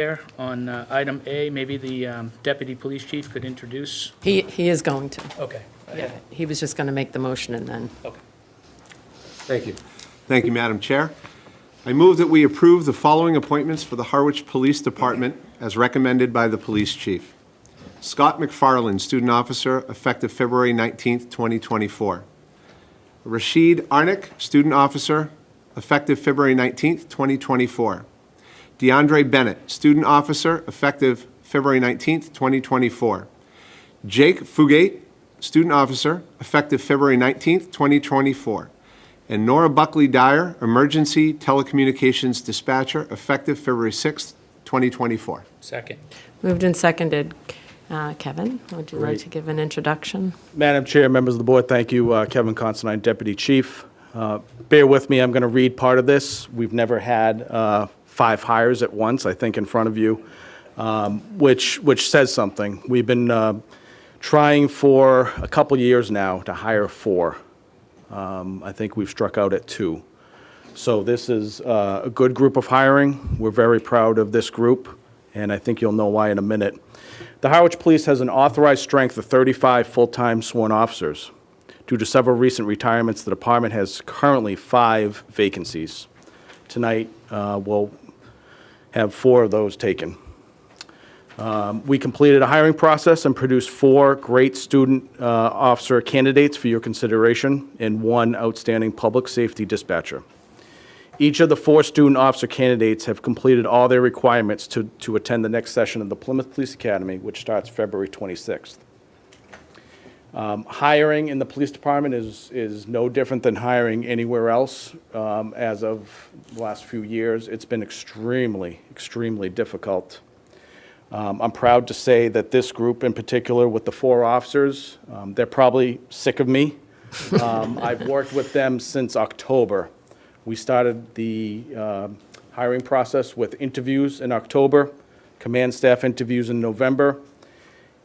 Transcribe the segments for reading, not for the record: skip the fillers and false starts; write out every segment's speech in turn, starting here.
Chair, on item A, maybe the deputy police chief could introduce. He is going to. Okay. Yeah, he was just going to make the motion and then. Okay. Thank you. Thank you, Madam Chair. I move that we approve the following appointments for the Harwich Police Department as recommended by the police chief. Scott McFarland, student officer, effective February 19th, 2024. Rashid Arnick, student officer, effective February 19th, 2024. DeAndre Bennett, student officer, effective February 19th, 2024. Jake Fugate, student officer, effective February 19th, 2024. And Nora Buckley Dyer, emergency telecommunications dispatcher, effective February 6th, 2024. Second. Moved and seconded. Kevin, would you like Great. to give an introduction? Madam Chair, members of the board, thank you. Kevin Considine, Deputy Chief. Bear with me, I'm going to read part of this. We've never had 5 hires at once, I think, in front of you, which says something. We've been trying for a couple years now to hire 4. I think we've struck out at 2. So this is a good group of hiring. We're very proud of this group, and I think you'll know why in a minute. The Harwich Police has an authorized strength of 35 full-time sworn officers. Due to several recent retirements, the department has currently 5 vacancies. Tonight, we'll have 4 of those taken. We completed a hiring process and produced 4 great student officer candidates for your consideration and 1 outstanding public safety dispatcher. Each of the 4 student officer candidates have completed all their requirements to attend the next session of the Plymouth Police Academy, which starts February 26th. Hiring in the police department is no different than hiring anywhere else. As of the last few years, it's been extremely, extremely difficult. I'm proud to say that this group in particular, with the 4 officers, they're probably sick of me. I've worked with them since October. We started the hiring process with interviews in October, command staff interviews in November,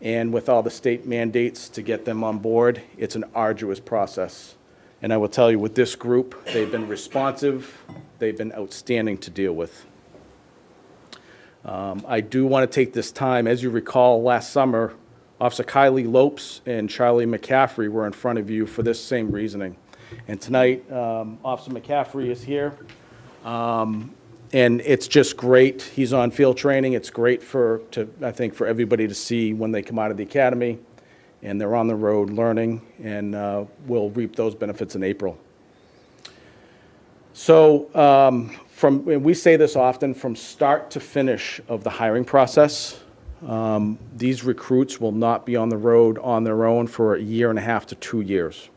and with all the state mandates to get them on board, it's an arduous process. And I will tell you, with this group, they've been responsive, they've been outstanding to deal with. I do want to take this time, as you recall, last summer, Officer Kylie Lopes and Charlie McCaffrey were in front of you for this same reasoning. And tonight, Officer McCaffrey is here, and it's just great. He's on field training. It's great I think, for everybody to see when they come out of the academy, and they're on the road learning, and we'll reap those benefits in April. So, and we say this often, from start to finish of the hiring process, these recruits will not be on the road on their own for 1.5 to 2 years.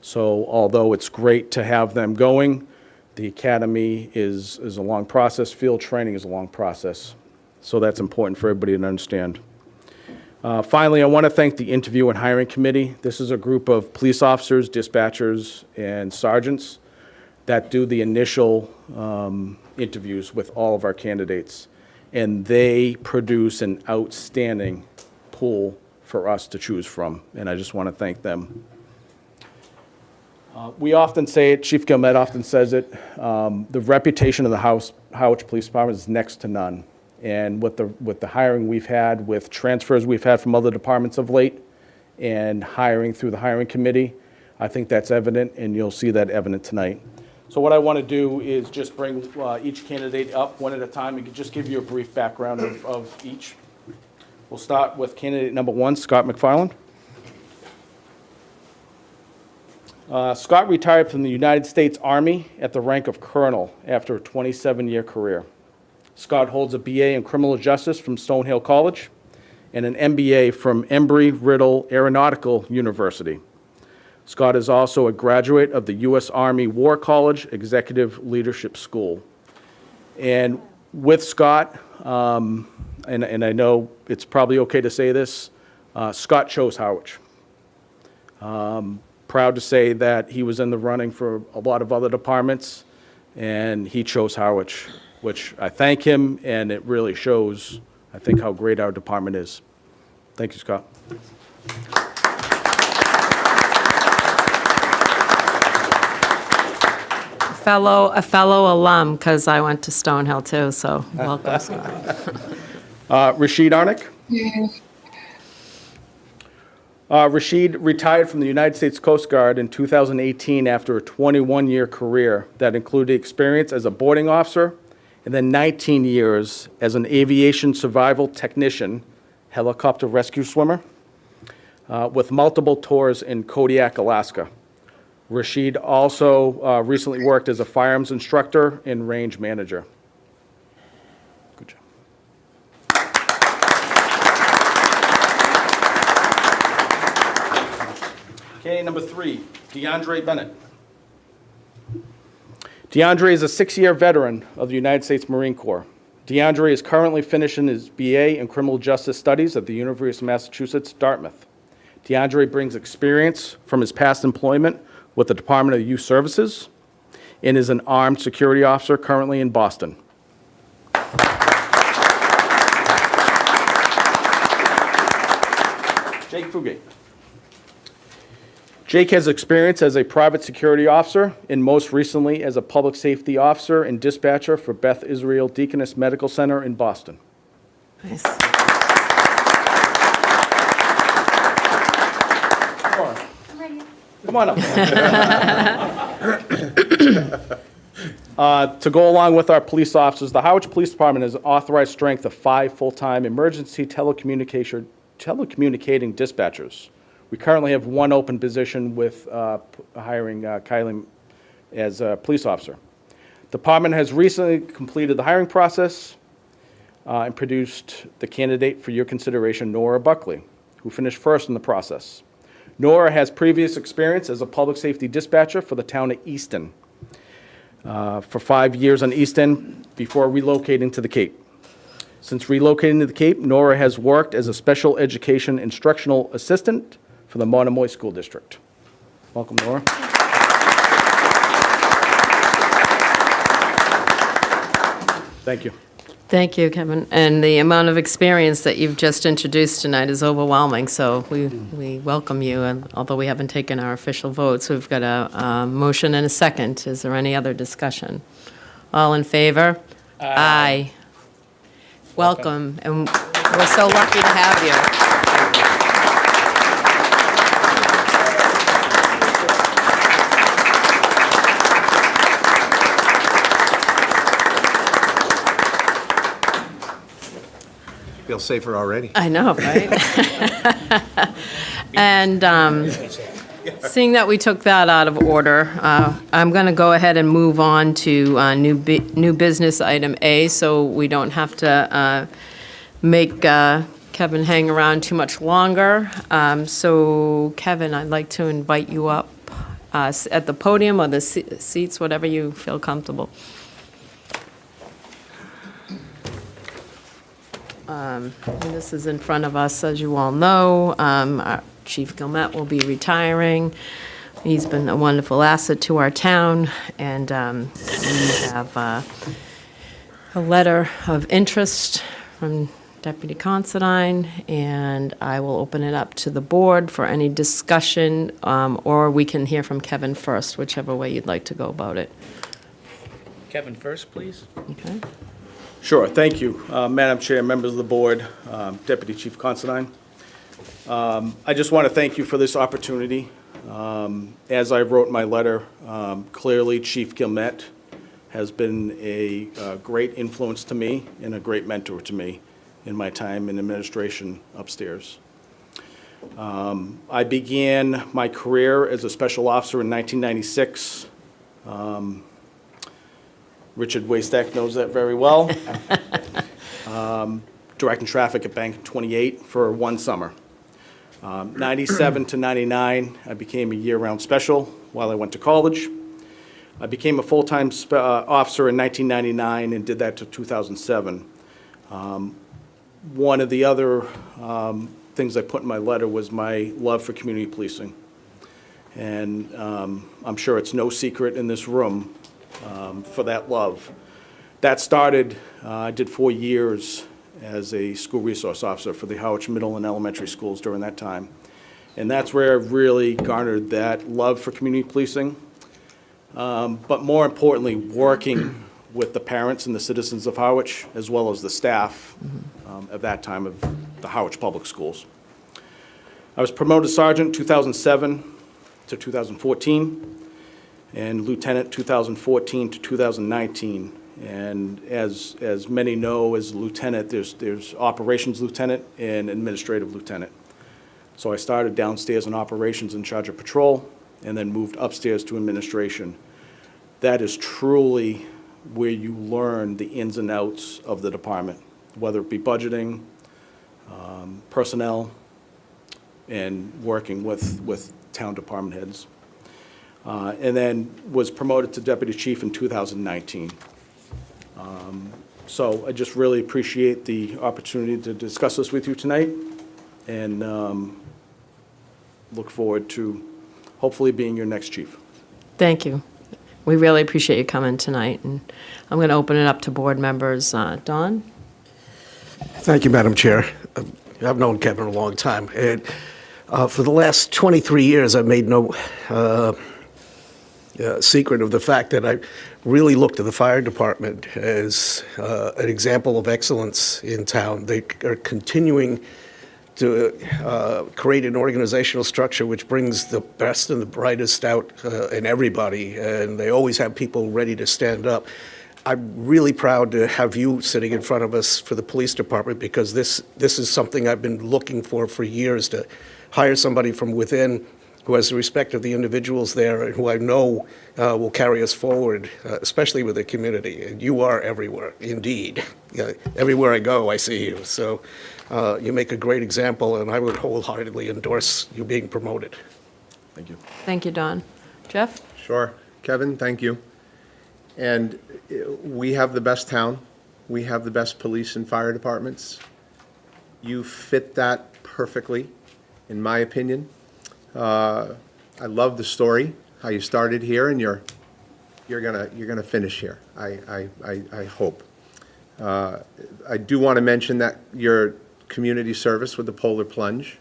So although it's great to have them going, the academy is a long process. Field training is a long process. So that's important for everybody to understand. Finally, I want to thank the interview and hiring committee. This is a group of police officers, dispatchers, and sergeants that do the initial interviews with all of our candidates. And they produce an outstanding pool for us to choose from. And I just want to thank them. We often say it, Chief Gilmet often says it, the reputation of the Harwich Police Department is next to none. And with the hiring we've had, with transfers we've had from other departments of late, and hiring through the hiring committee, I think that's evident, and you'll see that evident tonight. So what I want to do is just bring each candidate up one at a time and just give you a brief background of each. We'll start with candidate number 1, Scott McFarland. Scott retired from the United States Army at the rank of colonel after a 27-year career. Scott holds a BA in criminal justice from Stonehill College and an MBA from Embry-Riddle Aeronautical University. Scott is also a graduate of the U.S. Army War College Executive Leadership School. And with Scott, and I know it's probably okay to say this, Scott chose Harwich. Proud to say that he was in the running for a lot of other departments, and he chose Harwich, which I thank him, and it really shows, I think, how great our department is. Thank you, Scott. a fellow alum, because I went to Stonehill too, so welcome, Scott. Rashid Arnick. Rashid retired from the United States Coast Guard in 2018 after a 21-year career that included experience as a boarding officer and then 19 years as an aviation survival technician, helicopter rescue swimmer, with multiple tours in Kodiak, Alaska. Rashid also recently worked as a firearms instructor and range manager. Good job. Okay, number 3, DeAndre Bennett. DeAndre is a 6-year veteran of the United States Marine Corps. DeAndre is currently finishing his BA in Criminal Justice Studies at the University of Massachusetts, Dartmouth. DeAndre brings experience from his past employment with the Department of Youth Services and is an armed security officer currently in Boston. Jake Fugate. Jake has experience as a private security officer and most recently as a public safety officer and dispatcher for Beth Israel Deaconess Medical Center in Boston. Nice. Come on up. To go along with our police officers, the Harwich Police Department has an authorized strength of 5 full-time emergency telecommunicating dispatchers. We currently have 1 open position with hiring Kylie as a police officer. The department has recently completed the hiring process and produced the candidate for your consideration, Nora Buckley, who finished first in the process. Nora has previous experience as a public safety dispatcher for the town of Easton for 5 years on Easton before relocating to the Cape. Since relocating to the Cape, Nora has worked as a special education instructional assistant for the Monomoy School District. Welcome, Nora. Thank you. Thank you, Kevin. And the amount of experience that you've just introduced tonight is overwhelming, so we welcome you, and although we haven't taken our official votes, we've got a motion and a second. Is there any other discussion? All in favor? Aye. Welcome, and we're so lucky to have you. Feel safer already. I know, right? And seeing that we took that out of order, I'm going to go ahead and move on to new business item A, so we don't have to make Kevin hang around too much longer. So Kevin, I'd like to invite you up at the podium or the seats, whatever you feel comfortable. And this is in front of us, as you all know. Our Chief Gilmet will be retiring. He's been a wonderful asset to our town, and we have a letter of interest from Deputy Considine, and I will open it up to the board for any discussion, or we can hear from Kevin first, whichever way you'd like to go about it. Kevin first, please. Okay? Sure, thank you, Madam Chair, members of the board, Deputy Chief Considine. I just want to thank you for this opportunity. As I wrote in my letter, clearly Chief Gilmet has been a great influence to me and a great mentor to me in my time in administration upstairs. I began my career as a special officer in 1996. Richard Waystack knows that very well. Directing traffic at Bank 28 for 1 summer. 97 to 99, I became a year-round special while I went to college. I became a full-time officer in 1999 and did that to 2007. One of the other things I put in my letter was my love for community policing. And I'm sure it's no secret in this room for that love. That started, I did 4 years as a school resource officer for the Harwich Middle and Elementary Schools during that time. And that's where I really garnered that love for community policing. but more importantly, working with the parents and the citizens of Harwich, as well as the staff at that time of the Harwich Public Schools. I was promoted sergeant 2007 to 2014, and lieutenant 2014 to 2019. And as many know, as lieutenant, there's operations lieutenant and administrative lieutenant. So I started downstairs in operations in charge of patrol, and then moved upstairs to administration. That is truly where you learn the ins and outs of the department, whether it be budgeting, personnel, and working with town department heads. And then was promoted to deputy chief in 2019. So I just really appreciate the opportunity to discuss this with you tonight, and look forward to hopefully being your next chief. Thank you. We really appreciate you coming tonight, and I'm going to open it up to board members. Don? Thank you, Madam Chair. I've known Kevin a long time, and for the last 23 years, I've made no secret of the fact that I really look to the fire department as an example of excellence in town. They are continuing to create an organizational structure which brings the best and the brightest out in everybody, and they always have people ready to stand up. I'm really proud to have you sitting in front of us for the police department, because this is something I've been looking for years, to hire somebody from within who has the respect of the individuals there and who I know will carry us forward, especially with the community. And you are everywhere, indeed. Everywhere I go, I see you. So you make a great example, and I would wholeheartedly endorse you being promoted. Thank you. Thank you, Don. Jeff? Sure. Kevin, thank you. And we have the best town. We have the best police and fire departments. You fit that perfectly, in my opinion. I love the story, how you started here, and you're gonna finish here. I hope. I do want to mention that your community service with the Polar Plunge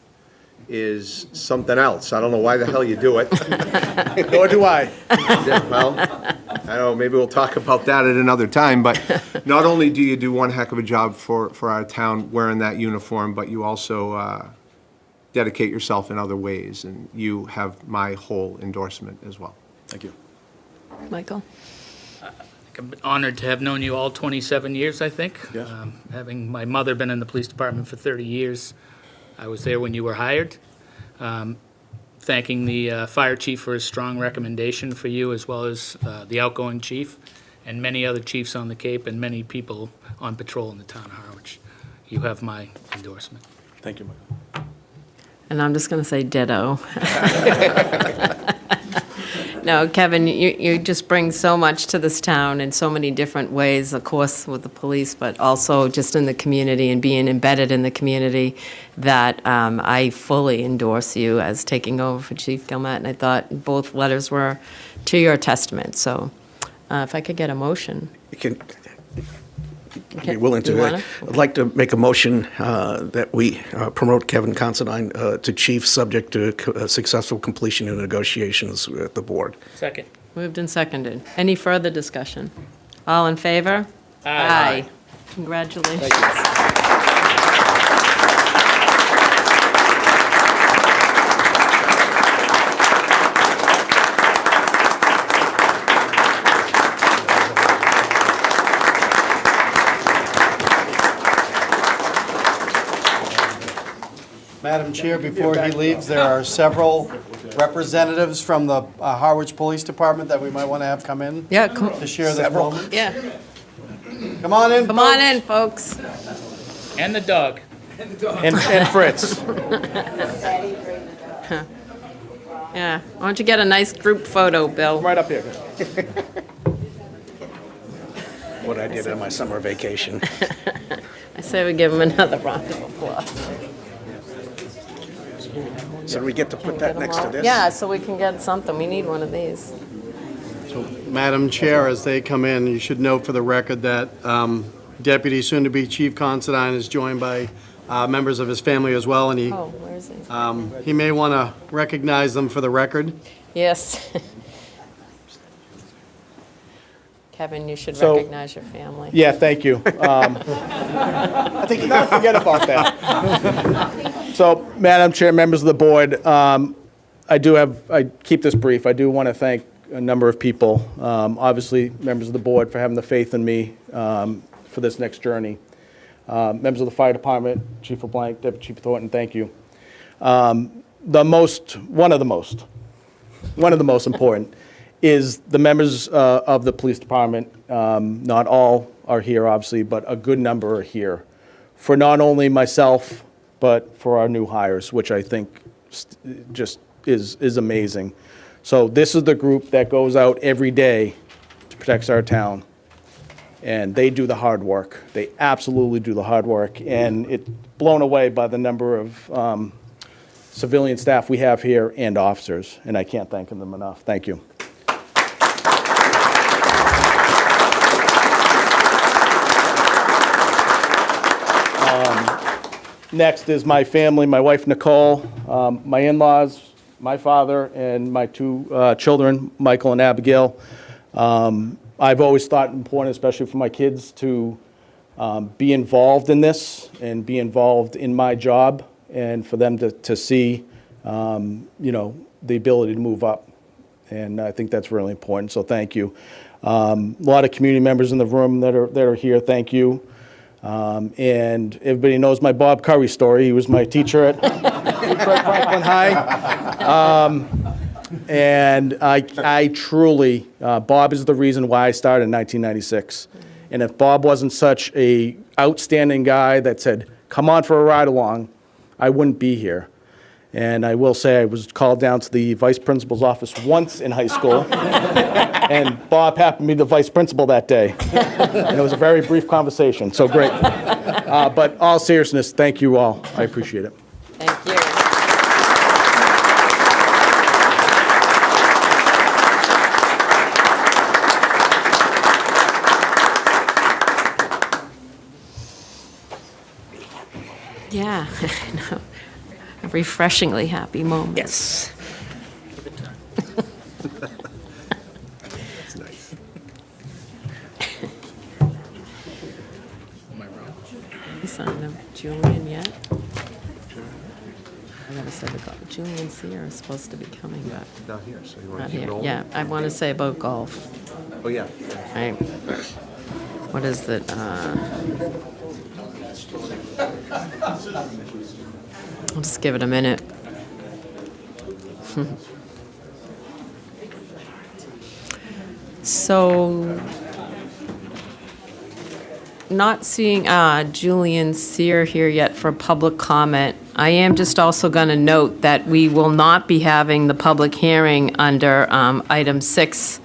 is something else. I don't know why the hell you do it. Nor do I. Yeah, well, I don't know, maybe we'll talk about that at another time, but not only do you do one heck of a job for our town wearing that uniform, but you also dedicate yourself in other ways, and you have my whole endorsement as well. Thank you. Michael? I'm honored to have known you all 27 years, I think. Yes. Having my mother been in the police department for 30 years, I was there when you were hired. Thanking the fire chief for his strong recommendation for you, as well as the outgoing chief, and many other chiefs on the Cape, and many people on patrol in the town of Harwich. You have my endorsement. Thank you, Michael. And I'm just going to say ditto. No, Kevin, you just bring so much to this town in so many different ways, of course, with the police, but also just in the community and being embedded in the community, that I fully endorse you as taking over for Chief Gilmet, and I thought both letters were to your testament. So if I could get a motion. I'd be willing You to. wanna? I'd like to make a motion that we promote Kevin Considine to chief, subject to successful completion of negotiations with the board. Second. Moved and seconded. Any further discussion? All in favor? Aye. Congratulations. Madam Chair, before he leaves, there are several representatives from the Harwich Police Department that we might want to have come in Yeah, cool. to share this moment. Yeah, Come on in, come on folks. in, folks. And the dog. And Fritz. Yeah, why don't you get a nice group photo, Bill? Right up here. What I did on my summer vacation. I say we give him another round of applause. So do we get to put that next to this? Yeah, so we can get something. We need one of these. Madam Chair, as they come in, you should note for the record that Deputy soon-to-be Chief Considine is joined by members of his family as well, and Oh, where is he? he may want to recognize them for the record. Yes. Kevin, you should So- recognize your family. Yeah, thank you. I think you gotta forget about that. So, Madam Chair, members of the board, I keep this brief. I do want to thank a number of people, obviously, members of the board for having the faith in me for this next journey. Members of the fire department, Chief LeBlanc, Deputy Chief Thornton, thank you. One of the most important is the members of the police department. Not all are here, obviously, but a good number are here for not only myself, but for our new hires, which I think just is amazing. So this is the group that goes out every day to protect our town, and they do the hard work. They absolutely do the hard work, and it's blown away by the number of civilian staff we have here and officers, and I can't thank them enough. Thank you. Next is my family, my wife Nicole, my in-laws, my father, and my two children, Michael and Abigail. I've always thought it important, especially for my kids, to be involved in this and be involved in my job, and for them to see, the ability to move up. And I think that's really important, so thank you. A lot of community members in the room that are here, thank you. And everybody knows my Bob Curry story. He was my teacher at Franklin High. And I truly, Bob is the reason why I started in 1996. And if Bob wasn't such a outstanding guy that said, come on for a ride along, I wouldn't be here. And I will say I was called down to the vice principal's office once in high school. And Bob happened to be the vice principal that day. And it was a very brief conversation, so great. But all seriousness, thank you all. I appreciate it. Thank you. Yeah, I know. A refreshingly happy moment. Yes. That's nice. Am I wrong? You signed them. Julian yet? I gotta say, Julian Sear is supposed to be coming, but Not here, so you want not to keep here. rolling? Yeah, I want to say about golf. Oh, yeah. Right. What is it? I'll just give it a minute. So, not seeing Julian Sear here yet for public comment. I am just also going to note that we will not be having the public hearing under item 6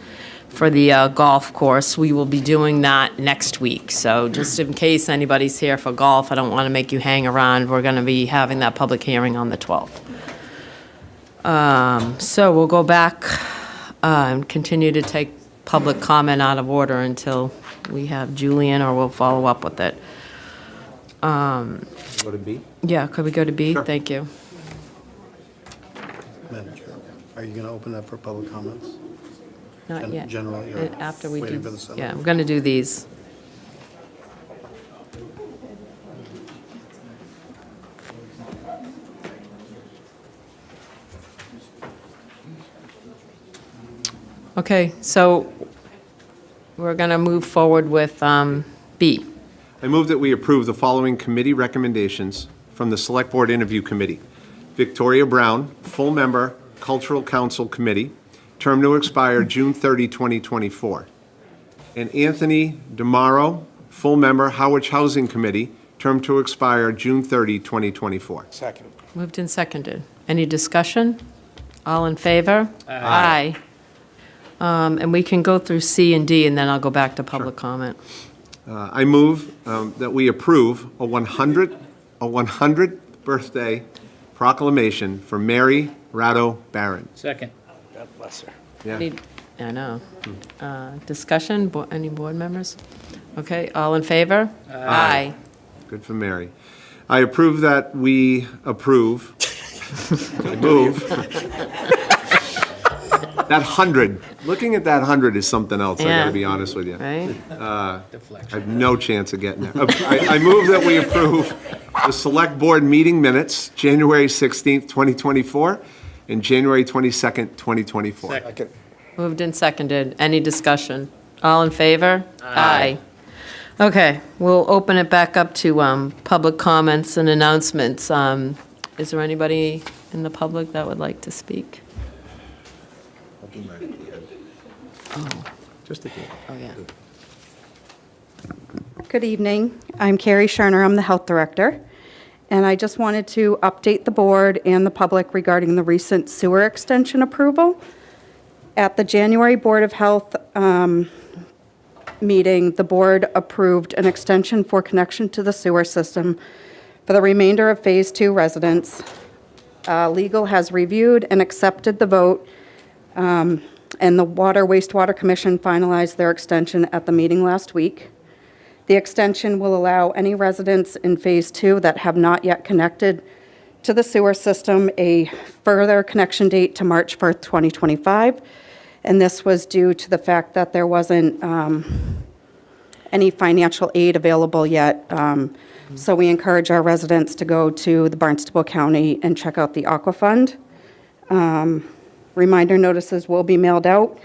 for the golf course. We will be doing that next week. So just in case anybody's here for golf, I don't want to make you hang around. We're going to be having that public hearing on the 12th. So we'll go back and continue to take public comment out of order until we have Julian, or we'll follow up with it. Go to B? Yeah, could we go to B? Sure. Thank you. Madam Chair, are you going to open up for public comments? Not yet. Generally, or After we waiting do, for the setup? yeah, I'm going to do these. Okay, so we're going to move forward with B. I move that we approve the following committee recommendations from the Select Board Interview Committee. Victoria Brown, full member, Cultural Council Committee, term to expire June 30, 2024. And Anthony DeMauro, full member, Howard Housing Committee, term to expire June 30, 2024. Second. Moved and seconded. Any discussion? All in favor? Aye. And we can go through C and D, and then I'll go back to public comment. I move that we approve a 100th birthday proclamation for Mary Ratto Barron. Second. God bless her. Yeah. Any- I know. Discussion, any board members? Okay, all in favor? Aye. Good for Mary. I approve that we approve. I move. That 100, looking at that 100 is something else, I Yeah. gotta be honest with you. Right? I have no chance of getting there. I move that we approve the Select Board meeting minutes, January 16th, 2024, and January 22nd, 2024. Moved and seconded. Any discussion? All in favor? Aye. Okay, we'll open it back up to public comments and announcements. Is there anybody in the public that would like to speak? Just a Oh, yeah. Good evening. I'm Carrie Scherner. I'm the Health Director. And I just wanted to update the board and the public regarding the recent sewer extension approval. At the January Board of Health meeting, the board approved an extension for connection to the sewer system for the remainder of Phase 2 residents. Legal has reviewed and accepted the vote, and the Water Wastewater Commission finalized their extension at the meeting last week. The extension will allow any residents in Phase 2 that have not yet connected to the sewer system a further connection date to March 1st, 2025. And this was due to the fact that there wasn't any financial aid available yet. So we encourage our residents to go to the Barnstable County and check out the Aqua Fund. Reminder notices will be mailed out,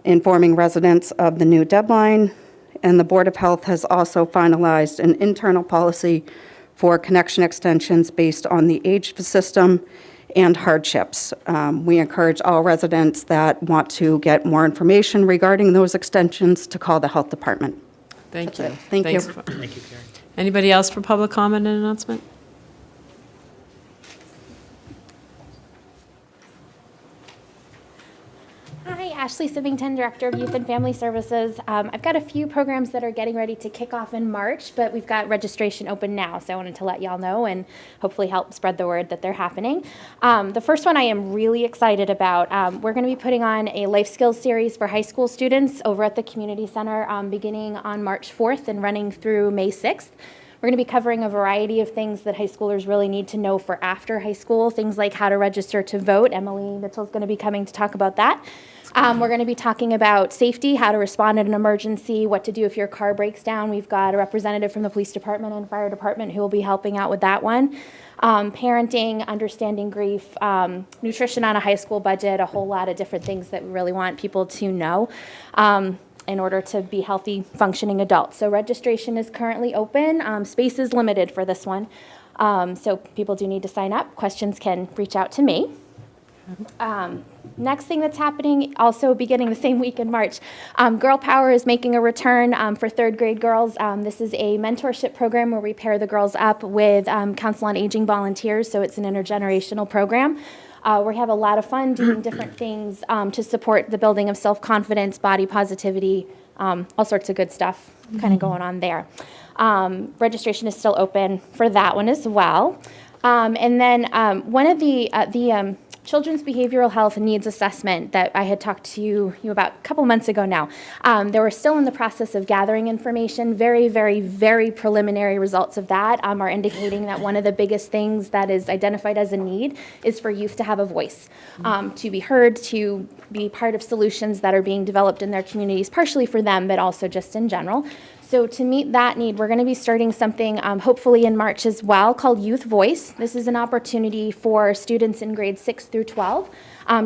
informing residents of the new deadline. And the Board of Health has also finalized an internal policy for connection extensions based on the age of the system and hardships. We encourage all residents that want to get more information regarding those extensions to call the Health Department. Thank you. That's it. Thank you. Thanks. Thank you, Karen. Anybody else for public comment and announcement? Hi, Ashley Sivington, Director of Youth and Family Services. I've got a few programs that are getting ready to kick off in March, but we've got registration open now, so I wanted to let y'all know and hopefully help spread the word that they're happening. The first one I am really excited about. We're going to be putting on a life skills series for high school students over at the Community Center beginning on March 4th and running through May 6th. We're going to be covering a variety of things that high schoolers really need to know for after high school, things like how to register to vote. Emily Mitchell's going to be coming to talk about that. We're going to be talking about safety, how to respond in an emergency, what to do if your car breaks down. We've got a representative from the police department and fire department who will be helping out with that one. Parenting, understanding grief, nutrition on a high school budget, a whole lot of different things that we really want people to know in order to be healthy, functioning adults. So registration is currently open. Space is limited for this one. So people do need to sign up. Questions can reach out to me. Next thing that's happening, also beginning the same week in March, Girl Power is making a return for third grade girls. This is a mentorship program where we pair the girls up with Council on Aging volunteers, so it's an intergenerational program. We have a lot of fun doing different things to support the building of self-confidence, body positivity, all sorts of good stuff kind of going on there. Registration is still open for that one as well. And then one of the Children's Behavioral Health Needs Assessment that I had talked to you about a couple months ago now. They were still in the process of gathering information. Very, very, very preliminary results of that are indicating that one of the biggest things that is identified as a need is for youth to have a voice, to be heard, to be part of solutions that are being developed in their communities, partially for them, but also just in general. So to meet that need, we're going to be starting something hopefully in March as well called Youth Voice. This is an opportunity for students in grades 6 through 12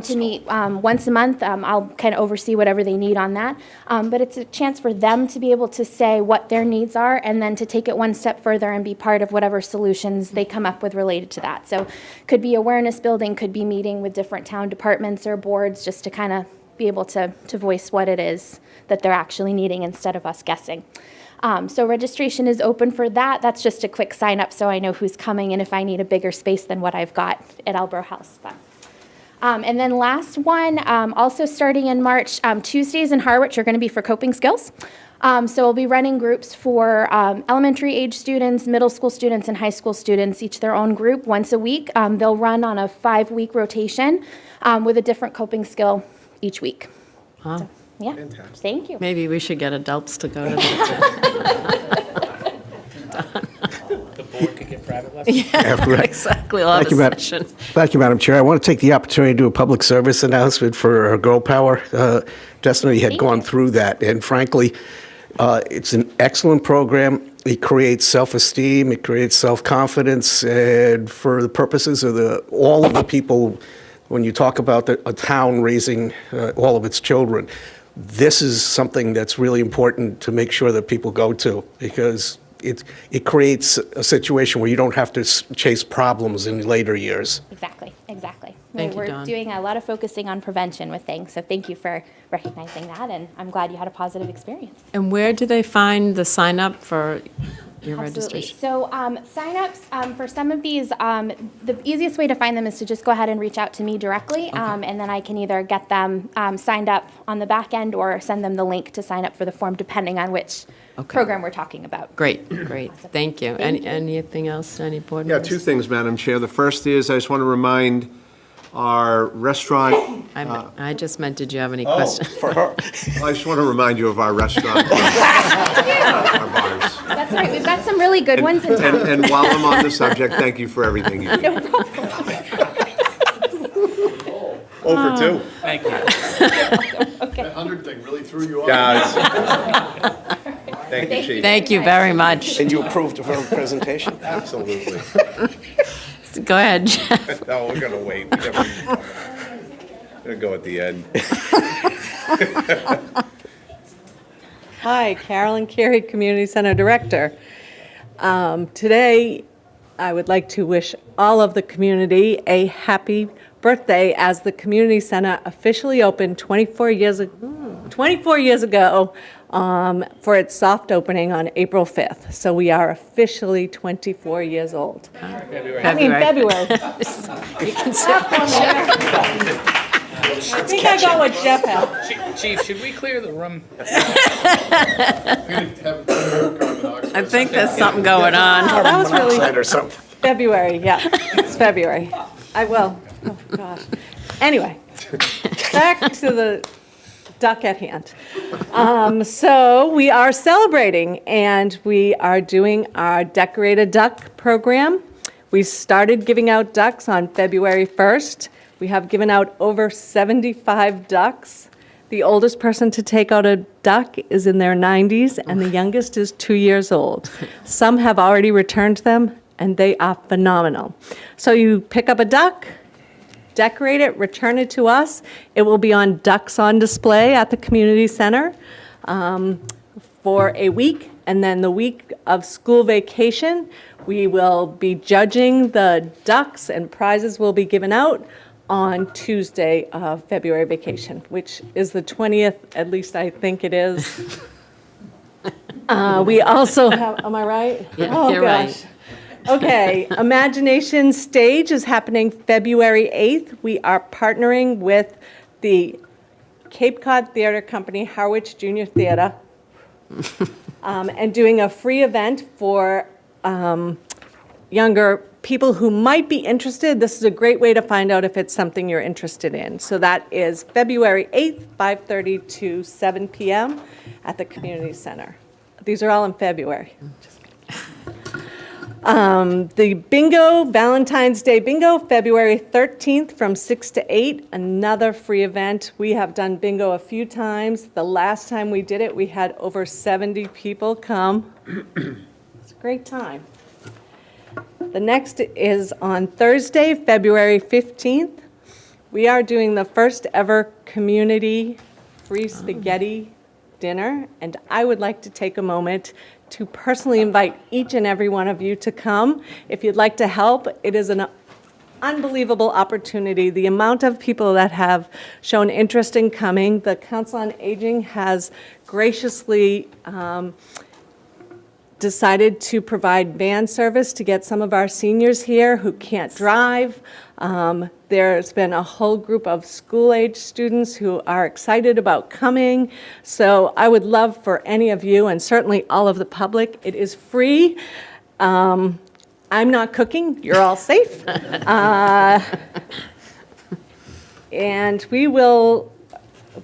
to meet once a month. I'll kind of oversee whatever they need on that. But it's a chance for them to be able to say what their needs are and then to take it one step further and be part of whatever solutions they come up with related to that. So could be awareness building, could be meeting with different town departments or boards just to kind of be able to voice what it is that they're actually needing instead of us guessing. So registration is open for that. That's just a quick sign up so I know who's coming and if I need a bigger space than what I've got at Albro House. And then last one, also starting in March, Tuesdays in Harwich are going to be for coping skills. So we'll be running groups for elementary age students, middle school students, and high school students, each their own group once a week. They'll run on a 5-week rotation with a different coping skill each week. Wow. So, yeah, thank you. Maybe we should get adults to go to that. The board could get private lessons. Exactly, we'll have Thank you, a Madam. session. Thank you, Madam Chair. I want to take the opportunity to do a public service announcement for Girl Power. Destiny had Thank gone you. through that, and frankly, it's an excellent program. It creates self-esteem, it creates self-confidence, and for the purposes of all of the people, when you talk about a town raising all of its children, this is something that's really important to make sure that people go to, because it creates a situation where you don't have to chase problems in later years. Exactly, exactly. Thank you, We're Dawn. doing a lot of focusing on prevention with things, so thank you for recognizing that, and I'm glad you had a positive experience. And where do they find the sign up for your Absolutely. registration? So signups for some of these, the easiest way to find them is to just go ahead and reach out to me directly, and then I can either get them signed up on the back end or send them the link to sign up for the form, depending on which program we're talking about. Great, great, thank you. Anything else, any board Yeah, members? two things, Madam Chair. The first is, I just want to remind our restaurant, I just meant, did you have any questions? For her. I just want to remind you of our restaurant. Our bars. That's right, we've got some really good ones in town. And while I'm on the subject, thank you for everything you do. Over two. Thank you. That 100 thing really threw you off. Yeah. Thank you, Chief. Thank you very much. And you approved of her presentation? Absolutely. Go ahead, Jeff. No, we're gonna wait. We're gonna go at the end. Hi, Carolyn Carey, Community Center Director. Today, I would like to wish all of the community a happy birthday as the Community Center officially opened 24 years ago for its soft opening on April 5th. So we are officially 24 years old. February. February. You can sit I think I got what Jeff had. Chief, should we clear the room? I think there's something going on. That was really Or something. February, yeah, it's February. I will, oh, gosh. Anyway, back to the duck at hand. So we are celebrating, and we are doing our Decorate a Duck program. We started giving out ducks on February 1st. We have given out over 75 ducks. The oldest person to take out a duck is in their 90s, and the youngest is 2 years old. Some have already returned them, and they are phenomenal. So you pick up a duck, decorate it, return it to us. It will be on Ducks on Display at the community center for a week, and then the week of school vacation, we will be judging the ducks, and prizes will be given out on Tuesday of February vacation, which is the 20th, at least I think it is. We also have, am I right? Yeah, Oh, you're right. gosh. Okay, Imagination Stage is happening February 8th. We are partnering with the Cape Cod Theater Company, Harwich Junior Theater, and doing a free event for younger people who might be interested. This is a great way to find out if it's something you're interested in. So that is February 8th, 5:30 to 7 p.m. at the community center. These are all in February. The bingo, Valentine's Day bingo, February 13th from 6 to 8, another free event. We have done bingo a few times. The last time we did it, we had over 70 people come. It's a great time. The next is on Thursday, February 15th. We are doing the first ever community free spaghetti dinner, and I would like to take a moment to personally invite each and every one of you to come. If you'd like to help, it is an unbelievable opportunity. The amount of people that have shown interest in coming, the Council on Aging has graciously decided to provide van service to get some of our seniors here who can't drive. There's been a whole group of school-age students who are excited about coming. So I would love for any of you, and certainly all of the public, it is free. I'm not cooking, you're all safe. And we will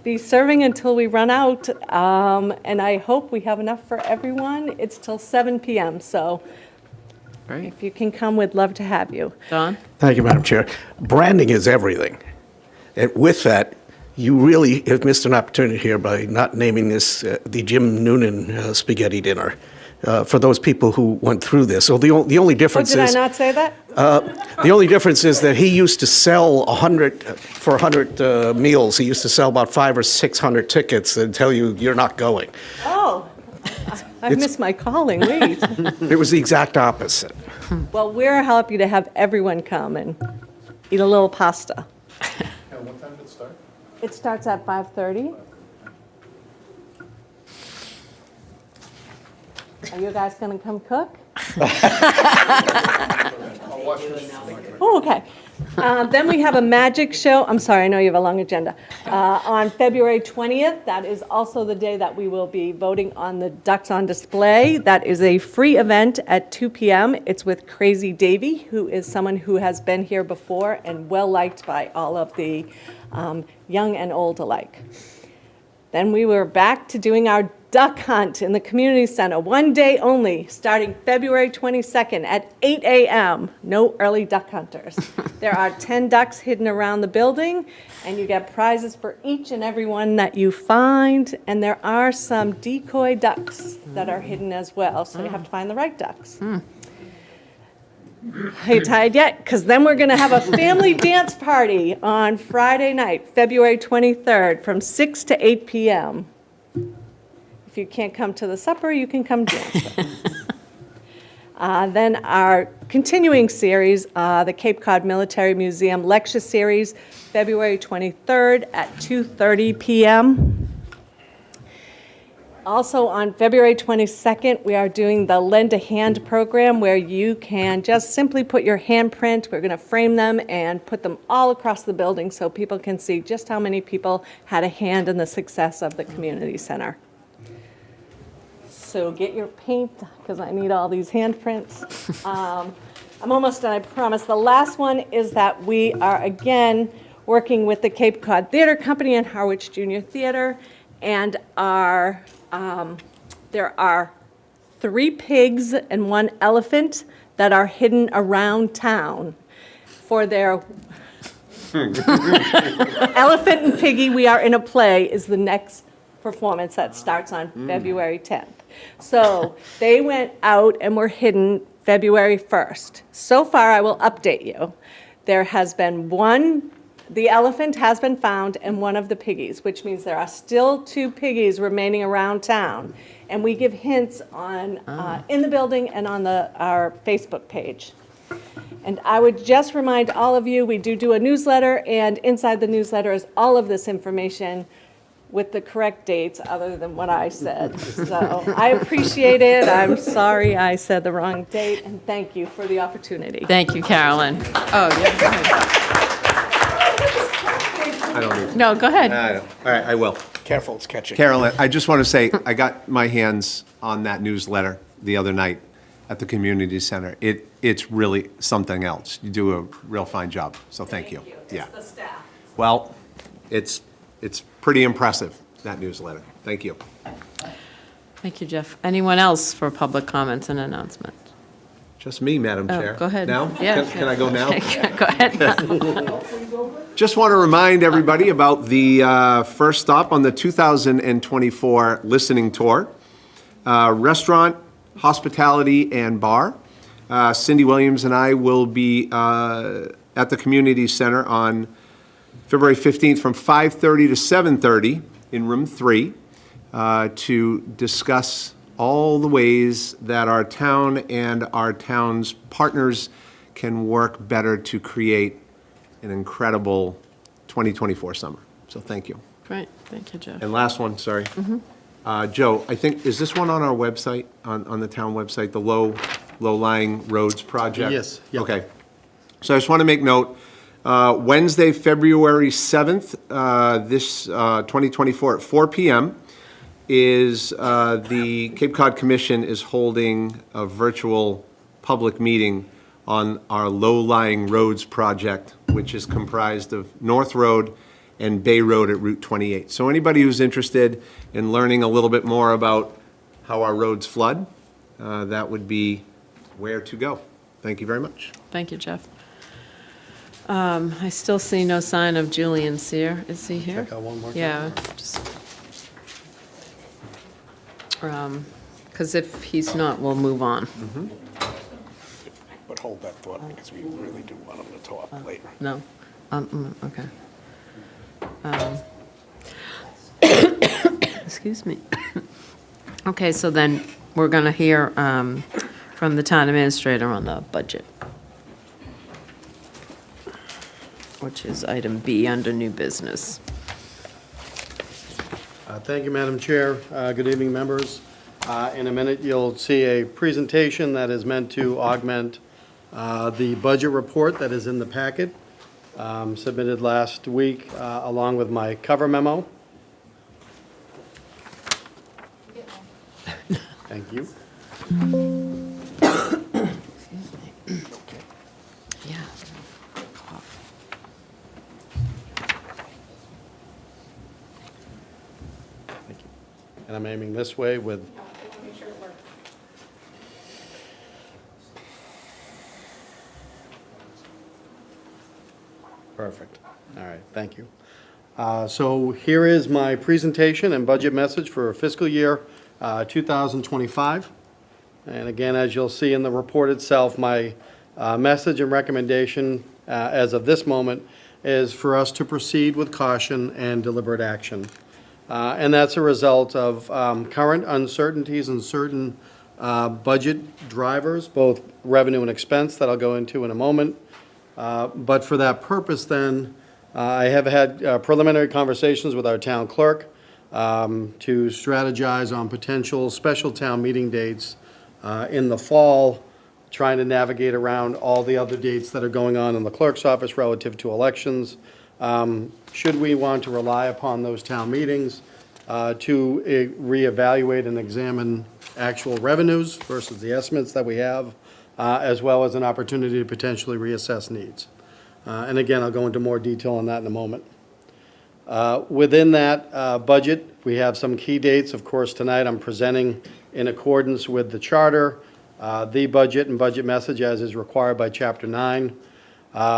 be serving until we run out, and I hope we have enough for everyone. It's till 7 p.m., so Great. If you can come, we'd love to have you. Don? Thank you, Madam Chair. Branding is everything. And with that, you really have missed an opportunity here by not naming this the Jim Noonan spaghetti dinner for those people who went through this. So the only Oh, difference did I is... not say that? The only difference is that he used to sell 100 meals, he used to sell about 500 or 600 tickets and tell you, you're not going. Oh, I missed my calling, wait. It was the exact opposite. Well, we're happy to have everyone come and eat a little pasta. And what time did it start? It starts at 5:30. Are you guys going to come cook? Oh, okay. Then we have a magic show. I'm sorry, I know you have a long agenda. On February 20th, that is also the day that we will be voting on the Ducks on Display. That is a free event at 2 p.m. It's with Crazy Davy, who is someone who has been here before and well-liked by all of the young and old alike. Then we were back to doing our duck hunt in the community center, one day only, starting February 22nd at 8 a.m. No early duck hunters. There are 10 ducks hidden around the building, and you get prizes for each and every one that you find. And there are some decoy ducks that are hidden as well, so you have to find the right ducks. Are you tired yet? Because then we're going to have a family dance party on Friday night, February 23rd, from 6 to 8 p.m. If you can't come to the supper, you can come dance with us. Then our continuing series, the Cape Cod Military Museum Lecture Series, February 23rd at 2:30 p.m. Also on February 22nd, we are doing the Lend a Hand program where you can just simply put your handprint. We're going to frame them and put them all across the building so people can see just how many people had a hand in the success of the community center. So get your paint, because I need all these handprints. I'm almost done, I promise. The last one is that we are, again, working with the Cape Cod Theater Company and Harwich Junior Theater, and there are 3 pigs and 1 elephant that are hidden around town for their... Elephant and Piggy, We Are in a Play is the next performance that starts on February 10th. So they went out and were hidden February 1st. So far, I will update you. There has been the elephant has been found and 1 of the piggies, which means there are still 2 piggies remaining around town. And we give hints on in the building and on our Facebook page. And I would just remind all of you, we do a newsletter, and inside the newsletter is all of this information with the correct dates other than what I said. So I appreciate it. I'm sorry I said the wrong date, and thank you for the opportunity. Thank you, Carolyn. Oh, yeah, go ahead. I don't need to. No, go ahead. I don't. All right, I will. Careful, it's catching. Carolyn, I just want to say, I got my hands on that newsletter the other night at the community center. It's really something else. You do a real fine job, so thank you. Yeah. It's the staff. Well, it's pretty impressive, that newsletter. Thank you. Thank you, Jeff. Anyone else for public comments and announcements? Just me, Madam Chair. Oh, go ahead. Now? Yeah. Can I go now? Go ahead. Just want to remind everybody about the first stop on the 2024 listening tour. Restaurant, hospitality, and bar. Cindy Williams and I will be at the community center on February 15th from 5:30 to 7:30 in room 3 to discuss all the ways that our town and our town's partners can work better to create an incredible 2024 summer. So thank you. Great, thank you, Jeff. And last one, sorry. Joe, I think, is this one on our website, on the town website, the low-lying roads project? Yes, yep. Okay. So I just want to make note, Wednesday, February 7th, this 2024 at 4 p.m. is the Cape Cod Commission is holding a virtual public meeting on our low-lying roads project, which is comprised of North Road and Bay Road at Route 28. So anybody who's interested in learning a little bit more about how our roads flood, that would be where to go. Thank you very much. Thank you, Jeff. I still see no sign of Julian Sear. Is he here? Check out one more time. Yeah, just, because if he's not, we'll move on. But hold that thought, because we really do want them to talk later. No? Okay. Excuse me. Okay, so then we're going to hear from the town administrator on the budget, which is item B under new business. Thank you, Madam Chair. Good evening, members. In a minute, you'll see a presentation that is meant to augment the budget report that is in the packet, submitted last week, along with my cover memo. Thank you. Yeah. And I'm aiming this way with... Perfect. All right, thank you. So here is my presentation and budget message for fiscal year 2025. And again, as you'll see in the report itself, my message and recommendation as of this moment is for us to proceed with caution and deliberate action. And that's a result of current uncertainties and certain budget drivers, both revenue and expense, that I'll go into in a moment. But for that purpose, then, I have had preliminary conversations with our town clerk to strategize on potential special town meeting dates in the fall, trying to navigate around all the other dates that are going on in the clerk's office relative to elections. Should we want to rely upon those town meetings to reevaluate and examine actual revenues versus the estimates that we have, as well as an opportunity to potentially reassess needs. And again, I'll go into more detail on that in a moment. Within that budget, we have some key dates. Of course, tonight I'm presenting in accordance with the charter, the budget and budget message as is required by Chapter 9.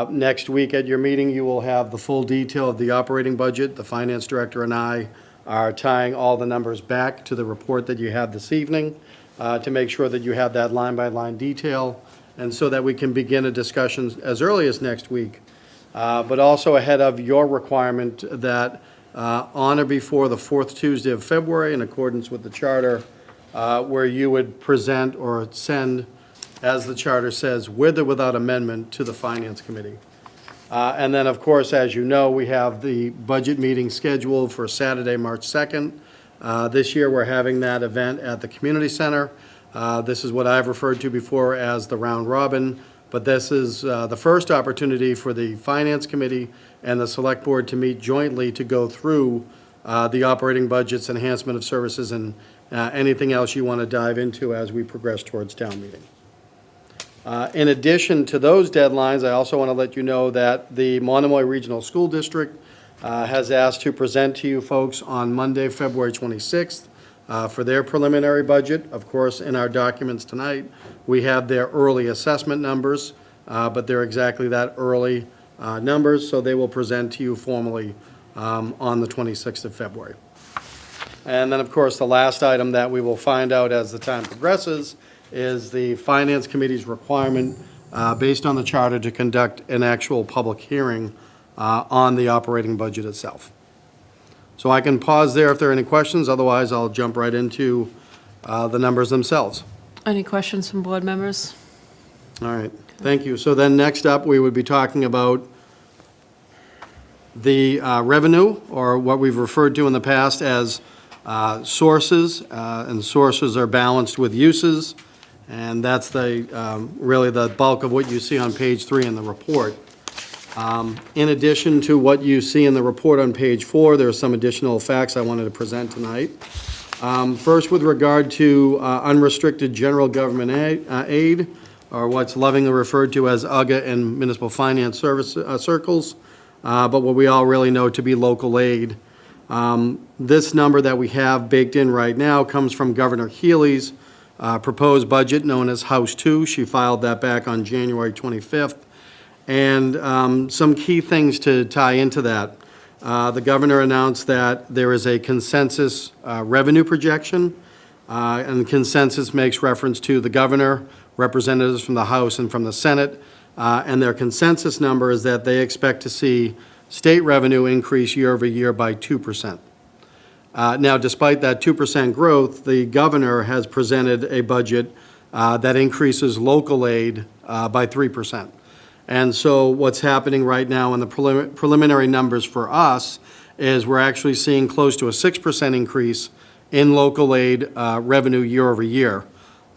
Next week at your meeting, you will have the full detail of the operating budget. The finance director and I are tying all the numbers back to the report that you have this evening to make sure that you have that line-by-line detail, and so that we can begin a discussion as early as next week, but also ahead of your requirement that on or before the fourth Tuesday of February, in accordance with the charter, where you would present or send, as the charter says, with or without amendment, to the Finance Committee. And then, of course, as you know, we have the budget meeting scheduled for Saturday, March 2nd. This year, we're having that event at the Community Center. This is what I've referred to before as the round robin, but this is the first opportunity for the Finance Committee and the Select Board to meet jointly to go through the operating budgets, enhancement of services, and anything else you want to dive into as we progress towards town meeting. In addition to those deadlines, I also want to let you know that the Monomoy Regional School District has asked to present to you folks on Monday, February 26th, for their preliminary budget. Of course, in our documents tonight, we have their early assessment numbers, but they're exactly that, early numbers, so they will present to you formally on the 26th of February. And then, of course, the last item that we will find out as the time progresses is the Finance Committee's requirement, based on the charter, to conduct an actual public hearing on the operating budget itself. So I can pause there if there are any questions, otherwise I'll jump right into the numbers themselves. Any questions from board members? All right, thank you. So then next up, we would be talking about the revenue, or what we've referred to in the past as sources, and sources are balanced with uses, and that's the really the bulk of what you see on page 3 in the report. In addition to what you see in the report on page 4, there are some additional facts I wanted to present tonight. First, with regard to unrestricted general government aid, or what's lovingly referred to as UGA in municipal finance service circles, but what we all really know to be local aid. This number that we have baked in right now comes from Governor Healy's proposed budget known as House 2. She filed that back on January 25th. And some key things to tie into that. The governor announced that there is a consensus revenue projection, and consensus makes reference to the governor, representatives from the House and from the Senate, and their consensus number is that they expect to see state revenue increase year over year by 2%. Now, despite that 2% growth, the governor has presented a budget that increases local aid by 3%. And so what's happening right now in the preliminary numbers for us is we're actually seeing close to a 6% increase in local aid revenue year over year.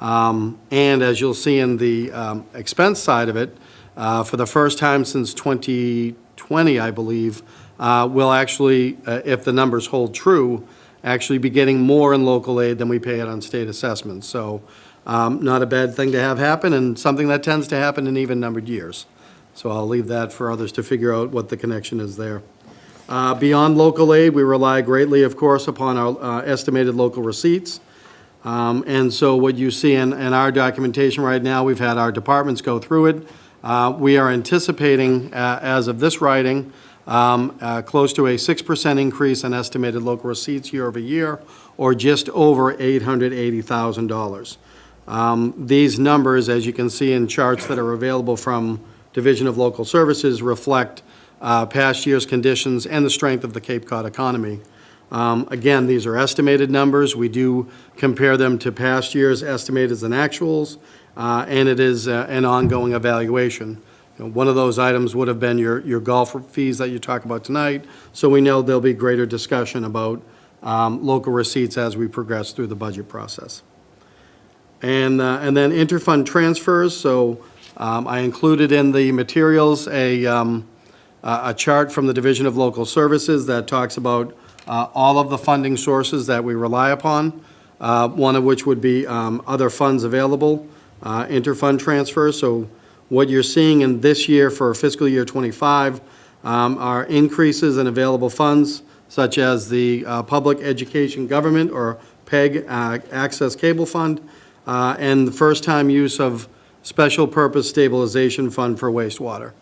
And as you'll see in the expense side of it, for the first time since 2020, I believe, we'll actually, if the numbers hold true, actually be getting more in local aid than we pay it on state assessments. So not a bad thing to have happen, and something that tends to happen in even-numbered years. So I'll leave that for others to figure out what the connection is there. Beyond local aid, we rely greatly, of course, upon our estimated local receipts. And so what you see in our documentation right now, we've had our departments go through it. We are anticipating, as of this writing, close to a 6% increase in estimated local receipts year over year, or just over $880,000. These numbers, as you can see in charts that are available from Division of Local Services, reflect past year's conditions and the strength of the Cape Cod economy. Again, these are estimated numbers. We do compare them to past year's estimated and actuals, and it is an ongoing evaluation. One of those items would have been your golf fees that you talk about tonight, so we know there'll be greater discussion about local receipts as we progress through the budget process. And then interfund transfers, so I included in the materials a chart from the Division of Local Services that talks about all of the funding sources that we rely upon, one of which would be other funds available, interfund transfers. So what you're seeing in this year for fiscal year '25 are increases in available funds, such as the Public Education Government, or PEG, Access Cable Fund, and the first-time use of Special Purpose Stabilization Fund for wastewater.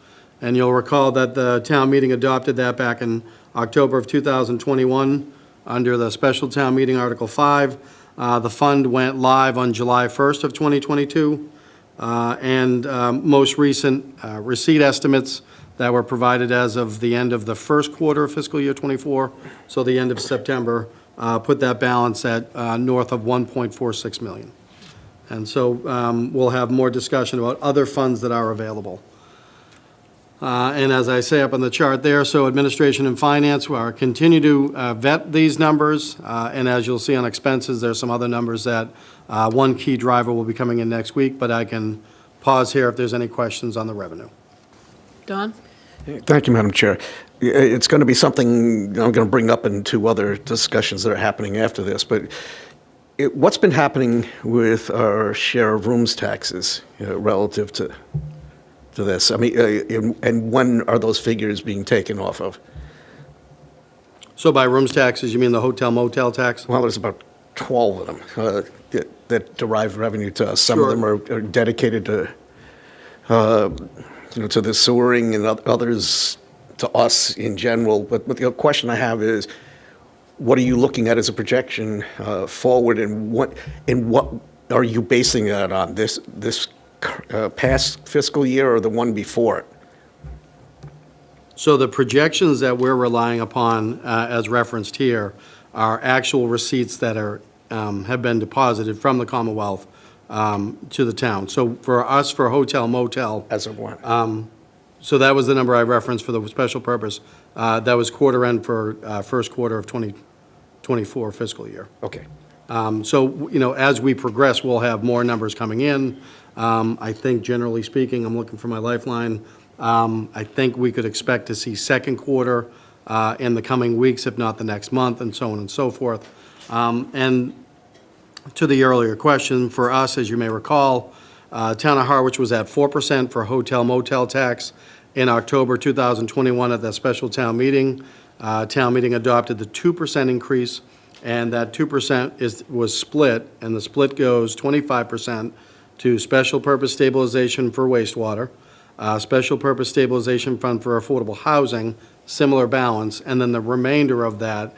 And you'll recall that the town meeting adopted that back in October of 2021 under the Special Town Meeting Article 5. The fund went live on July 1st of 2022. And most recent receipt estimates that were provided as of the end of the first quarter of fiscal year '24, so the end of September, put that balance at north of $1.46 million. And so we'll have more discussion about other funds that are available. And as I say up on the chart there, so administration and finance continue to vet these numbers. And as you'll see on expenses, there's some other numbers that one key driver will be coming in next week, but I can pause here if there's any questions on the revenue. Don? Thank you, Madam Chair. It's going to be something I'm going to bring up in two other discussions that are happening after this, but what's been happening with our share of rooms taxes relative to this? I mean, and when are those figures being taken off of? So by rooms taxes, you mean the hotel motel tax? Well, there's about 12 of them that derive revenue to us. Some of them are dedicated to, to the sewering, and others to us in general. But the question I have is, what are you looking at as a projection forward, and what are you basing that on? This past fiscal year or the one before it? So the projections that we're relying upon, as referenced here, are actual receipts that have been deposited from the Commonwealth to the town. So for us, for hotel motel, As of when? so that was the number I referenced for the special purpose. That was quarter end for first quarter of 2024 fiscal year. Okay. So, as we progress, we'll have more numbers coming in. I think generally speaking, I'm looking for my lifeline. I think we could expect to see second quarter in the coming weeks, if not the next month, and so on and so forth. And to the earlier question, for us, as you may recall, Town of Harwich was at 4% for hotel motel tax in October 2021 at that special town meeting. Town meeting adopted the 2% increase, and that 2% was split, and the split goes 25% to special purpose stabilization for wastewater, special purpose stabilization fund for affordable housing, similar balance, and then the remainder of that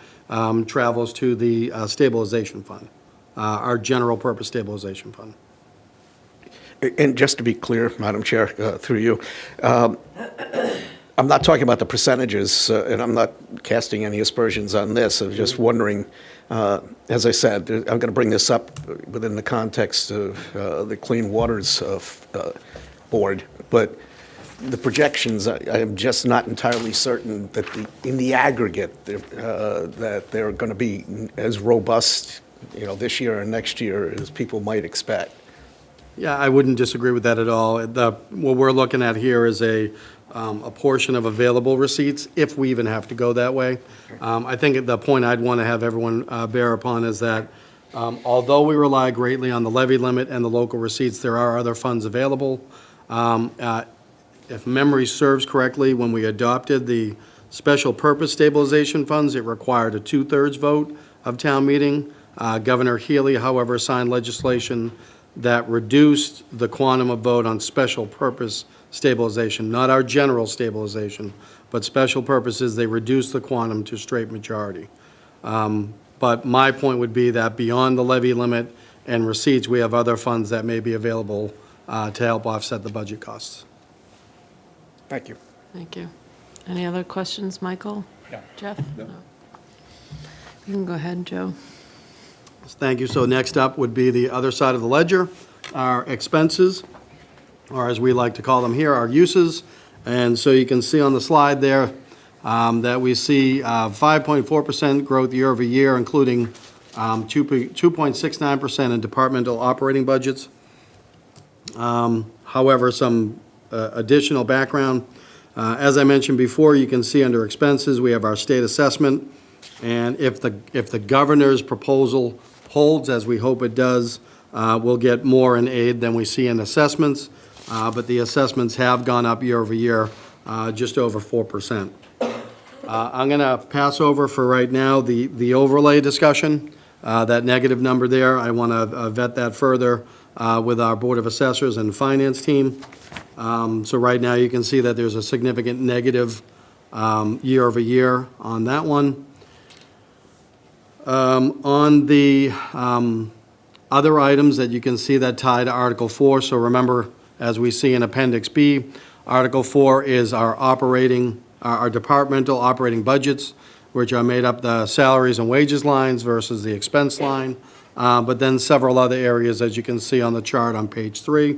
travels to the stabilization fund, our general purpose stabilization fund. And just to be clear, Madam Chair, through you, I'm not talking about the percentages, and I'm not casting any aspersions on this. I was just wondering, as I said, I'm going to bring this up within the context of the Clean Waters Board, but the projections, I am just not entirely certain that in the aggregate, that they're going to be as robust, this year and next year as people might expect. Yeah, I wouldn't disagree with that at all. What we're looking at here is a portion of available receipts, if we even have to go that way. I think the point I'd want to have everyone bear upon is that although we rely greatly on the levy limit and the local receipts, there are other funds available. If memory serves correctly, when we adopted the special purpose stabilization funds, it required a 2/3 vote of town meeting. Governor Healy, however, signed legislation that reduced the quantum of vote on special purpose stabilization, not our general stabilization, but special purposes, they reduced the quantum to straight majority. But my point would be that beyond the levy limit and receipts, we have other funds that may be available to help offset the budget costs. Thank you. Thank you. Any other questions, Michael? No. Jeff? No. You can go ahead, Joe. Thank you. So next up would be the other side of the ledger, our expenses, or as we like to call them here, our uses. And so you can see on the slide there that we see 5.4% growth year over year, including 2.69% in departmental operating budgets. However, some additional background. As I mentioned before, you can see under expenses, we have our state assessment. And if the governor's proposal holds, as we hope it does, we'll get more in aid than we see in assessments. But the assessments have gone up year over year, just over 4%. I'm going to pass over for right now the overlay discussion. That negative number there, I want to vet that further with our Board of Assessors and Finance team. So right now, you can see that there's a significant negative year over year on that one. On the other items that you can see that tie to Article 4, so remember, as we see in Appendix B, Article 4 is our departmental operating budgets, which are made up the salaries and wages lines versus the expense line, but then several other areas, as you can see on the chart on page 3.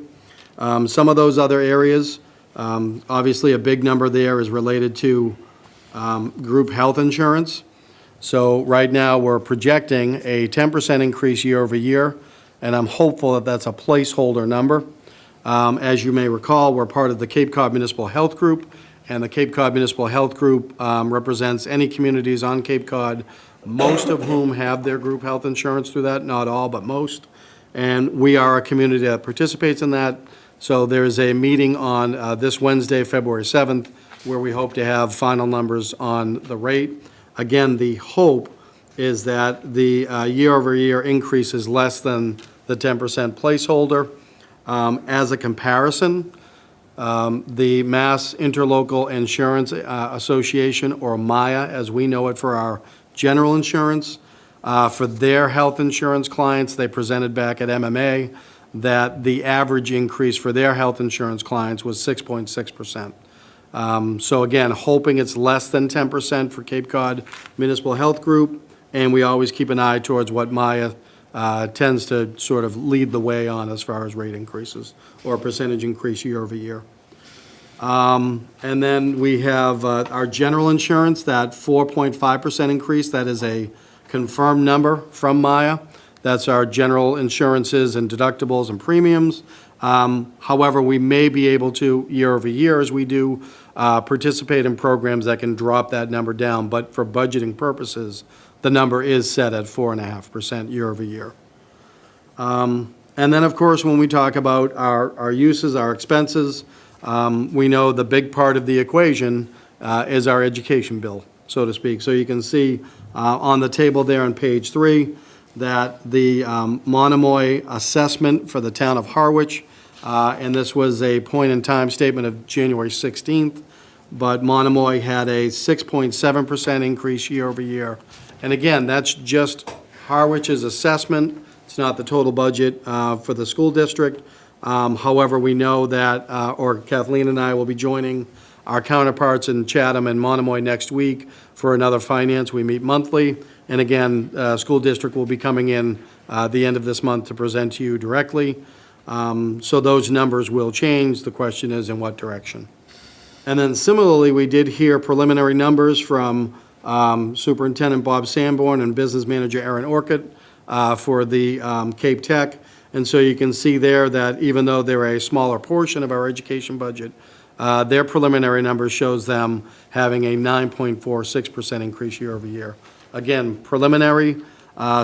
Some of those other areas, obviously a big number there is related to group health insurance. So right now, we're projecting a 10% increase year over year, and I'm hopeful that that's a placeholder number. As you may recall, we're part of the Cape Cod Municipal Health Group, and the Cape Cod Municipal Health Group represents any communities on Cape Cod, most of whom have their group health insurance through that, not all, but most. And we are a community that participates in that. So there's a meeting on this Wednesday, February 7th, where we hope to have final numbers on the rate. Again, the hope is that the year-over-year increase is less than the 10% placeholder. As a comparison, the Mass Interlocal Insurance Association, or MIA, as we know it for our general insurance, for their health insurance clients, they presented back at MMA that the average increase for their health insurance clients was 6.6%. So again, hoping it's less than 10% for Cape Cod Municipal Health Group, and we always keep an eye towards what Maya tends to sort of lead the way on as far as rate increases or percentage increase year over year. And then we have our general insurance, that 4.5% increase, that is a confirmed number from Maya. That's our general insurances and deductibles and premiums. However, we may be able to, year over year, as we do, participate in programs that can drop that number down. But for budgeting purposes, the number is set at 4.5% year over year. And then, of course, when we talk about our uses, our expenses, we know the big part of the equation is our education bill, so to speak. So you can see on the table there on page 3, that the Monomoy assessment for the town of Harwich, and this was a point-in-time statement of January 16th, but Monomoy had a 6.7% increase year over year. And again, that's just Harwich's assessment. It's not the total budget for the school district. However, we know that, or Kathleen and I will be joining our counterparts in Chatham and Monomoy next week for another finance. We meet monthly. And again, school district will be coming in the end of this month to present to you directly. So those numbers will change. The question is in what direction. And then similarly, we did hear preliminary numbers from Superintendent Bob Sanborn and Business Manager Aaron Orcutt for the Cape Tech. And so you can see there that even though they're a smaller portion of our education budget, their preliminary numbers shows them having a 9.46% increase year over year. Again, preliminary,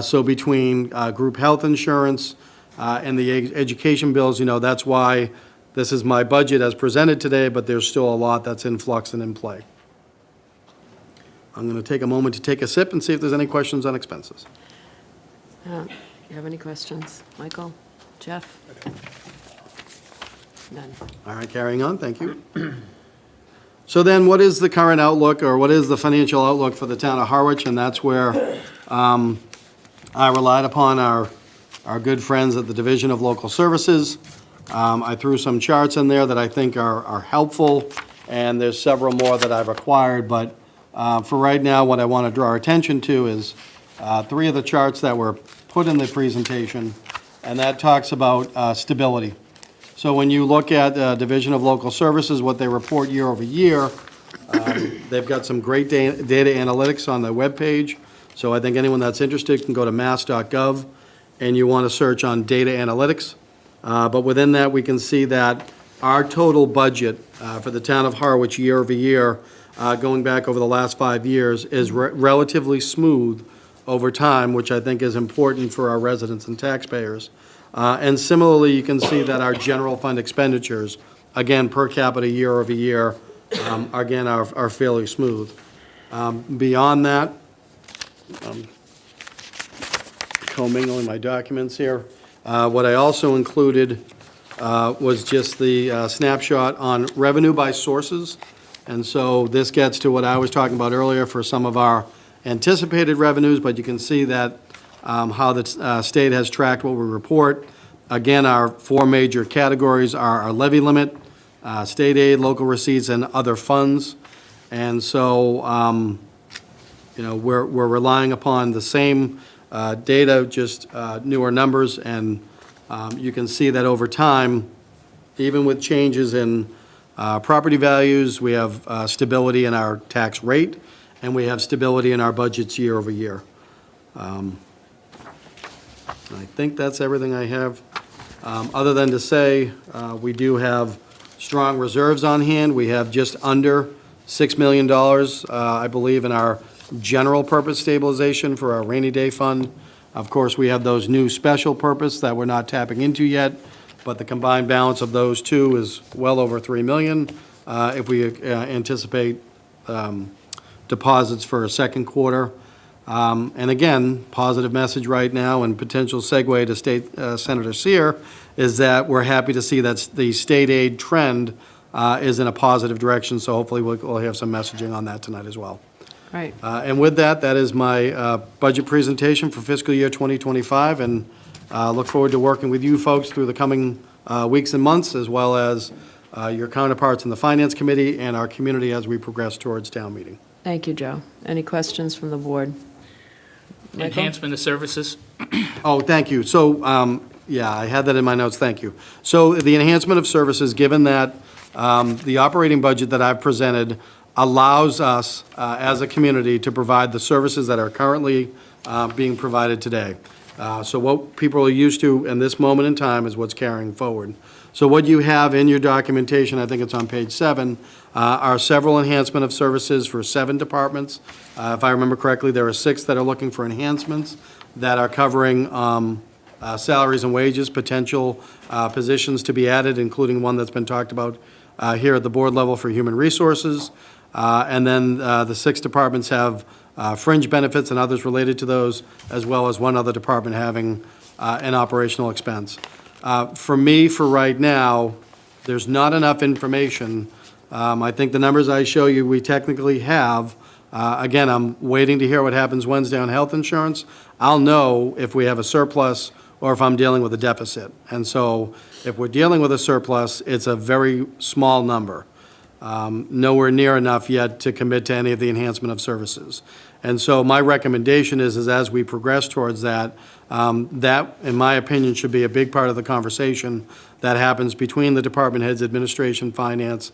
so between group health insurance and the education bills, you know, that's why this is my budget as presented today, but there's still a lot that's in flux and in play. I'm going to take a moment to take a sip and see if there's any questions on expenses. You have any questions? Michael? Jeff? None. All right, carrying on, thank you. So then, what is the current outlook, or what is the financial outlook for the town of Harwich? And that's where I relied upon our good friends at the Division of Local Services. I threw some charts in there that I think are helpful, and there's several more that I've acquired, but for right now, what I want to draw our attention to is 3 of the charts that were put in the presentation, and that talks about stability. So when you look at Division of Local Services, what they report year over year, they've got some great data analytics on their webpage. So I think anyone that's interested can go to mass.gov, and you want to search on data analytics. But within that, we can see that our total budget for the town of Harwich year over year, going back over the last 5 years, is relatively smooth over time, which I think is important for our residents and taxpayers. And similarly, you can see that our general fund expenditures, again, per capita year over year, again, are fairly smooth. Beyond that, commingling my documents here, what I also included was just the snapshot on revenue by sources. And so this gets to what I was talking about earlier for some of our anticipated revenues, but you can see that how the state has tracked what we report. Again, our 4 major categories are our levy limit, state aid, local receipts, and other funds. And so, you know, we're relying upon the same data, just newer numbers, and you can see that over time, even with changes in property values, we have stability in our tax rate, and we have stability in our budgets year over year. I think that's everything I have, other than to say we do have strong reserves on hand. We have just under $6 million, I believe, in our general purpose stabilization for our rainy day fund. Of course, we have those new special purpose that we're not tapping into yet, but the combined balance of those two is well over $3 million if we anticipate deposits for a second quarter. And again, positive message right now and potential segue to State Senator Sear is that we're happy to see that the state aid trend is in a positive direction, so hopefully we'll have some messaging on that tonight as well. Right. And with that, that is my budget presentation for fiscal year 2025, and look forward to working with you folks through the coming weeks and months, as well as your counterparts in the Finance Committee and our community as we progress towards town meeting. Thank you, Joe. Any questions from the board? Michael? Enhancement of services. Oh, thank you. So, yeah, I had that in my notes, thank you. So the enhancement of services, given that the operating budget that I've presented allows us, as a community, to provide the services that are currently being provided today. So what people are used to in this moment in time is what's carrying forward. So what you have in your documentation, I think it's on page 7, are several enhancement of services for 7 departments. If I remember correctly, there are 6 that are looking for enhancements that are covering salaries and wages, potential positions to be added, including one that's been talked about here at the board level for human resources. And then the 6 departments have fringe benefits and others related to those, as well as one other department having an operational expense. For me, for right now, there's not enough information. I think the numbers I show you, we technically have. Again, I'm waiting to hear what happens Wednesday on health insurance. I'll know if we have a surplus or if I'm dealing with a deficit. And so if we're dealing with a surplus, it's a very small number. Nowhere near enough yet to commit to any of the enhancement of services. And so my recommendation is as we progress towards that, that, in my opinion, should be a big part of the conversation that happens between the department heads, administration, finance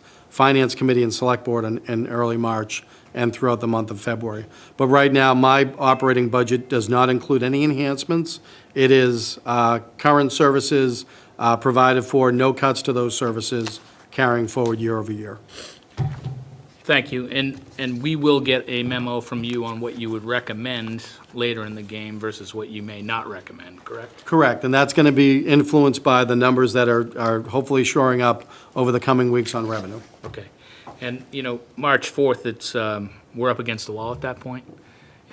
committee, and select board in early March and throughout the month of February. But right now, my operating budget does not include any enhancements. It is current services provided for, no cuts to those services, carrying forward year over year. Thank you, and we will get a memo from you on what you would recommend later in the game versus what you may not recommend, correct? Correct, and that's going to be influenced by the numbers that are hopefully shoring up over the coming weeks on revenue. Okay. And, March 4th, it's, we're up against the wall at that point.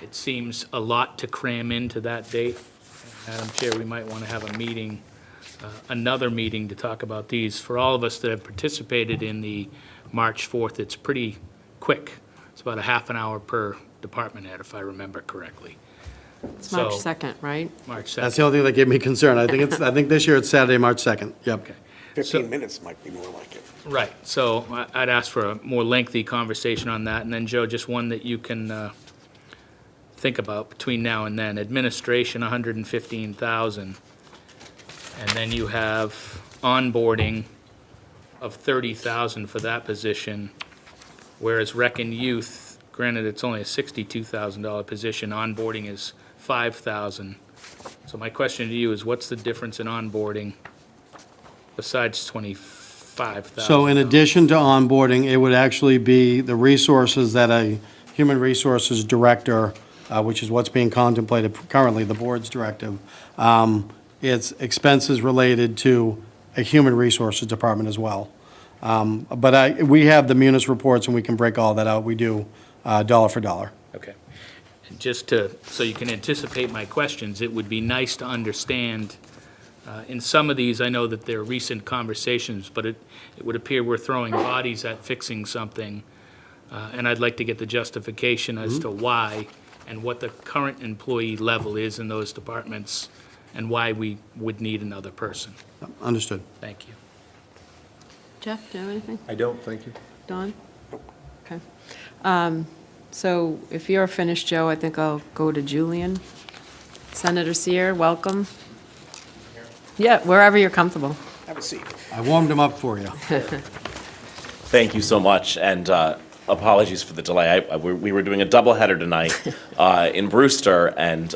It seems a lot to cram into that date. Madam Chair, we might want to have a meeting, another meeting to talk about these. For all of us that have participated in the March 4th, it's pretty quick. It's about a half an hour per department head, if I remember correctly. It's March So- 2nd, right? March 2nd. That's the only thing that gave me concern. I think this year it's Saturday, March 2nd. Yep. Okay. 15 minutes might be more like it. Right, so I'd ask for a more lengthy conversation on that, and then, Joe, just one that you can think about between now and then. Administration, $115,000, and then you have onboarding of $30,000 for that position, whereas Rec and Youth, granted, it's only a $62,000 position, onboarding is $5,000. So my question to you is, what's the difference in onboarding besides $25,000? So in addition to onboarding, it would actually be the resources that a human resources director, which is what's being contemplated currently, the board's directive, it's expenses related to a human resources department as well. But we have the munis reports and we can break all that out. We do dollar for dollar. Okay. And just so you can anticipate my questions, it would be nice to understand, in some of these, I know that they're recent conversations, but it would appear we're throwing bodies at fixing something, and I'd like to get the justification as to why and what the current employee level is in those departments and why we would need another person. Understood. Thank you. Jeff, do you have anything? I don't, thank you. Don? Okay. So if you're finished, Joe, I think I'll go to Julian. Senator Seer, welcome. Yeah, wherever you're comfortable. Have a seat. I warmed them up for you. Thank you so much, and apologies for the delay. We were doing a doubleheader tonight in Brewster, and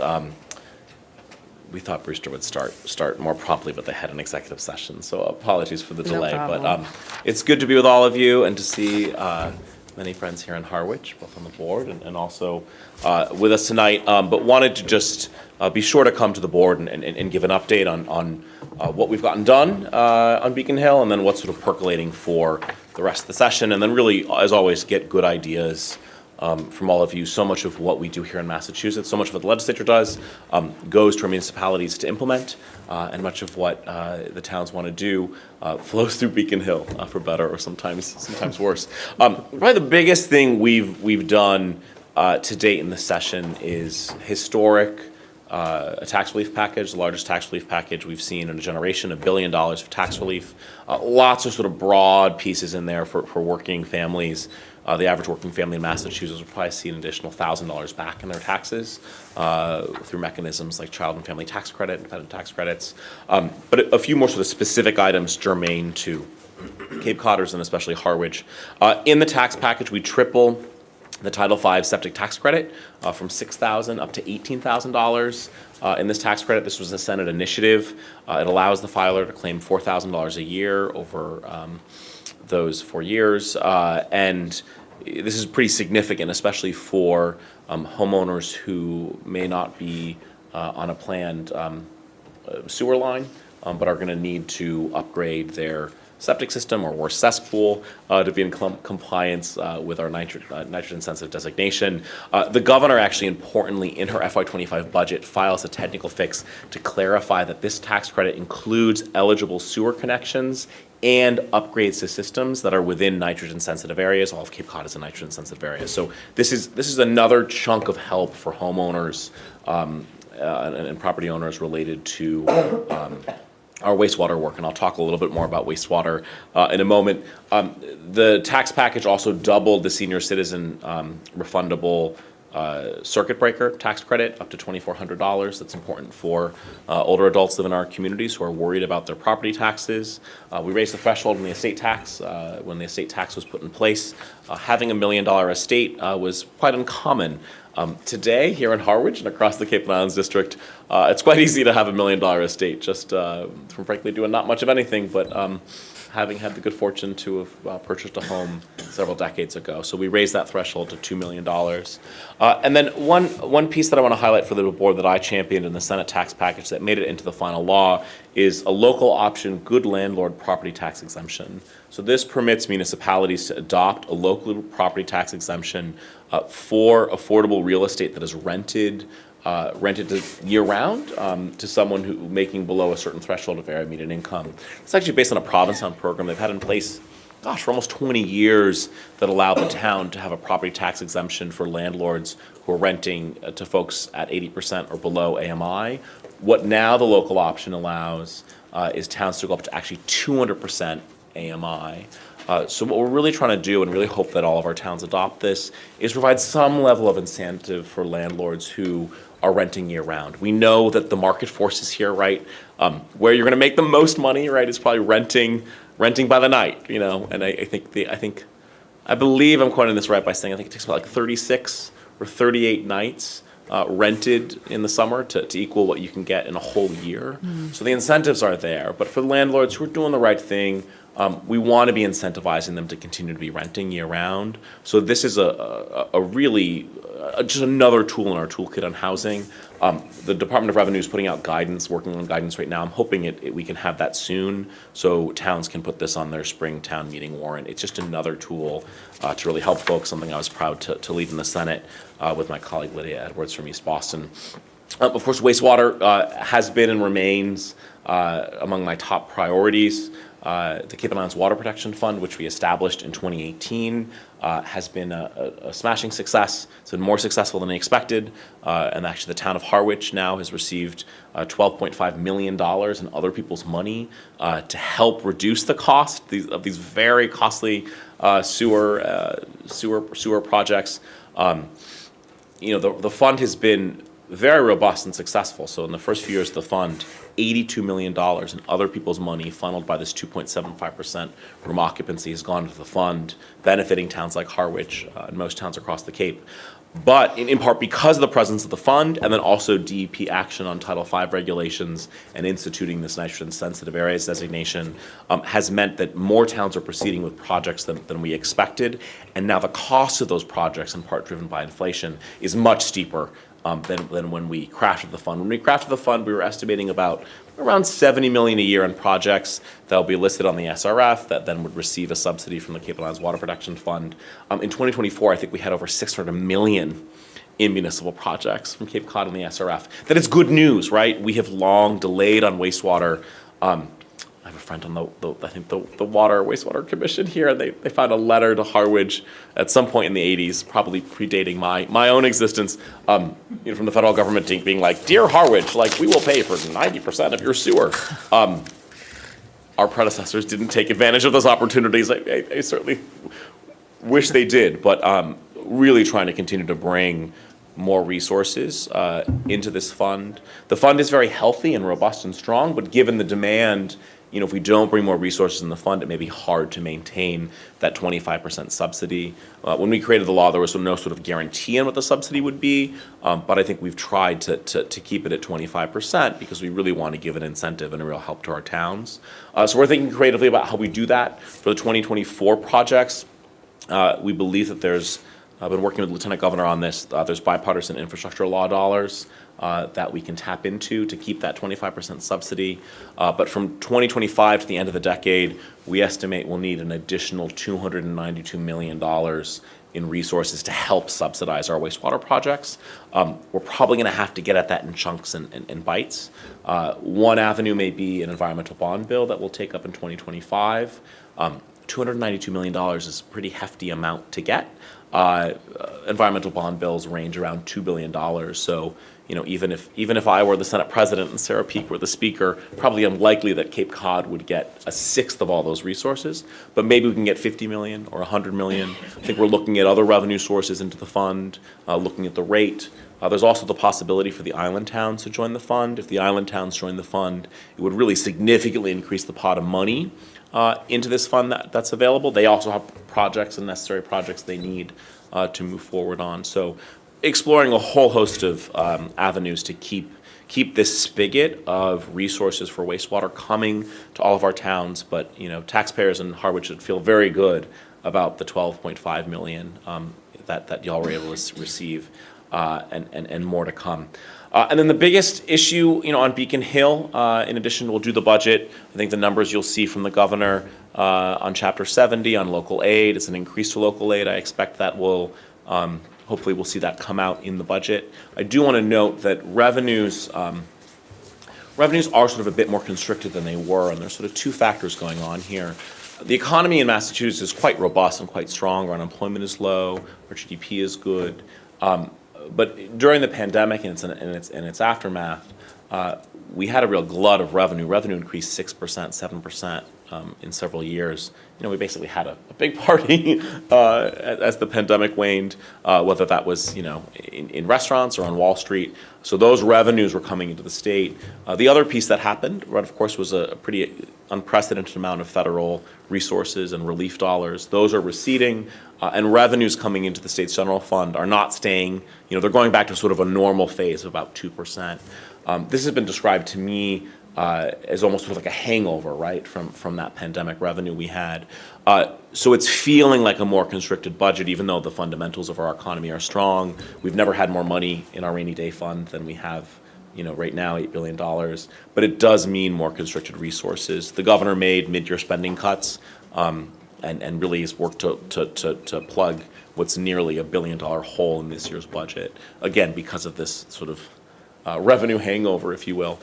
we thought Brewster would start more promptly, but they had an executive session, so apologies for the No delay. problem. But it's good to be with all of you and to see many friends here in Harwich, both on the board and also with us tonight. But wanted to just be sure to come to the board and give an update on what we've gotten done on Beacon Hill, and then what's sort of percolating for the rest of the session, and then really, as always, get good ideas from all of you. So much of what we do here in Massachusetts, so much of what the legislature does, goes to our municipalities to implement, and much of what the towns want to do flows through Beacon Hill, for better or sometimes worse. Probably the biggest thing we've done to date in the session is historic. A tax relief package, the largest tax relief package we've seen in a generation, $1 billion for tax relief. Lots of sort of broad pieces in there for working families. The average working family in Massachusetts will probably see an additional $1,000 back in their taxes through mechanisms like child and family tax credit, independent tax credits. But a few more sort of specific items germane to Cape Codders and especially Harwich. In the tax package, we triple the Title V septic tax credit from $6,000 up to $18,000 in this tax credit. This was a Senate initiative. It allows the filer to claim $4,000 a year over those 4 years. And this is pretty significant, especially for homeowners who may not be on a planned sewer line, but are going to need to upgrade their septic system or worse cesspool to be in compliance with our nitrogen-sensitive designation. The governor actually, importantly, in her FY25 budget, files a technical fix to clarify that this tax credit includes eligible sewer connections and upgrades to systems that are within nitrogen-sensitive areas. All of Cape Cod is a nitrogen-sensitive area. So this is another chunk of help for homeowners and property owners related to our wastewater work, and I'll talk a little bit more about wastewater in a moment. The tax package also doubled the senior citizen refundable circuit breaker tax credit up to $2,400. That's important for older adults live in our communities who are worried about their property taxes. We raised the threshold in the estate tax when the estate tax was put in place. Having $1 million estate was quite uncommon. Today, here in Harwich and across the Cape and Islands District, it's quite easy to have $1 million estate, just from frankly doing not much of anything, but having had the good fortune to have purchased a home several decades ago. So we raised that threshold to $2 million. And then one piece that I want to highlight for the board that I championed in the Senate tax package that made it into the final law is a local option good landlord property tax exemption. So this permits municipalities to adopt a local property tax exemption for affordable real estate that is rented year-round to someone who making below a certain threshold of area median income. It's actually based on a Provincetown program they've had in place, for almost 20 years that allow the town to have a property tax exemption for landlords who are renting to folks at 80% or below AMI. What now the local option allows is towns to go up to actually 200% AMI. So what we're really trying to do, and really hope that all of our towns adopt this, is provide some level of incentive for landlords who are renting year-round. We know that the market forces here, right, where you're going to make the most money, right, is probably renting by the night, And I believe I'm quoting this right by saying I think it takes about like 36 or 38 nights rented in the summer to equal what you can get in a whole year. So the incentives are there, but for the landlords who are doing the right thing, we want to be incentivizing them to continue to be renting year-round. So this is a really just another tool in our toolkit on housing. The Department of Revenue is putting out guidance, working on guidance right now. I'm hoping we can have that soon so towns can put this on their spring town meeting warrant. It's just another tool to really help folks, something I was proud to lead in the Senate with my colleague Lydia Edwards from East Boston. Of course, wastewater has been and remains among my top priorities. The Cape and Islands Water Protection Fund, which we established in 2018, has been a smashing success. It's been more successful than expected, and actually the town of Harwich now has received $12.5 million in other people's money to help reduce the cost of these very costly sewer projects. The fund has been very robust and successful. So in the first few years of the fund, $82 million in other people's money funneled by this 2.75% room occupancy has gone to the fund, benefiting towns like Harwich and most towns across the Cape. But in part because of the presence of the fund and then also DEP action on Title V regulations and instituting this nitrogen-sensitive areas designation has meant that more towns are proceeding with projects than we expected. And now the cost of those projects, in part driven by inflation, is much steeper than when we crafted the fund. When we crafted the fund, we were estimating around $70 million a year in projects that will be listed on the SRF that then would receive a subsidy from the Cape and Islands Water Protection Fund. In 2024, I think we had over $600 million in municipal projects from Cape Cod and the SRF. That is good news, right? We have long delayed on wastewater. I have a friend on the Water Wastewater Commission here, and they found a letter to Harwich at some point in the 80s, probably predating my own existence, from the federal government being like, "Dear Harwich, we will pay for 90% of your sewer." Our predecessors didn't take advantage of those opportunities. I certainly wish they did, but really trying to continue to bring more resources into this fund. The fund is very healthy and robust and strong, but given the demand, if we don't bring more resources in the fund, it may be hard to maintain that 25% subsidy. When we created the law, there was no sort of guarantee on what the subsidy would be, but I think we've tried to keep it at 25% because we really want to give an incentive and a real help to our towns. So we're thinking creatively about how we do that. For the 2024 projects, we believe that there's I've been working with Lieutenant Governor on this. There's bipartisan infrastructure law dollars that we can tap into to keep that 25% subsidy. But from 2025 to the end of the decade, we estimate we'll need an additional $292 million in resources to help subsidize our wastewater projects. We're probably going to have to get at that in chunks and bites. One avenue may be an environmental bond bill that we'll take up in 2025. $292 million is a pretty hefty amount to get. Environmental bond bills range around $2 billion. So, you know, even if I were the Senate President and Sarah Peake were the Speaker, probably unlikely that Cape Cod would get a sixth of all those resources. But maybe we can get 50 million or 100 million. I think we're looking at other revenue sources into the fund, looking at the rate. There's also the possibility for the island towns to join the fund. If the island towns join the fund, it would really significantly increase the pot of money into this fund that's available. They also have projects and necessary projects they need to move forward on. So exploring a whole host of avenues to keep this spigot of resources for wastewater coming to all of our towns. But, you know, taxpayers in Harwich should feel very good about the $12.5 million that y'all were able to receive, and more to come. And then the biggest issue, you know, on Beacon Hill, in addition, we'll do the budget. I think the numbers you'll see from the governor on Chapter 70 on local aid, it's an increase to local aid. I expect that will, hopefully we'll see that come out in the budget. I do want to note that revenues are sort of a bit more constricted than they were, and there's sort of two factors going on here. The economy in Massachusetts is quite robust and quite strong. Our unemployment is low, our GDP is good. But during the pandemic and its aftermath, we had a real glut of revenue. Revenue increased 6%, 7% in several years. You know, we basically had a big party as the pandemic waned, whether that was, you know, in restaurants or on Wall Street. So those revenues were coming into the state. The other piece that happened, right, of course, was a pretty unprecedented amount of federal resources and relief dollars. Those are receding, and revenues coming into the state's general fund are not staying, you know, they're going back to sort of a normal phase of about 2%. This has been described to me as almost sort of like a hangover, right, from that pandemic revenue we had. So it's feeling like a more constricted budget, even though the fundamentals of our economy are strong. We've never had more money in our rainy day fund than we have, you know, right now, $8 billion. But it does mean more constricted resources. The governor made mid-year spending cuts, and really has worked to plug what's nearly $1 billion hole in this year's budget, again, because of this sort of revenue hangover, if you will.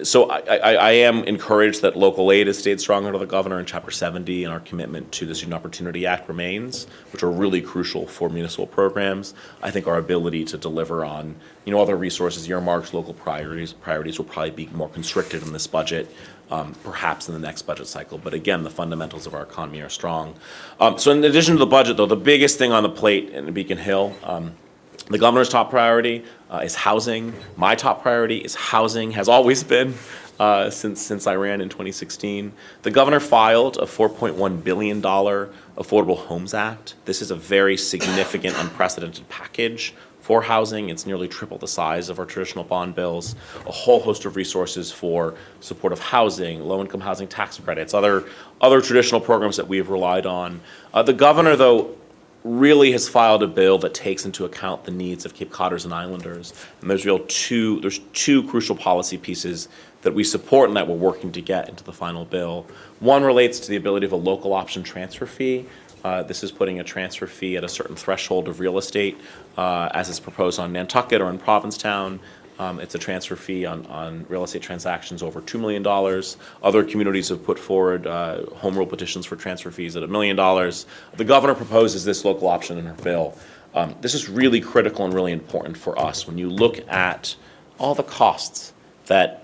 So I am encouraged that local aid has stayed strong under the governor in Chapter 70, and our commitment to the Student Opportunity Act remains, which are really crucial for municipal programs. I think our ability to deliver on, you know, other resources, earmarks, local priorities will probably be more constricted in this budget, perhaps in the next budget cycle. But again, the fundamentals of our economy are strong. So in addition to the budget, though, the biggest thing on the plate in Beacon Hill, the governor's top priority is housing. My top priority is housing, has always been since I ran in 2016. The governor filed a $4.1 billion Affordable Homes Act. This is a very significant, unprecedented package for housing. It's nearly triple the size of our traditional bond bills. A whole host of resources for supportive housing, low-income housing tax credits, other traditional programs that we have relied on. The governor, though, really has filed a bill that takes into account the needs of Cape Codders and Islanders. And there's two crucial policy pieces that we support and that we're working to get into the final bill. One relates to the ability of a local option transfer fee. This is putting a transfer fee at a certain threshold of real estate, as is proposed on Nantucket or in Provincetown. It's a transfer fee on real estate transactions over $2 million. Other communities have put forward home rule petitions for transfer fees at $1 million. The governor proposes this local option in her bill. This is really critical and really important for us. When you look at all the costs that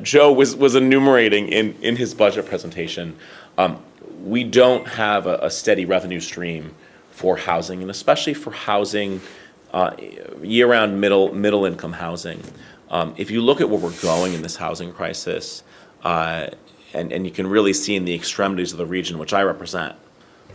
Joe was enumerating in his budget presentation, we don't have a steady revenue stream for housing, and especially for housing, year-round middle-income housing. If you look at where we're going in this housing crisis, and you can really see in the extremities of the region, which I represent,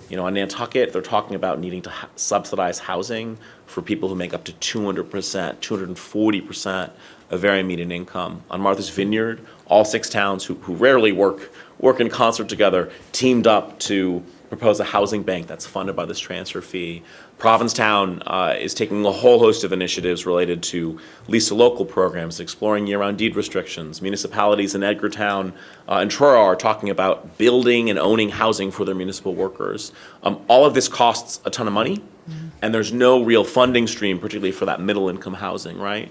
you know, on Nantucket, they're talking about needing to subsidize housing for people who make up to 200%, 240% of very median income. On Martha's Vineyard, all 6 towns who rarely work in concert together teamed up to propose a housing bank that's funded by this transfer fee. Provincetown is taking a whole host of initiatives related to lease to local programs, exploring year-round deed restrictions. Municipalities in Edgartown and Truro are talking about building and owning housing for their municipal workers. All of this costs a ton of money, and there's no real funding stream, particularly for that middle-income housing, right?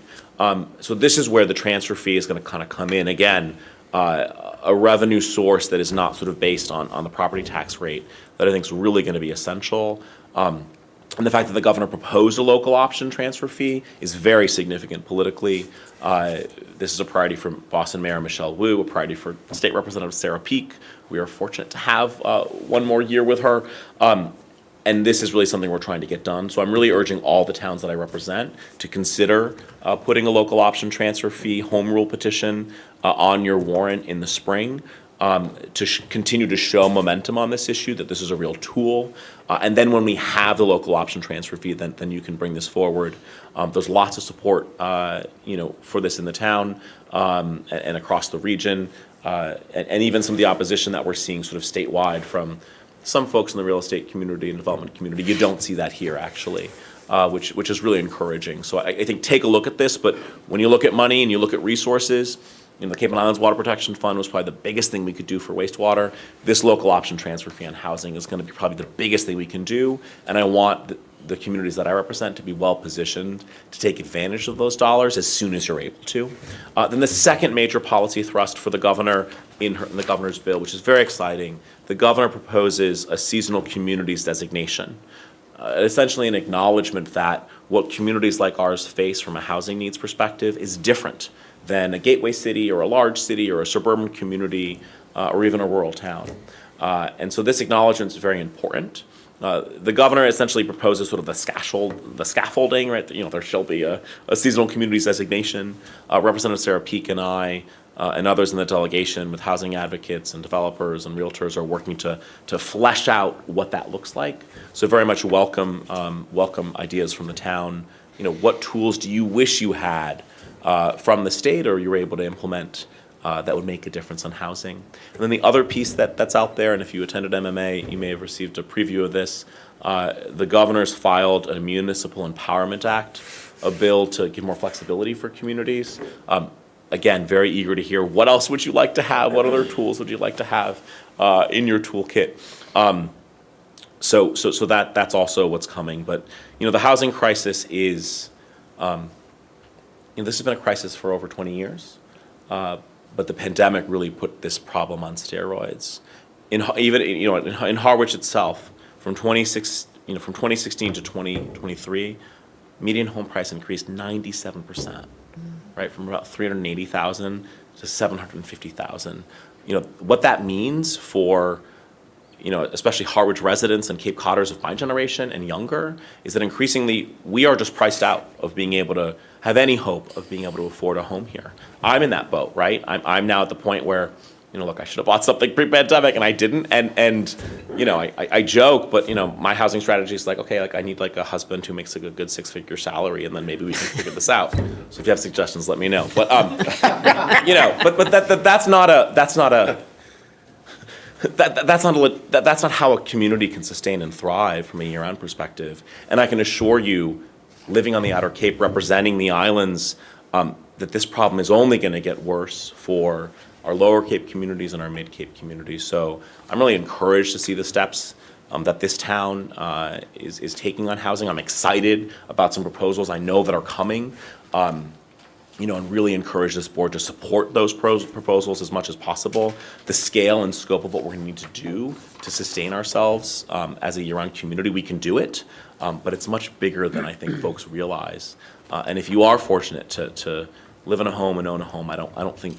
So this is where the transfer fee is going to kind of come in. Again, a revenue source that is not sort of based on the property tax rate that I think is really going to be essential. And the fact that the governor proposed a local option transfer fee is very significant politically. This is a priority for Boston Mayor Michelle Wu, a priority for State Representative Sarah Peak. We are fortunate to have one more year with her. And this is really something we're trying to get done. So I'm really urging all the towns that I represent to consider putting a local option transfer fee home rule petition on your warrant in the spring. To continue to show momentum on this issue, that this is a real tool. And then when we have the local option transfer fee, then you can bring this forward. There's lots of support, for this in the town and across the region, and even some of the opposition that we're seeing sort of statewide from some folks in the real estate community and development community. You don't see that here, actually, which is really encouraging. So I think take a look at this, but when you look at money and you look at resources, the Cape and Islands Water Protection Fund was probably the biggest thing we could do for wastewater. This local option transfer fee on housing is going to be probably the biggest thing we can do, and I want the communities that I represent to be well positioned to take advantage of those dollars as soon as you're able to. Then the second major policy thrust for the governor in the governor's bill, which is very exciting, the governor proposes a seasonal communities designation. Essentially an acknowledgement that what communities like ours face from a housing needs perspective is different than a gateway city or a large city or a suburban community or even a rural town. And so this acknowledgement is very important. The governor essentially proposes sort of the scaffolding, right? There shall be a seasonal communities designation. Representative Sarah Peak and I and others in the delegation with housing advocates and developers and realtors are working to flesh out what that looks like. So very much welcome ideas from the town. What tools do you wish you had from the state or you were able to implement that would make a difference on housing? And then the other piece that's out there, and if you attended MMA, you may have received a preview of this, the governor's filed a Municipal Empowerment Act, a bill to give more flexibility for communities. Again, very eager to hear what else would you like to have, what other tools would you like to have in your toolkit. So that's also what's coming. But the housing crisis is, this has been a crisis for over 20 years. But the pandemic really put this problem on steroids. In Harwich itself, from 2016 to 2023, median home price increased 97%, right? From about 380,000 to 750,000. What that means for, especially Harwich residents and Cape Codders of my generation and younger, is that increasingly we are just priced out of being able to have any hope of being able to afford a home here. I'm in that boat, right? I'm now at the point where, look, I should have bought something pre-pandemic and I didn't. And I joke, but my housing strategy is like, okay, I need a husband who makes a good six-figure salary, and then maybe we can figure this out. So if you have suggestions, let me know. But that's not how a community can sustain and thrive from a year-round perspective. And I can assure you, living on the Outer Cape, representing the islands, that this problem is only going to get worse for our Lower Cape communities and our Mid-Cape communities. So I'm really encouraged to see the steps that this town is taking on housing. I'm excited about some proposals I know that are coming. And really encourage this board to support those proposals as much as possible. The scale and scope of what we're going to need to do to sustain ourselves as a year-round community, we can do it, but it's much bigger than I think folks realize. And if you are fortunate to live in a home and own a home, I don't think,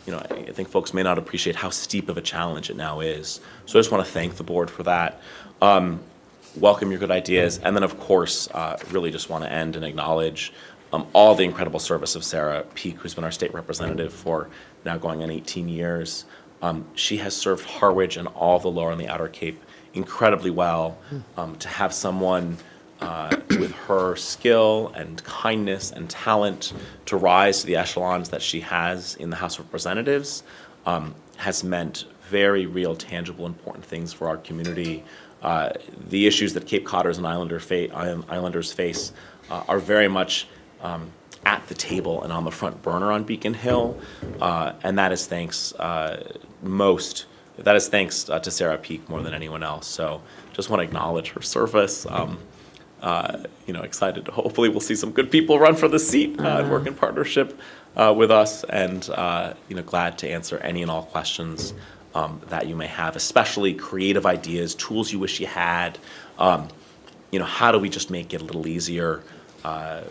I think folks may not appreciate how steep of a challenge it now is. So I just want to thank the board for that. Welcome your good ideas, and then of course, really just want to end and acknowledge all the incredible service of Sarah Peak, who's been our state representative for now going on 18 years. She has served Harwich and all the Lower and the Outer Cape incredibly well. To have someone with her skill and kindness and talent to rise to the echelons that she has in the House of Representatives has meant very real, tangible, important things for our community. The issues that Cape Codders and Islanders face are very much at the table and on the front burner on Beacon Hill, and that is thanks to Sarah Peak more than anyone else. So just want to acknowledge her service. Excited. Hopefully, we'll see some good people run for the seat and work in partnership with us, and glad to answer any and all questions that you may have, especially creative ideas, tools you wish you had. How do we just make it a little easier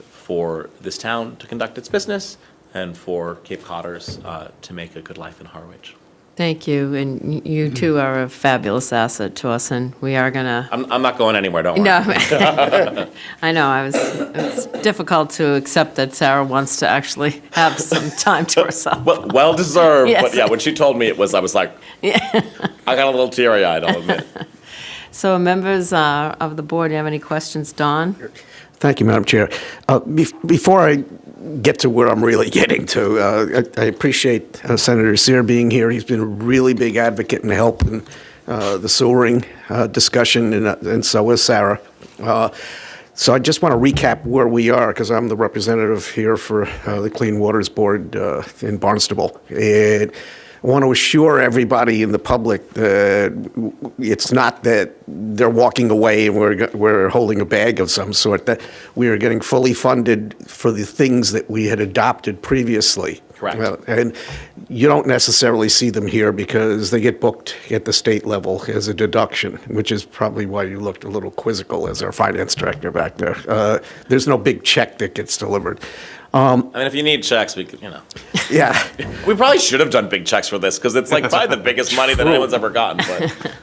for this town to conduct its business and for Cape Codders to make a good life in Harwich? Thank you, and you too are a fabulous asset to us, and we are gonna. I'm not going anywhere, don't worry. No, I know, it's difficult to accept that Sarah wants to actually have some time to herself. Well deserved, Yes. but yeah, when she told me I was like, I got a little teary-eyed, I'll admit. So members of the board, do you have any questions? Don? Thank you, Madam Chair. Before I get to where I'm really getting to, I appreciate Senator Sear being here. He's been a really big advocate and help in the sewering discussion, and so is Sarah. So I just want to recap where we are, because I'm the representative here for the Clean Waters Board in Barnstable. And I want to assure everybody in the public that it's not that they're walking away and we're holding a bag of some sort, that we are getting fully funded for the things that we had adopted previously. Correct. And you don't necessarily see them here because they get booked at the state level as a deduction, which is probably why you looked a little quizzical as our finance director back there. There's no big check that gets delivered. If you need checks, we could, Yeah. We probably should have done big checks for this, because it's like probably the biggest money that anyone's ever gotten,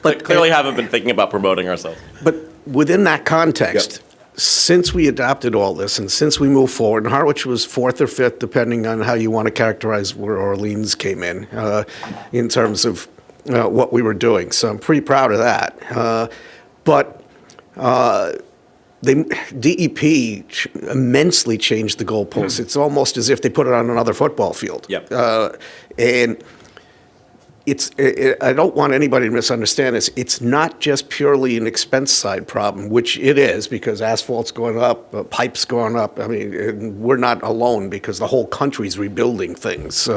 but clearly haven't been thinking about promoting ourselves. But within that context, since we adopted all this and since we moved forward, and Harwich was fourth or fifth, depending on how you want to characterize where Orleans came in terms of what we were doing. So I'm pretty proud of that. But the DEP immensely changed the goalposts. It's almost as if they put it on another football field. Yep. And I don't want anybody to misunderstand this. It's not just purely an expense side problem, which it is, because asphalt's going up, pipes going up. I mean, and we're not alone because the whole country's rebuilding things.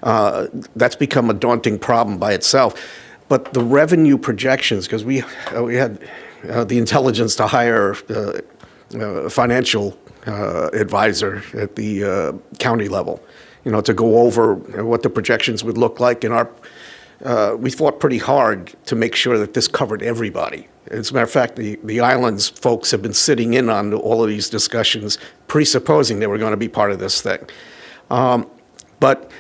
That's become a daunting problem by itself. But the revenue projections, because we had the intelligence to hire a financial advisor at the county level, to go over what the projections would look like. And we fought pretty hard to make sure that this covered everybody. As a matter of fact, the Islands folks have been sitting in on all of these discussions, presupposing they were going to be part of this thing. But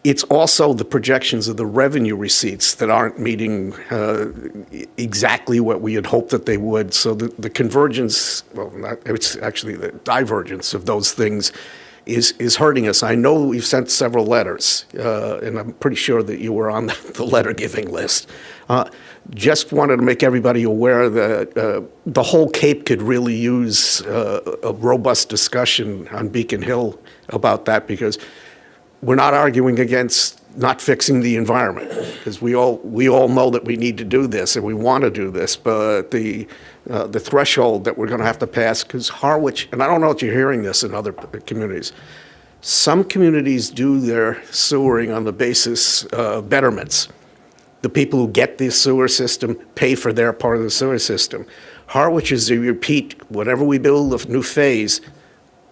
it's also the projections of the revenue receipts that aren't meeting exactly what we had hoped that they would. So the convergence, it's actually the divergence of those things is hurting us. I know we've sent several letters, and I'm pretty sure that you were on the letter-giving list. Just wanted to make everybody aware that the whole Cape could really use a robust discussion on Beacon Hill about that, because we're not arguing against not fixing the environment, because we all know that we need to do this and we want to do this, but the threshold that we're going to have to pass, because Harwich, and I don't know if you're hearing this in other communities, some communities do their sewering on the basis of betterments. The people who get the sewer system pay for their part of the sewer system. Harwich is a repeat. Whatever we build a new phase,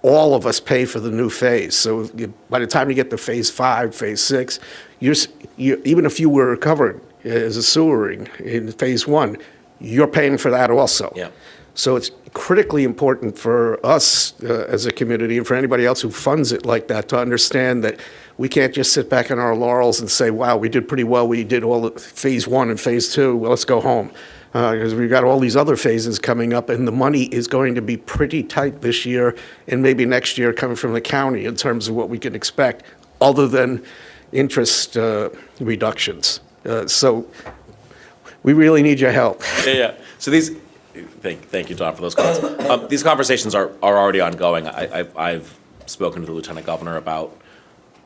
all of us pay for the new phase. So by the time you get to phase 5, phase 6, even if you were covered as a sewering in phase 1, you're paying for that also. Yeah. So it's critically important for us as a community, and for anybody else who funds it like that, to understand that we can't just sit back on our laurels and say, wow, we did pretty well, we did all of phase 1 and phase 2, well, let's go home. Because we've got all these other phases coming up, and the money is going to be pretty tight this year and maybe next year coming from the county in terms of what we can expect, other than interest reductions. So we really need your help. Yeah. So thank you, Don, for those comments. These conversations are already ongoing. I've spoken to the Lieutenant Governor about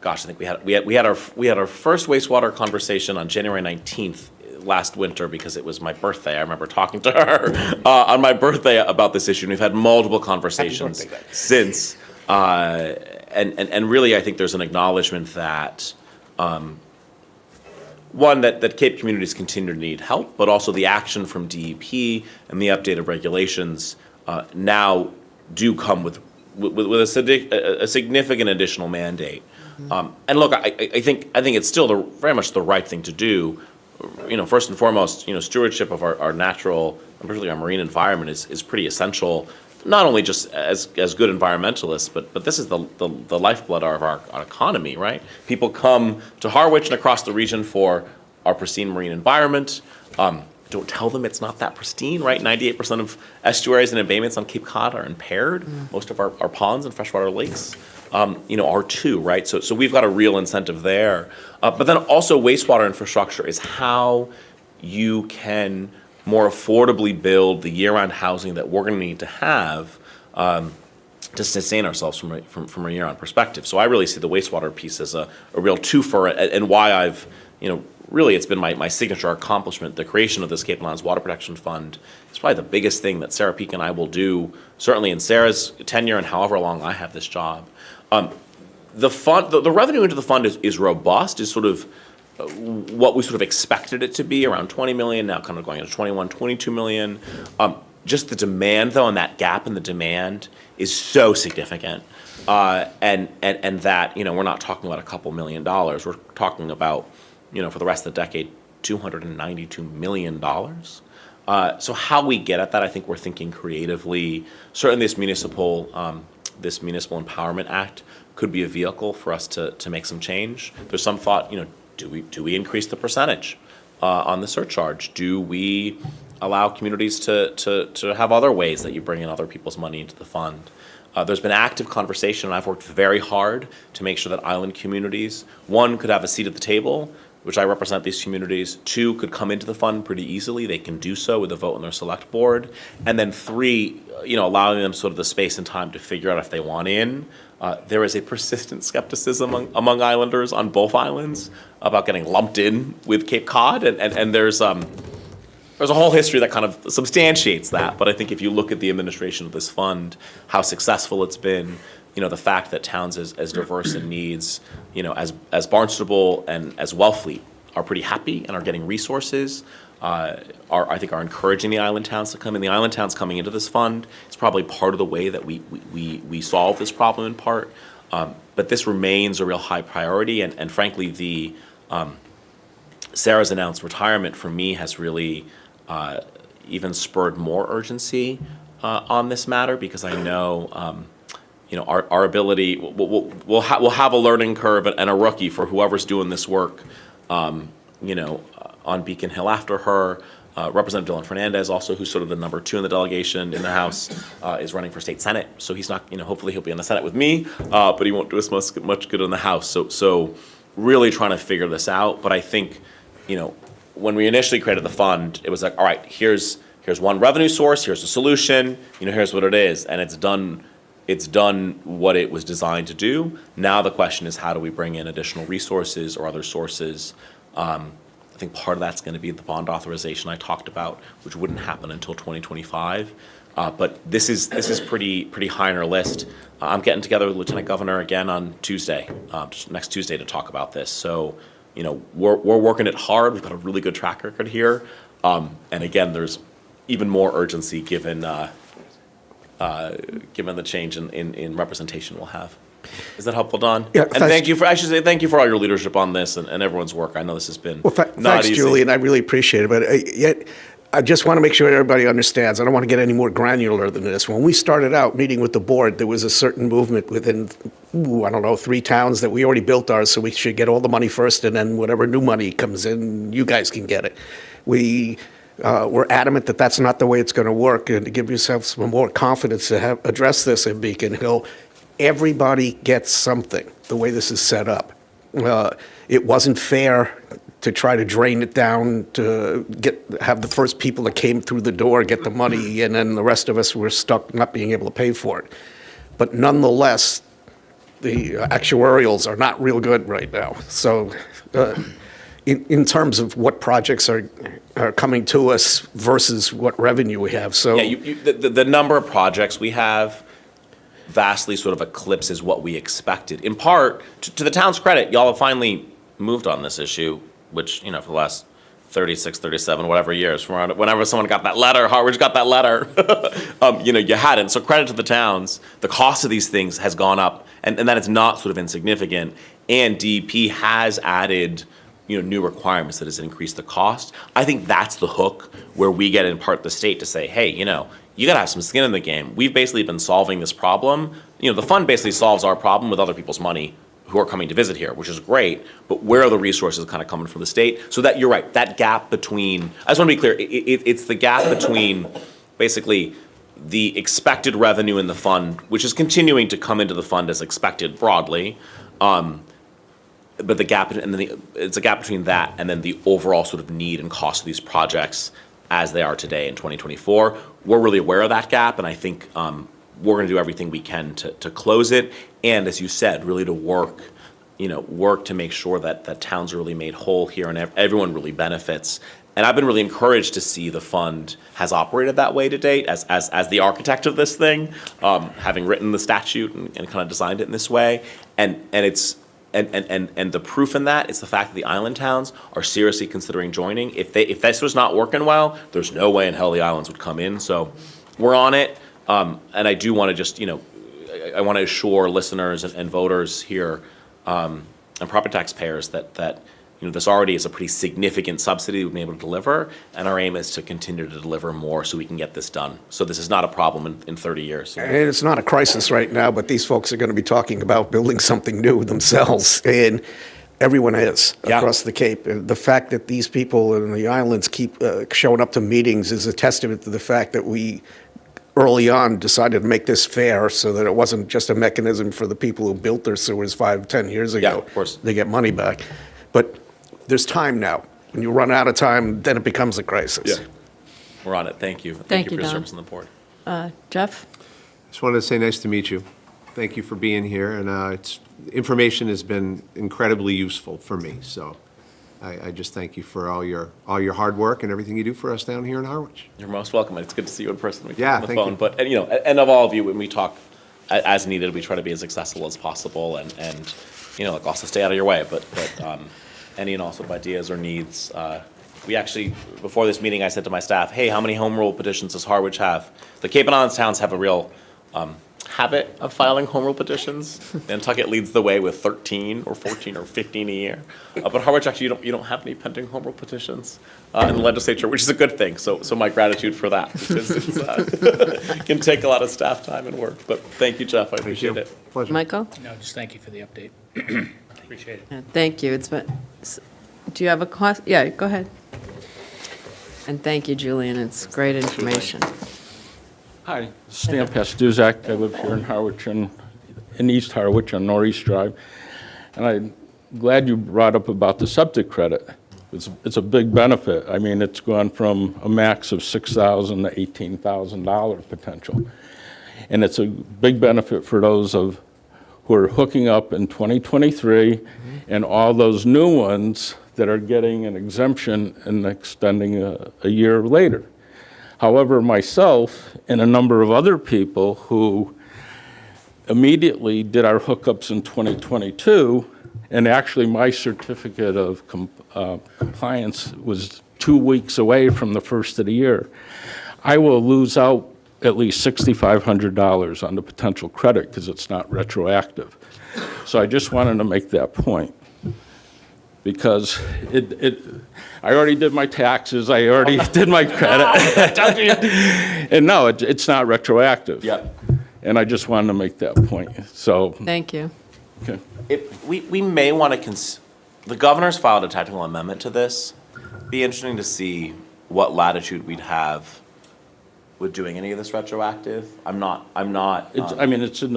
gosh, I think we had our first wastewater conversation on January 19th last winter because it was my birthday. I remember talking to her on my birthday about this issue, and we've had multiple conversations birthday, guys. since. And really, I think there's an acknowledgement that, one, that Cape communities continue to need help, but also the action from DEP and the updated regulations now do come with a significant additional mandate. And look, I think it's still very much the right thing to do. First and foremost, stewardship of our natural, and particularly our marine environment is pretty essential, not only just as good environmentalists, but this is the lifeblood of our economy, right? People come to Harwich and across the region for our pristine marine environment. Don't tell them it's not that pristine, right? 98% of estuaries and embayments on Cape Cod are impaired. Most of our ponds and freshwater lakes, are too, right? So we've got a real incentive there. But then also wastewater infrastructure is how you can more affordably build the year-round housing that we're going to need to have to sustain ourselves from a year-round perspective. So I really see the wastewater piece as a real twofer, and why I've, really it's been my signature accomplishment. The creation of this Cape and Islands Water Protection Fund is probably the biggest thing that Sarah Peak and I will do, certainly in Sarah's tenure and however long I have this job. The fund, the revenue into the fund is robust, is sort of what we sort of expected it to be, around 20 million, now kind of going to 21, 22 million. Just the demand, though, and that gap in the demand is so significant. And that, we're not talking about a couple $1 million. We're talking about, for the rest of the decade, $292 million. So how we get at that, I think we're thinking creatively. Certainly this municipal Empowerment Act could be a vehicle for us to make some change. There's some thought, do we increase the percentage on the surcharge? Do we allow communities to have other ways that you bring in other people's money into the fund? There's been active conversation, and I've worked very hard to make sure that island communities, one, could have a seat at the table, which I represent these communities. Two, could come into the fund pretty easily. They can do so with a vote on their select board. And then three, allowing them sort of the space and time to figure out if they want in. There is a persistent skepticism among islanders on both islands about getting lumped in with Cape Cod, and there's a whole history that kind of substantiates that. But I think if you look at the administration of this fund, how successful it's been, the fact that towns as diverse in needs, as Barnstable and as Wellfleet are pretty happy and are getting resources, I think are encouraging the island towns to come in. The island towns coming into this fund is probably part of the way that we solve this problem in part. But this remains a real high priority, and frankly, Sarah's announced retirement for me has really even spurred more urgency on this matter, because I know our ability, we'll have a learning curve and a rookie for whoever's doing this work, on Beacon Hill after her. Representative Dylan Fernandez, also, who's sort of the number 2 in the delegation in the House, is running for state Senate. So he's not, hopefully he'll be in the Senate with me, but he won't do us much good in the House. So really trying to figure this out. But I think, when we initially created the fund, it was like, all right, here's one revenue source, here's a solution, here's what it is, and it's done what it was designed to do. Now the question is, how do we bring in additional resources or other sources? I think part of that's going to be the bond authorization I talked about, which wouldn't happen until 2025. But this is pretty high on our list. I'm getting together with Lieutenant Governor again on Tuesday, next Tuesday, to talk about this. So, we're working it hard. We've got a really good track record here. And again, there's even more urgency given the change in representation we'll have. Is that helpful, Don? Yeah, and thanks. I should say thank you for all your leadership on this and everyone's work. I know this has been Well, not thanks, easy. Julie, and I really appreciate it. But yet, I just want to make sure everybody understands. I don't want to get any more granular than this. When we started out meeting with the board, there was a certain movement within, 3 towns that we already built ours, so we should get all the money first, and then whatever new money comes in, you guys can get it. We're adamant that that's not the way it's going to work, and to give yourself some more confidence to address this in Beacon Hill, everybody gets something, the way this is set up. It wasn't fair to try to drain it down to have the first people that came through the door get the money, and then the rest of us were stuck not being able to pay for it. But nonetheless, the actuarials are not real good right now. So in terms of what projects are coming to us versus what revenue we have, so. Yeah, the number of projects we have vastly sort of eclipses what we expected. In part, to the town's credit, y'all have finally moved on this issue, which, for the last 36, 37, whatever years, whenever someone got that letter, Harwich got that letter, you hadn't. So credit to the towns. The cost of these things has gone up, and that is not sort of insignificant. And DEP has added, new requirements that has increased the cost. I think that's the hook where we get in part the state to say, hey, you gotta have some skin in the game. We've basically been solving this problem. The fund basically solves our problem with other people's money who are coming to visit here, which is great, but where are the resources kind of coming from the state? So that, you're right, that gap between, I just want to be clear, it's the gap between basically the expected revenue in the fund, which is continuing to come into the fund as expected broadly, but the gap, and then it's a gap between that and then the overall sort of need and cost of these projects as they are today in 2024. We're really aware of that gap, and I think we're going to do everything we can to close it, and as you said, really to work to make sure that towns are really made whole here and everyone really benefits. And I've been really encouraged to see the fund has operated that way to date as the architect of this thing, having written the statute and kind of designed it in this way, and it's. And the proof in that is the fact that the island towns are seriously considering joining. If this was not working well, there's no way in hell the islands would come in. So we're on it. And I do want to just, I want to assure listeners and voters here and property taxpayers that this already is a pretty significant subsidy we've been able to deliver, and our aim is to continue to deliver more so we can get this done. So this is not a problem in 30 years. And it's not a crisis right now, but these folks are going to be talking about building something new themselves, and everyone is across the Cape. And the fact that these people in the islands keep showing up to meetings is a testament to the fact that we early on decided to make this fair so that it wasn't just a mechanism for the people who built their sewers 5-10 years ago. Yeah, of course. They get money back. But there's time now. When you run out of time, then it becomes a crisis. Yeah. We're on it. Thank you. Thank you, for your Don. service on the board. Jeff? Just wanted to say nice to meet you. Thank you for being here, and information has been incredibly useful for me, so I just thank you for all your hard work and everything you do for us down here in Harwich. You're most welcome. It's good to see you in person. We talk Yeah, on the thank phone. you. But and of all of you, when we talk as needed, we try to be as accessible as possible, and also stay out of your way. But any and all sort of ideas or needs. We actually, before this meeting, I said to my staff, hey, how many home rule petitions does Harwich have? The Cape and Islands towns have a real habit of filing home rule petitions. Nantucket leads the way with 13 or 14 or 15 a year. But Harwich, actually, you don't have any pending home rule petitions in the legislature, which is a good thing. So my gratitude for that, because it can take a lot of staff time and work. But thank you, Jeff. I appreciate it. Pleasure. Michael? No, just thank you for the update. Appreciate it. Thank you. Do you have a question? Yeah, go ahead. And thank you, Julian. It's great information. Hi, Stan Pastuzak. I live here in Harwich, in East Harwich on Northeast Drive. And I'm glad you brought up about the septic credit. It's a big benefit. I mean, it's gone from a max of $6,000 to $18,000 potential. And it's a big benefit for those who are hooking up in 2023 and all those new ones that are getting an exemption and extending a year later. However, myself and a number of other people who immediately did our hookups in 2022, and actually my certificate of compliance was 2 weeks away from the first of the year, I will lose out at least $6,500 on the potential credit because it's not retroactive. So I just wanted to make that point, because I already did my taxes, I already did my credit. And no, it's not retroactive. Yeah. And I just wanted to make that point, so. Thank you. Okay. We may want to the governor's filed a technical amendment to this. Be interesting to see what latitude we'd have with doing any of this retroactive. I'm not. I mean, it's in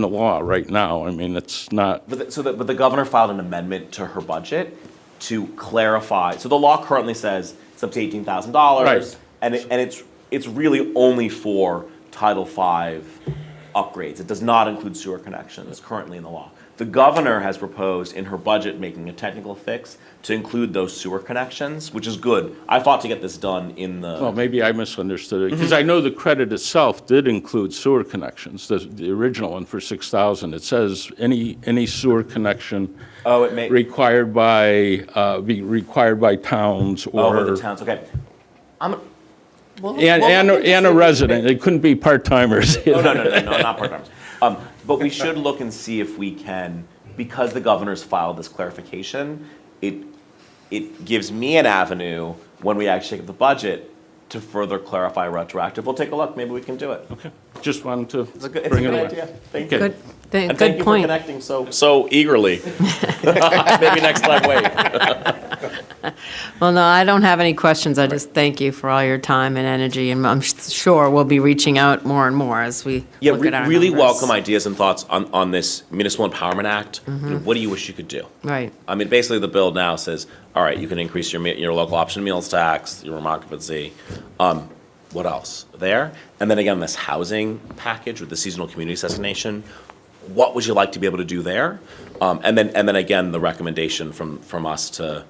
the law right now. I mean, it's not. But the governor filed an amendment to her budget to clarify. So the law currently says it's up to $18,000, Right. and it's really only for Title V upgrades. It does not include sewer connections currently in the law. The governor has proposed in her budget making a technical fix to include those sewer connections, which is good. I fought to get this done in the. Well, maybe I misunderstood it, because I know the credit itself did include sewer connections, the original one for 6,000. It says any sewer connection Oh, it may. required by towns Oh, or. with the towns, okay. Well, And a resident, they couldn't be part-timers. Oh, no, not part-timers. But we should look and see if we can, because the governor's filed this clarification, it gives me an avenue when we actually take up the budget to further clarify retroactive. We'll take a look, maybe we can do it. Okay, just wanted to It's a good bring it away. idea. Thank Okay. you. Good, And thank good you for point. connecting so eagerly. Maybe next time, wait. Well, no, I don't have any questions. I just thank you for all your time and energy, and I'm sure we'll be reaching out more and more as we Yeah, look at our really numbers. welcome ideas and thoughts on this Municipal Empowerment Act. You know, what do you wish you could do? Right. I mean, basically, the bill now says, all right, you can increase your local option meals tax, your room occupancy. What else? There? And then again, this housing package with the seasonal community destination. What would you like to be able to do there? And then again, the recommendation from us to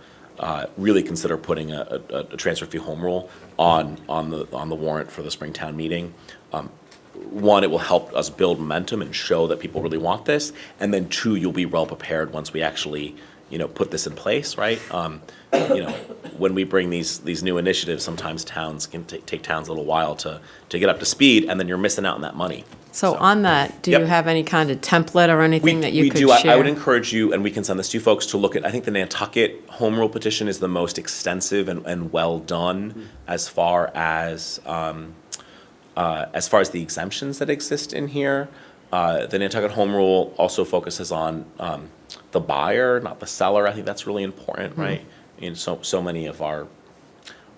really consider putting a transfer fee home rule on the warrant for the Springtown meeting. One, it will help us build momentum and show that people really want this, and then two, you'll be well prepared once we actually, put this in place, right? When we bring these new initiatives, sometimes towns can take towns a little while to get up to speed, and then you're missing out on that money. So on that, do you Yep. have any kind of template or anything that you We could do. share? I would encourage you, and we can send this to you folks, to look at, I think the Nantucket Home Rule petition is the most extensive and well done as far as the exemptions that exist in here. The Nantucket Home Rule also focuses on the buyer, not the seller. I think that's really important, right? So many of our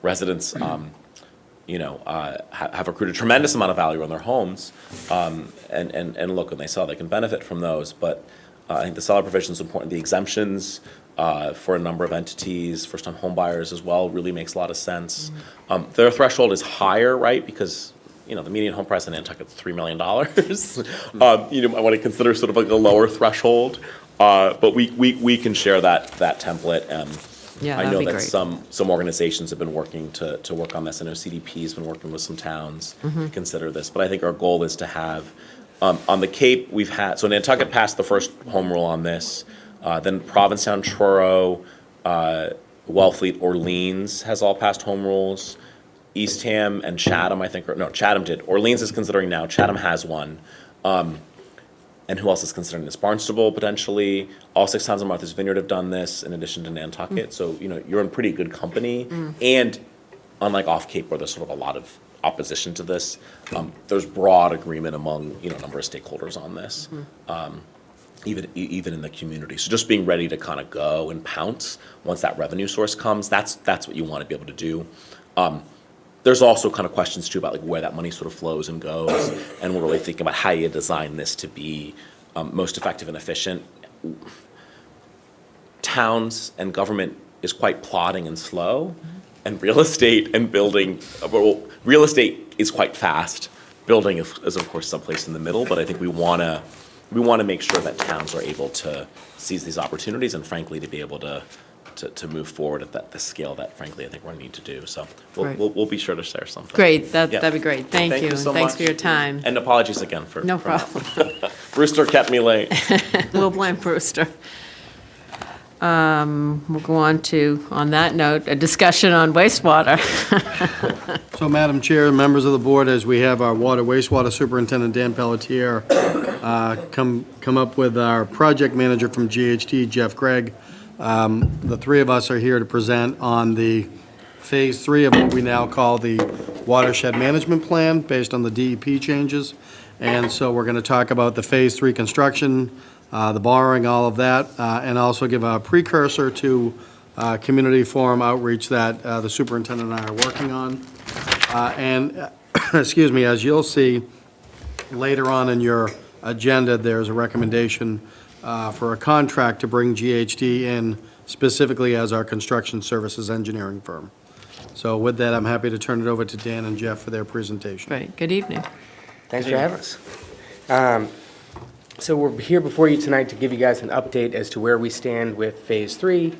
residents, have accrued a tremendous amount of value on their homes, and look, when they sell, they can benefit from those. But I think the seller provision is important. The exemptions for a number of entities, first-time home buyers as well, really makes a lot of sense. Their threshold is higher, right? Because the median home price in Nantucket's $3 million. I want to consider sort of like a lower threshold, but we can share that template. Yeah, I that'd know be that great. some organizations have been working to work on this. I know CDP's been working with some towns Mm-hmm. to consider this, but I think our goal is to have, on the Cape, we've had, so Nantucket passed the first home rule on this, then Provincetown, Truro, Wellfleet, Orleans has all passed home rules. Eastham and Chatham, I think, Chatham did. Orleans is considering now, Chatham has one. And who else is considering this? Barnstable, potentially. All 6 towns of Martha's Vineyard have done this, in addition to Nantucket. So, you're in pretty good company. And unlike off Cape, where there's sort of a lot of opposition to this, there's broad agreement among, a number of stakeholders on this, even in the community. So just being ready to kind of go and pounce once that revenue source comes, that's what you want to be able to do. There's also kind of questions too about like where that money sort of flows and goes, and we're really thinking about how you design this to be most effective and efficient. Towns and government is quite plodding and slow, and real estate and building, real estate is quite fast. Building is of course someplace in the middle, but I think we want to make sure that towns are able to seize these opportunities, and frankly to be able to move forward at the scale that frankly I think we're going to need to do. So Right. we'll be sure to share something. Great, Yeah. that'd be great. Thank you. so Thanks much. for your time. And apologies again for. No for not- problem. Brewster kept me late. We'll blame Brewster. We'll go on that note, a discussion on wastewater. So, Madam Chair, members of the board, as we have our wastewater superintendent, Dan Pelletier, come up with our project manager from GHT, Jeff Gregg. The three of us are here to present on the Phase 3 of what we now call the Watershed Management Plan, based on the DEP changes. And so we're going to talk about the Phase 3 construction, the borrowing, all of that, and also give a precursor to community forum outreach that the superintendent and I are working on. And, excuse me, as you'll see later on in your agenda, there's a recommendation for a contract to bring GHD in specifically as our construction services engineering firm. So with that, I'm happy to turn it over to Dan and Jeff for their presentation. Great, good evening. Thanks for having us. So we're here before you tonight to give you guys an update as to where we stand with Phase 3,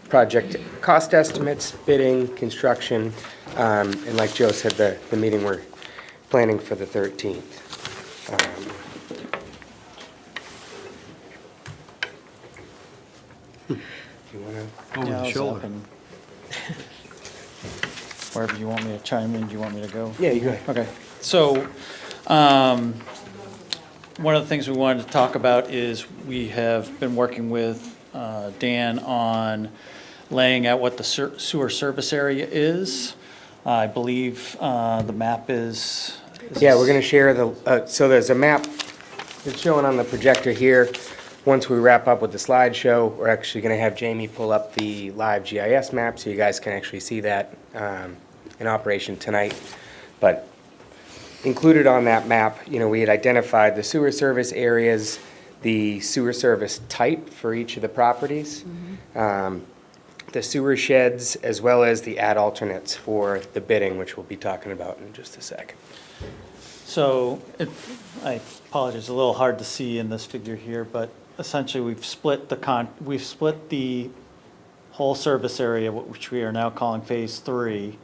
project cost estimates, bidding, construction, and like Joe said, the meeting we're planning for the 13th. Do you want to? Over the shoulder. Wherever you want me to chime in, do you want me to go? Yeah, you go ahead. Okay, so, one of the things we wanted to talk about is we have been working with Dan on laying out what the sewer service area is. I believe the map is. Yeah, we're going to share the, so there's a map that's showing on the projector here. Once we wrap up with the slideshow, we're actually going to have Jamie pull up the live GIS map so you guys can actually see that in operation tonight. But included on that map, you know, we had identified the sewer service areas, the sewer service type for each of the properties, the sewer sheds, as well as the ad alternates for the bidding, which we'll be talking about in just a second. So, I apologize, it's a little hard to see in this figure here, but essentially we've split the whole service area, which we are now calling Phase 3,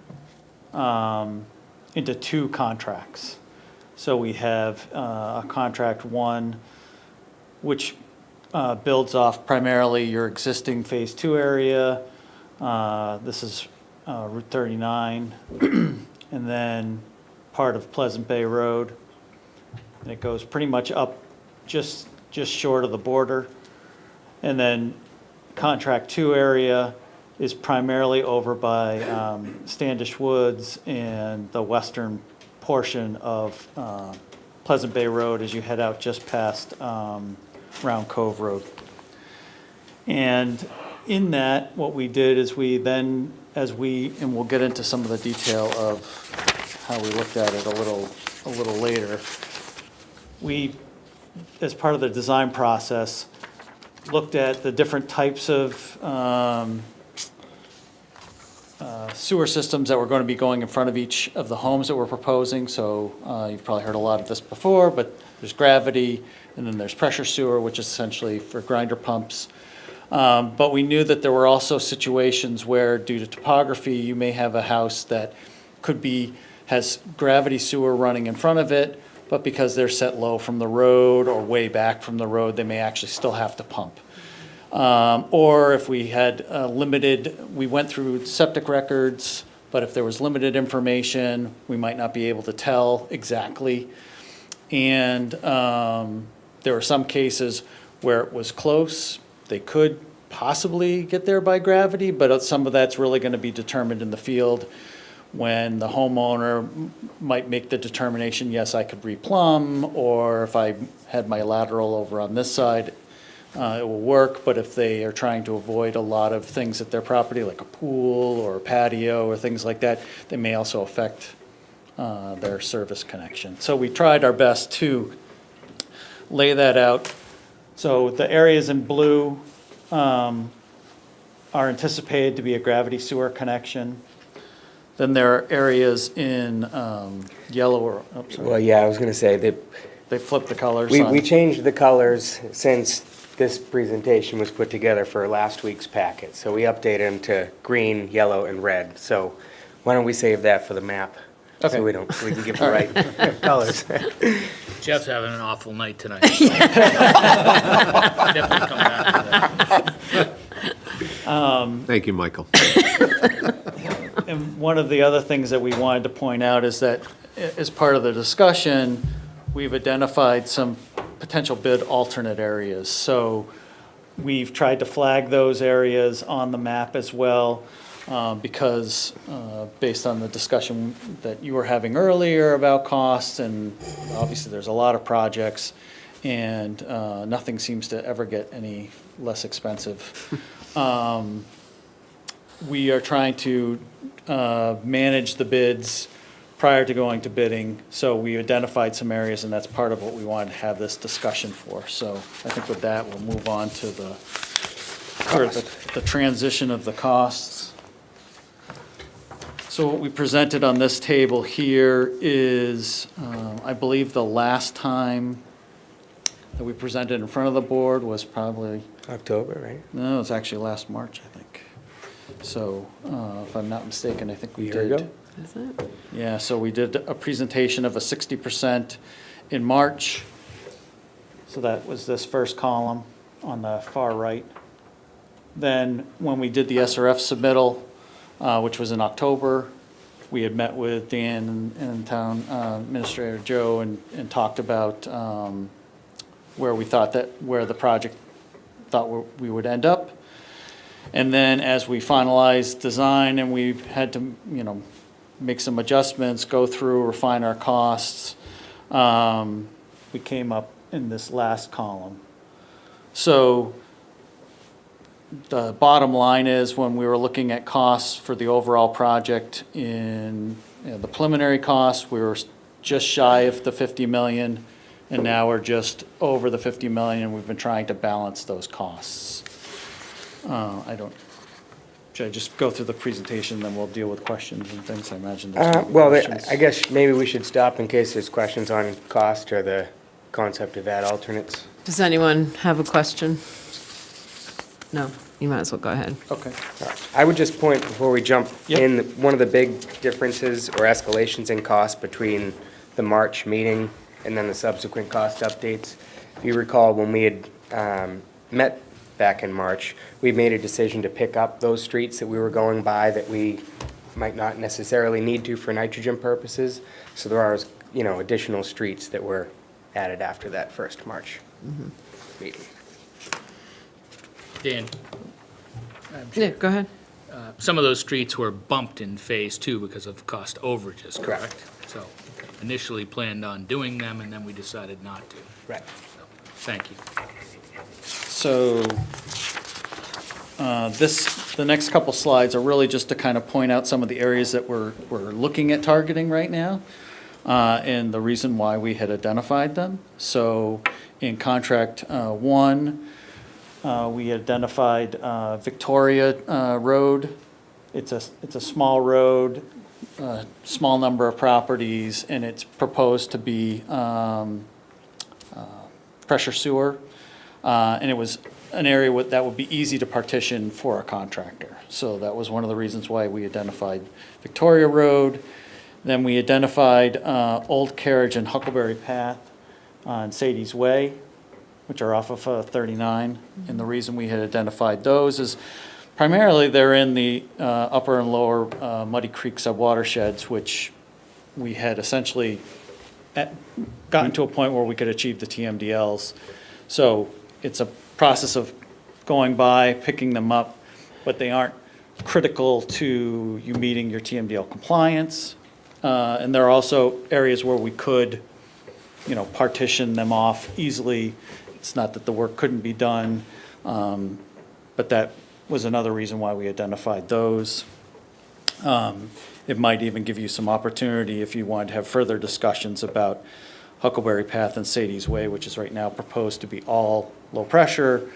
into 2 contracts. So we have a contract 1, which builds off primarily your existing Phase 2 area. This is Route 39, and then part of Pleasant Bay Road. And it goes pretty much up just short of the border. And then Contract 2 area is primarily over by Standish Woods and the western portion of Pleasant Bay Road as you head out just past Round Cove Road. And in that, what we did is we then, and we'll get into some of the detail of how we looked at it a little later, we, as part of the design process, looked at the different types of sewer systems that were going to be going in front of each of the homes that we're proposing. So you've probably heard a lot of this before, but there's gravity, and then there's pressure sewer, which is essentially for grinder pumps. But we knew that there were also situations where, due to topography, you may have a house that has gravity sewer running in front of it, but because they're set low from the road or way back from the road, they may actually still have to pump. Or if we had we went through septic records, but if there was limited information, we might not be able to tell exactly. And there were some cases where it was close. They could possibly get there by gravity, but some of that's really going to be determined in the field when the homeowner might make the determination, yes, I could replumb, or if I had my lateral over on this side, it will work. But if they are trying to avoid a lot of things at their property, like a pool or a patio or things like that, they may also affect their service connection. So we tried our best to lay that out. So the areas in blue are anticipated to be a gravity sewer connection. Then there are areas in yellow or, Well, yeah, I was going to say, they flipped the colors we on. changed the colors since this presentation was put together for last week's packet. So we updated them to green, yellow, and red. So why don't we save that for the map? Okay. So we can give the right colors. Jeff's having an awful night tonight. Definitely come back to that. Thank you, Michael. And one of the other things that we wanted to point out is that as part of the discussion, we've identified some potential bid alternate areas. So we've tried to flag those areas on the map as well, because based on the discussion that you were having earlier about costs, and obviously there's a lot of projects, and nothing seems to ever get any less expensive. We are trying to manage the bids prior to going to bidding, so we identified some areas, and that's part of what we wanted to have this discussion for. So I think with that, we'll move on to the transition of the costs. So what we presented on this table here is, I believe the last time that we presented in front of the board was probably, October, right? no, it was actually last March, I think. So, if I'm not mistaken, I think we year did. ago? Is it? Yeah, so we did a presentation of a 60% in March. So that was this first column on the far right. Then, when we did the SRF submittal, which was in October, we had met with Dan and Town Administrator Joe and talked about where we thought where the project thought we would end up. And then as we finalized design and we had to, make some adjustments, go through, refine our costs, we came up in this last column. So the bottom line is, when we were looking at costs for the overall project in the preliminary costs, we were just shy of the 50 million, and now we're just over the 50 million. We've been trying to balance those costs. Should I just go through the presentation, then we'll deal with questions and things? I imagine there's gonna be Well, questions. I guess maybe we should stop in case there's questions on cost or the concept of ad alternates. Does anyone have a question? No, you might as well go ahead. Okay. I would just point, before we jump Yep. in, one of the big differences or escalations in cost between the March meeting and then the subsequent cost updates. If you recall, when we had met back in March, we made a decision to pick up those streets that we were going by that we might not necessarily need to for nitrogen purposes. So there are, additional streets that were added after that first March meeting. Dan, Yeah, go ahead. some of those streets were bumped in Phase 2 because of cost overages, correct? So initially planned on doing them, and then we decided not to. Right. So, thank you. So, the next couple slides are really just to kind of point out some of the areas that we're looking at targeting right now, and the reason why we had identified them. So, in contract 1, we identified Victoria Road. It's a small road, small number of properties, and it's proposed to be pressure sewer. And it was an area that would be easy to partition for a contractor. So that was one of the reasons why we identified Victoria Road. Then we identified Old Carriage and Huckleberry Path on Sadie's Way, which are off of 39. And the reason we had identified those is primarily they're in the upper and lower Muddy Creek subwatersheds, which we had essentially gotten to a point where we could achieve the TMDLs. So it's a process of going by, picking them up, but they aren't critical to you meeting your TMDL compliance. And there are also areas where we could, partition them off easily. It's not that the work couldn't be done, but that was another reason why we identified those. It might even give you some opportunity if you wanted to have further discussions about Huckleberry Path and Sadie's Way, which is right now proposed to be all low pressure.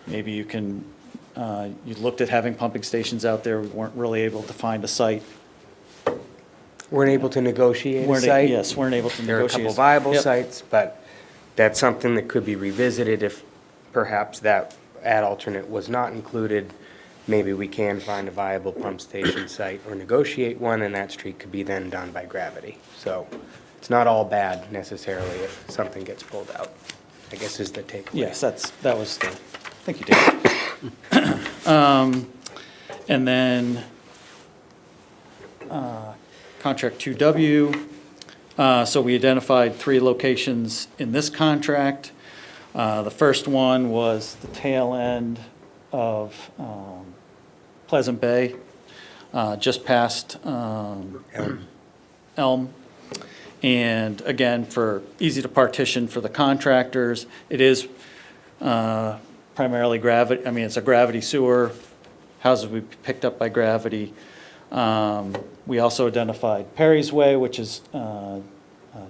Maybe you can, you looked at having pumping stations out there, we weren't really able to find a site. Weren't able to negotiate a site? Yes, weren't able to There are a negotiate. couple viable Yep. sites, but that's something that could be revisited if perhaps that ad alternate was not included. Maybe we can find a viable pump station site or negotiate one, and that street could be then done by gravity. So it's not all bad necessarily if something gets pulled out, I guess is the takeaway. Yes, that was the, thank you, Dave. And then, contract 2W, so we identified 3 locations in this contract. The first one was the tail end of Pleasant Bay, just past Elm. And again, for easy to partition for the contractors, it is primarily gravity, it's a gravity sewer, houses will be picked up by gravity. We also identified Perry's Way, which is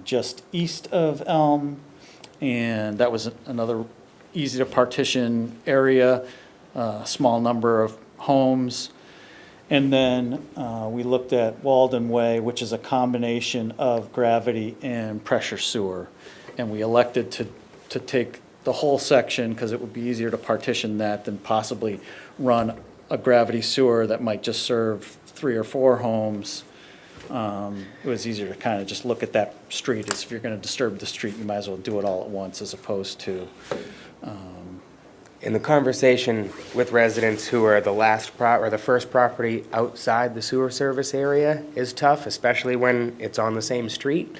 just east of Elm, and that was another easy to partition area, small number of homes. And then we looked at Walden Way, which is a combination of gravity and pressure sewer. And we elected to take the whole section because it would be easier to partition that than possibly run a gravity sewer that might just serve 3 or 4 homes. It was easier to kind of just look at that street as if you're going to disturb the street, you might as well do it all at once as opposed to, In the conversation with residents who are the first property outside the sewer service area is tough, especially when it's on the same street.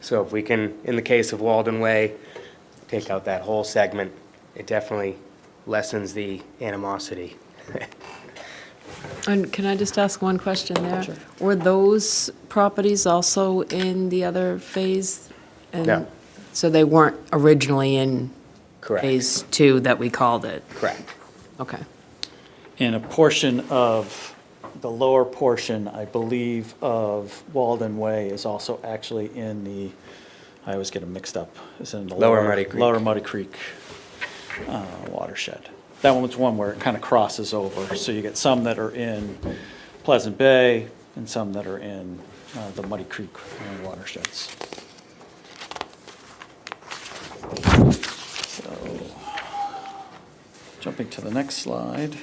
So if we can, in the case of Walden Way, take out that whole segment, it definitely lessens the animosity. And can I just ask one question there? Sure. Were those properties also in the other phase? And No. So they weren't originally in Correct. phase 2 that we called it? Correct. Okay. in a portion of, the lower portion, I believe, of Walden Way is also actually in the, I always get them mixed up, it's in the Lower Muddy Creek. Lower Muddy Creek watershed. That one's one where it kind of crosses over, so you get some that are in Pleasant Bay and some that are in the Muddy Creek watersheds. So, jumping to the next slide.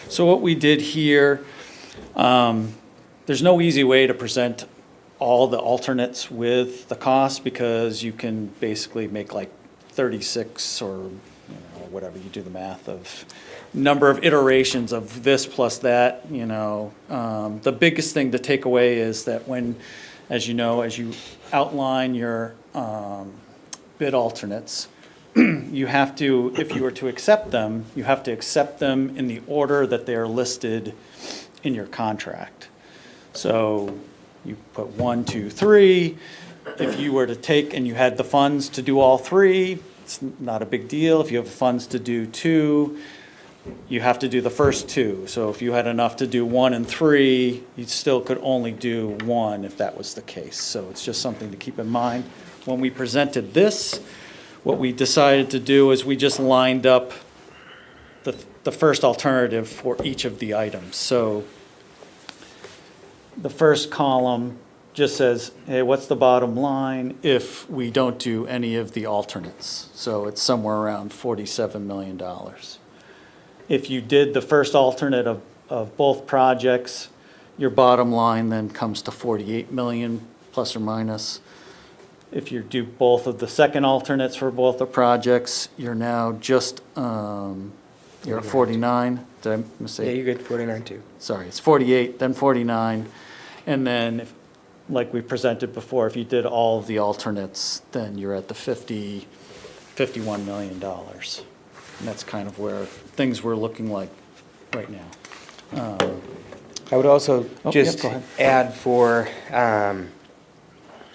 So what we did here, there's no easy way to present all the alternates with the cost because you can basically make like 36 or whatever, you do the math of number of iterations of this plus that, The biggest thing to take away is that when, as you know, as you outline your bid alternates, you have to, if you were to accept them, you have to accept them in the order that they are listed in your contract. So you put 1, 2, 3. If you were to take and you had the funds to do all 3, it's not a big deal. If you have funds to do 2, you have to do the first 2. So if you had enough to do 1 and 3, you still could only do 1 if that was the case. So it's just something to keep in mind. When we presented this, what we decided to do is we just lined up the first alternative for each of the items. So the first column just says, hey, what's the bottom line if we don't do any of the alternates? So it's somewhere around $47 million. If you did the first alternate of both projects, your bottom line then comes to 48 million plus or minus. If you do both of the second alternates for both the projects, you're now just, you're at 49. Did I mistake? Yeah, you're good, 49 too. Sorry, it's 48, then 49. And then, like we presented before, if you did all of the alternates, then you're at the $51 million. And that's kind of where things were looking like right now. I would also Oh, just yeah, go ahead. add for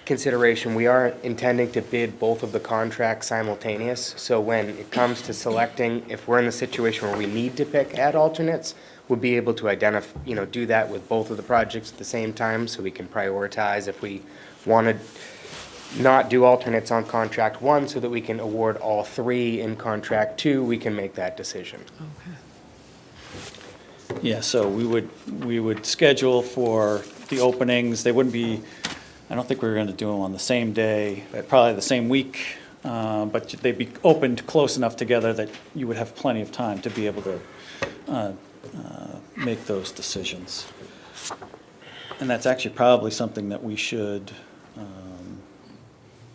consideration, we are intending to bid both of the contracts simultaneous. So when it comes to selecting, if we're in the situation where we need to pick ad alternates, we'll be able to identify, do that with both of the projects at the same time so we can prioritize if we want to not do alternates on contract 1 so that we can award all 3 in contract 2, we can make that decision. Yeah, so we would schedule for the openings. They wouldn't be, I don't think we were going to do them on the same day, probably the same week, but they'd be opened close enough together that you would have plenty of time to be able to make those decisions. And that's actually probably something that we should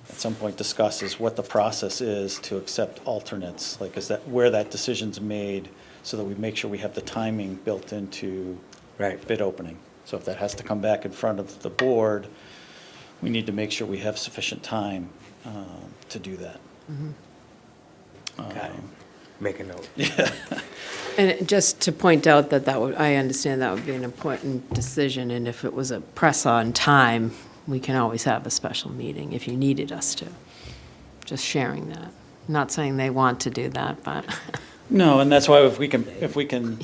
at some point discuss, is what the process is to accept alternates. Like, is that where that decision's made so that we make sure we have the timing built into bid opening. So if that has to come back in front of the board, we need to make sure we have sufficient time to do that. Got it. Make a note. And just to point out that I understand that would be an important decision, and if it was a press on time, we can always have a special meeting if you needed us to. Just sharing that. Not saying they want to do that, but. No, and that's why if we can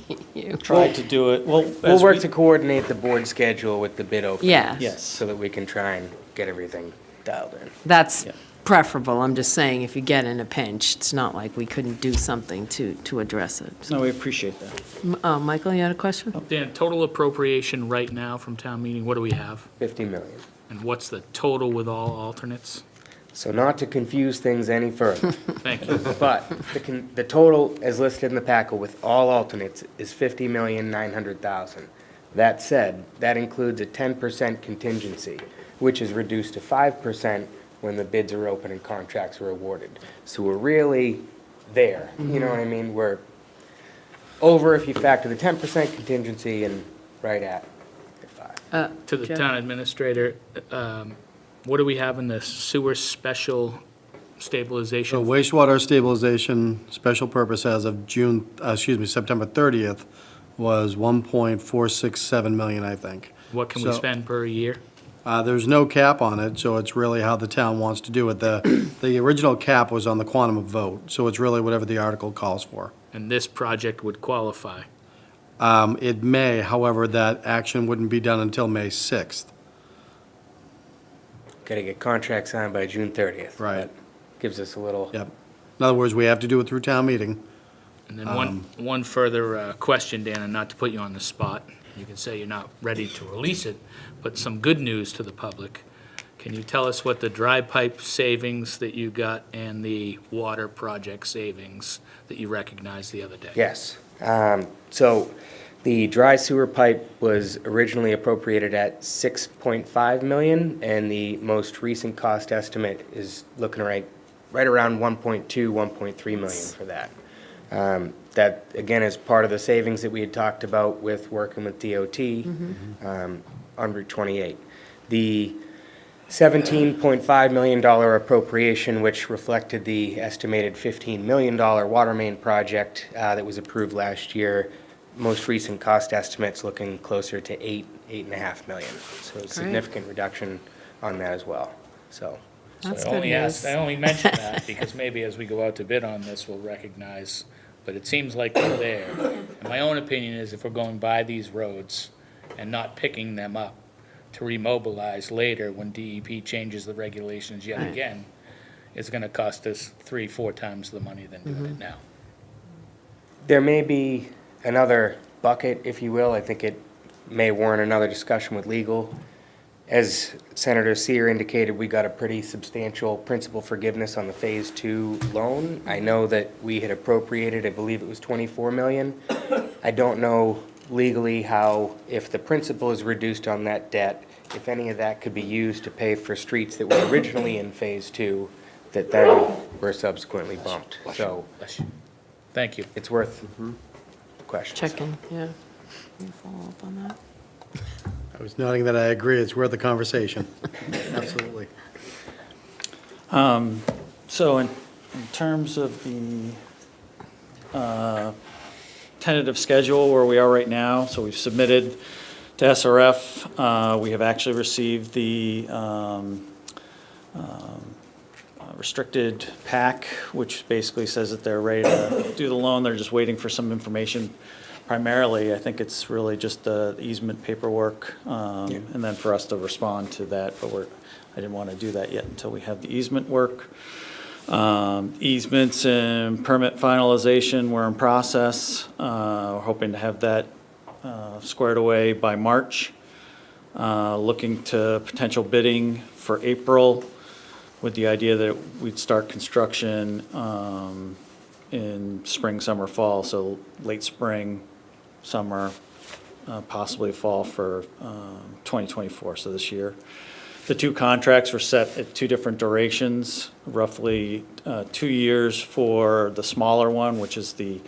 try to do it, well. We'll work to coordinate the board schedule with the bid opening. Yeah. Yes. So that we can try and get everything dialed in. That's preferable. I'm just saying, if you get in a pinch, it's not like we couldn't do something to address it. No, we appreciate that. Michael, you had a question? Dan, total appropriation right now from town meeting, what do we have? 50 million. And what's the total with all alternates? So not to confuse things any further, Thank you. but the total as listed in the packet with all alternates is 50,900,000. That said, that includes a 10% contingency, which is reduced to 5% when the bids are open and contracts are awarded. So we're really there, you know what I mean? We're over if you factor the 10% contingency and right at 5. To the Jeff? town administrator, what do we have in the sewer special stabilization? So wastewater stabilization, special purpose as of September 30th was 1.467 million, I think. What can we So- spend per year? There's no cap on it, so it's really how the town wants to do it. The original cap was on the quantum of vote, so it's really whatever the article calls for. And this project would qualify. It may, however, that action wouldn't be done until May 6th. Got to get contracts signed by June 30th. Right. That gives us a little. Yep. In other words, we have to do it through town meeting. And then one further question, Dan, and not to put you on the spot. You can say you're not ready to release it, but some good news to the public. Can you tell us what the dry pipe savings that you got and the water project savings that you recognized the other day? Yes. So the dry sewer pipe was originally appropriated at 6.5 million, and the most recent cost estimate is looking right around 1.2, 1.3 million for that. That, again, is part of the savings that we had talked about with working with DOT on Route 28. The $17.5 million appropriation, which reflected the estimated $15 million water main project that was approved last year, most recent cost estimates looking closer to $8.5 million. So a significant reduction on that as well, so. That's I good only news. I only mentioned that because maybe as we go out to bid on this, we'll recognize, but it seems like they're there. And my own opinion is if we're going by these roads and not picking them up to remobilize later when DEP changes the regulations yet Right. again, it's gonna cost us 3-4 times the money than doing it now. There may be another bucket, if you will. I think it may warrant another discussion with legal. As Senator Seer indicated, we got a pretty substantial principal forgiveness on the Phase 2 loan. I know that we had appropriated, I believe it was 24 million. I don't know legally how, if the principal is reduced on that debt, if any of that could be used to pay for streets that were originally in Phase 2 that then were subsequently bumped. So Bless you. Thank you. it's worth questions. Checking, yeah. Can you follow up on that? I was noting that I agree, it's worth the conversation. Absolutely. So in terms of the tentative schedule where we are right now, so we've submitted to SRF. We have actually received the restricted pack, which basically says that they're ready to do the loan. They're just waiting for some information. Primarily, I think it's really just the easement paperwork, and then for us to respond to that, but I didn't want to do that yet until we have the easement work. Easements and permit finalization, we're in process. We're hoping to have that squared away by March. Looking to potential bidding for April with the idea that we'd start construction in spring, summer, fall, so late spring, summer, possibly fall for 2024, so this year. The two contracts were set at two different durations, roughly 2 years for the smaller one, which is the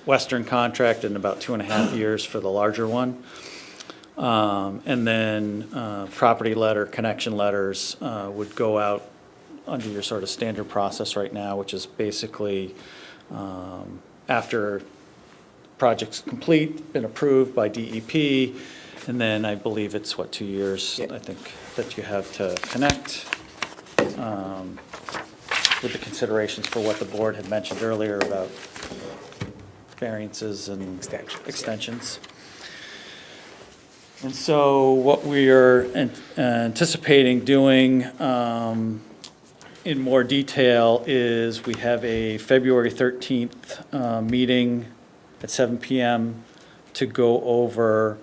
western contract, and about 2.5 years for the larger one. And then property letter, connection letters would go out under your sort of standard process right now, which is basically after project's complete, been approved by DEP, and then I believe it's, 2 years, I think, that you have to connect with the considerations for what the board had mentioned earlier about variances and extensions. And so what we are anticipating doing in more detail is we have a February 13th meeting at 7 PM to go over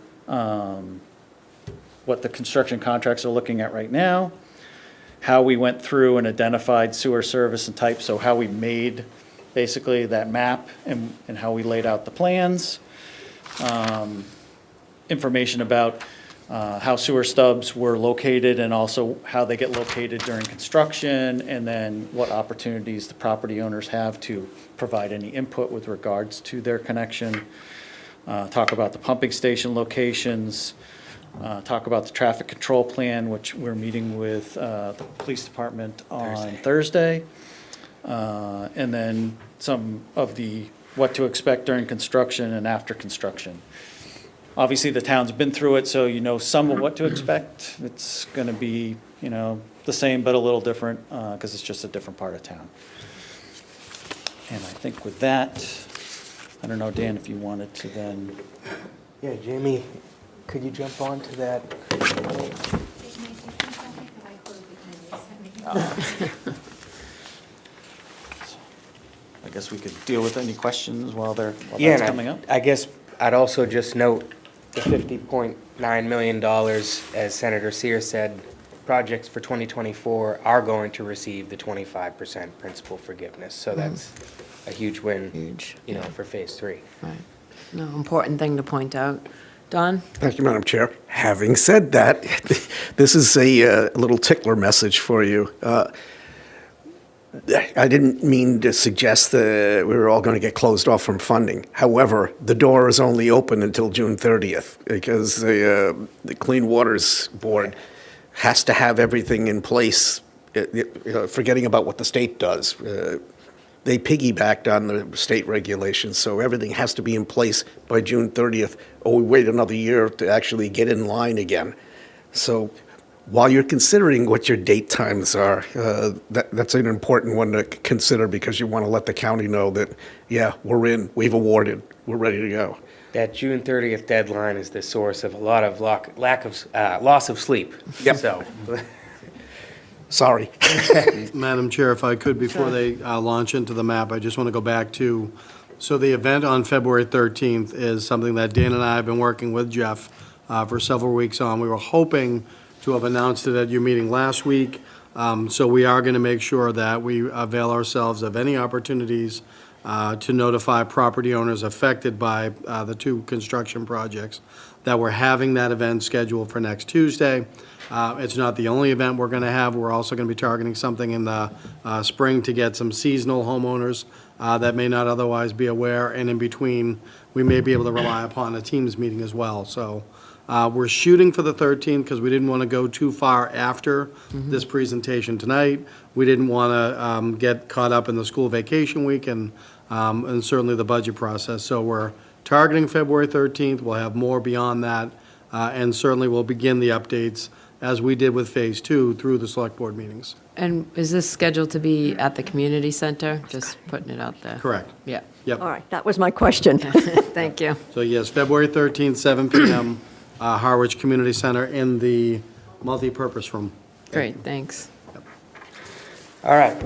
what the construction contracts are looking at right now, how we went through and identified sewer service and type, so how we made basically that map and how we laid out the plans. Information about how sewer stubs were located and also how they get located during construction, and then what opportunities the property owners have to provide any input with regards to their connection. Talk about the pumping station locations, talk about the traffic control plan, which we're meeting with the police department on Thursday. And then some of the, what to expect during construction and after construction. Obviously, the town's been through it, so you know some of what to expect. It's going to be, you know, the same but a little different because it's just a different part of town. And I think with that, I don't know, Dan, if you wanted to then. Yeah, Jamie, could you jump on to that? I guess we could deal with any questions while Yeah, that's and coming up. I guess I'd also just note the $50.9 million, as Senator Sear said, projects for 2024 are going to receive the 25% principal forgiveness. So that's a huge win, you know, for Phase 3. Right. No, important thing to point out. Don? Thank you, Madam Chair. Having said that, this is a little tickler message for you. I didn't mean to suggest that we were all going to get closed off from funding. However, the door is only open until June 30th because the Clean Waters Board has to have everything in place, forgetting about what the state does. They piggybacked on the state regulations, so everything has to be in place by June 30th, or we wait another year to actually get in line again. So while you're considering what your date times are, that's an important one to consider because you want to let the county know that, yeah, we're in, we've awarded, we're ready to go. That June 30th deadline is the source of a lot of loss of sleep. Yep. So, Sorry. Madam Chair, if I could, before they launch into the map, I just want to go back to, so the event on February 13th is something that Dan and I have been working with Jeff for several weeks on. We were hoping to have announced it at your meeting last week, so we are going to make sure that we avail ourselves of any opportunities to notify property owners affected by the two construction projects that we're having that event scheduled for next Tuesday. It's not the only event we're going to have. We're also going to be targeting something in the spring to get some seasonal homeowners that may not otherwise be aware. And in between, we may be able to rely upon a Teams meeting as well. So we're shooting for the 13th because we didn't want to go too far after this presentation tonight. We didn't want to get caught up in the school vacation week and certainly the budget process. So we're targeting February 13th. We'll have more beyond that. And certainly we'll begin the updates as we did with Phase 2 through the select board meetings. And is this scheduled to be at the community center? Just putting it out there. Correct. Yeah. Yep. All right, that was my question. Thank you. So yes, February 13th, 7 PM, Harwich Community Center in the multipurpose room. Great, thanks. all right.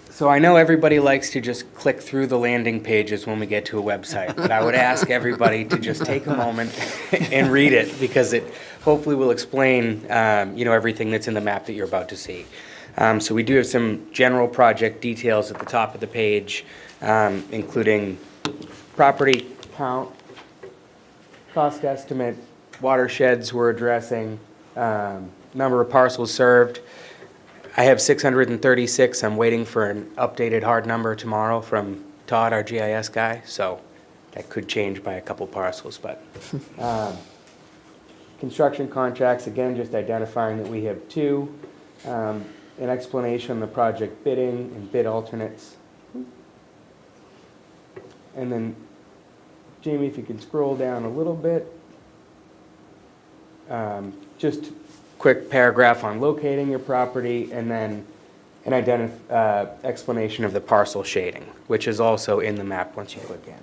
So I know everybody likes to just click through the landing pages when we get to a website, but I would ask everybody to just take a moment and read it because it hopefully will explain, you know, everything that's in the map that you're about to see. So we do have some general project details at the top of the page, including property count, cost estimate, watersheds we're addressing, number of parcels served. I have 636. I'm waiting for an updated hard number tomorrow from Todd, our GIS guy, so that could change by a couple parcels, but. Construction contracts, again, just identifying that we have two. An explanation on the project bidding and bid alternates. And then, Jamie, if you could scroll down a little bit. Just quick paragraph on locating your property, and then an explanation of the parcel shading, which is also in the map once you click in.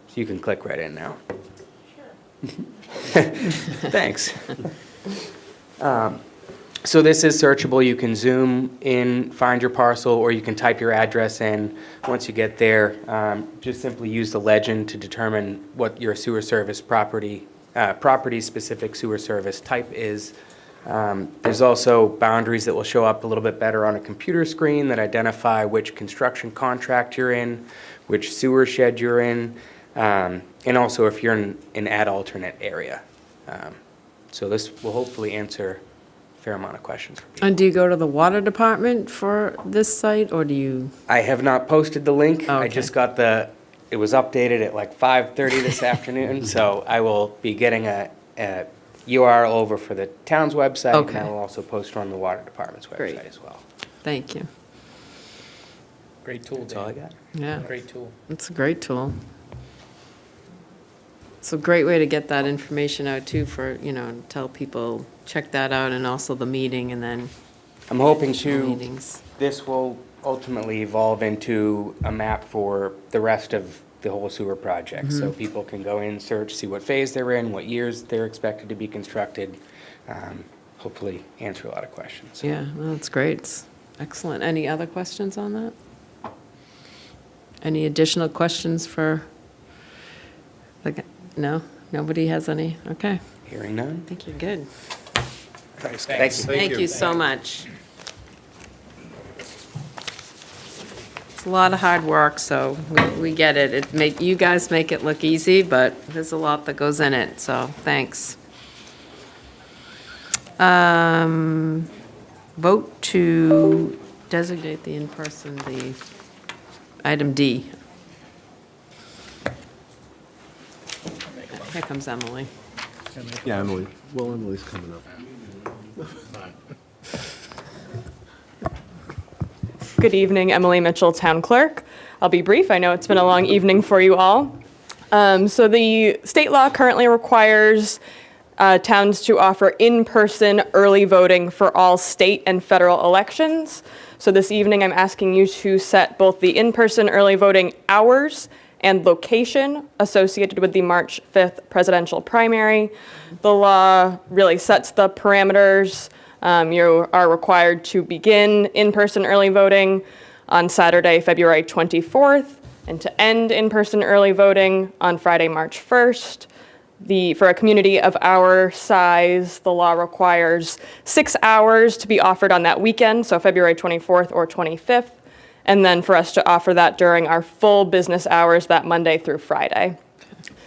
So you can click right in now. Sure. Thanks. So this is searchable. You can zoom in, find your parcel, or you can type your address in. Once you get there, just simply use the legend to determine what your sewer service property-specific sewer service type is. There's also boundaries that will show up a little bit better on a computer screen that identify which construction contract you're in, which sewer shed you're in, and also if you're in an ad alternate area. So this will hopefully answer a fair amount of questions for people. And do you go to the water department for this site, or do you? I have not posted the link. I Okay. just got it was updated at like 5:30 this afternoon, so I will be getting a URL over for the town's website, Okay. and I will also post on the water department's Great. website as well. Thank you. Great tool, That's all I Dan. got. Yeah, Great tool. it's a great tool. It's a great way to get that information out too for, tell people, check that out, and also the meeting, and then I'm hoping additional to, meetings. this will ultimately evolve into a map for the rest of the whole sewer project. So people can go in, search, see what phase they're in, what years they're expected to be constructed, hopefully answer a lot of questions. Yeah, well, that's great. It's excellent. Any other questions on that? Any additional questions for, no? Nobody has any? Okay, Hearing none? I think you're good. Thank you. Thank you so much. It's a lot of hard work, so we get it. You guys make it look easy, but there's a lot that goes in it, so thanks. Vote to designate the in-person, the item D. Here comes Emily. Yeah, Emily. Well, Emily's coming up. Good evening, Emily Mitchell, Town Clerk. I'll be brief. I know it's been a long evening for you all. So the state law currently requires towns to offer in-person early voting for all state and federal elections. So this evening, I'm asking you to set both the in-person early voting hours and location associated with the March 5th presidential primary. The law really sets the parameters. You are required to begin in-person early voting on Saturday, February 24th, and to end in-person early voting on Friday, March 1st. For a community of our size, the law requires 6 hours to be offered on that weekend, so February 24th or 25th, and then for us to offer that during our full business hours that Monday through Friday.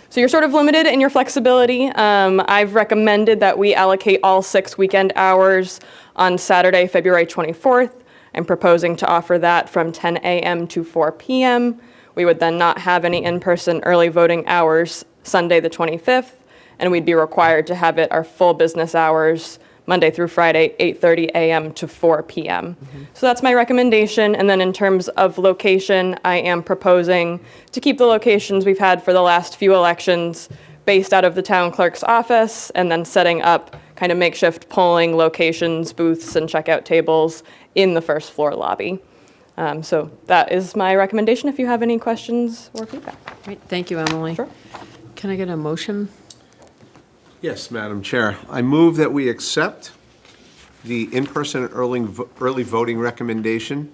So you're sort of limited in your flexibility. I've recommended that we allocate all 6 weekend hours on Saturday, February 24th. I'm proposing to offer that from 10 a.m. to 4 p.m. We would then not have any in-person early voting hours Sunday the 25th, and we'd be required to have it our full business hours Monday through Friday, 8:30 a.m. to 4 p.m. So that's my recommendation. And then in terms of location, I am proposing to keep the locations we've had for the last few elections based out of the town clerk's office, and then setting up kind of makeshift polling locations, booths, and checkout tables in the first floor lobby. So that is my recommendation if you have any questions or feedback. Great, thank you, Emily. Sure. Can I get a motion? Yes, Madam Chair. I move that we accept the in-person early voting recommendation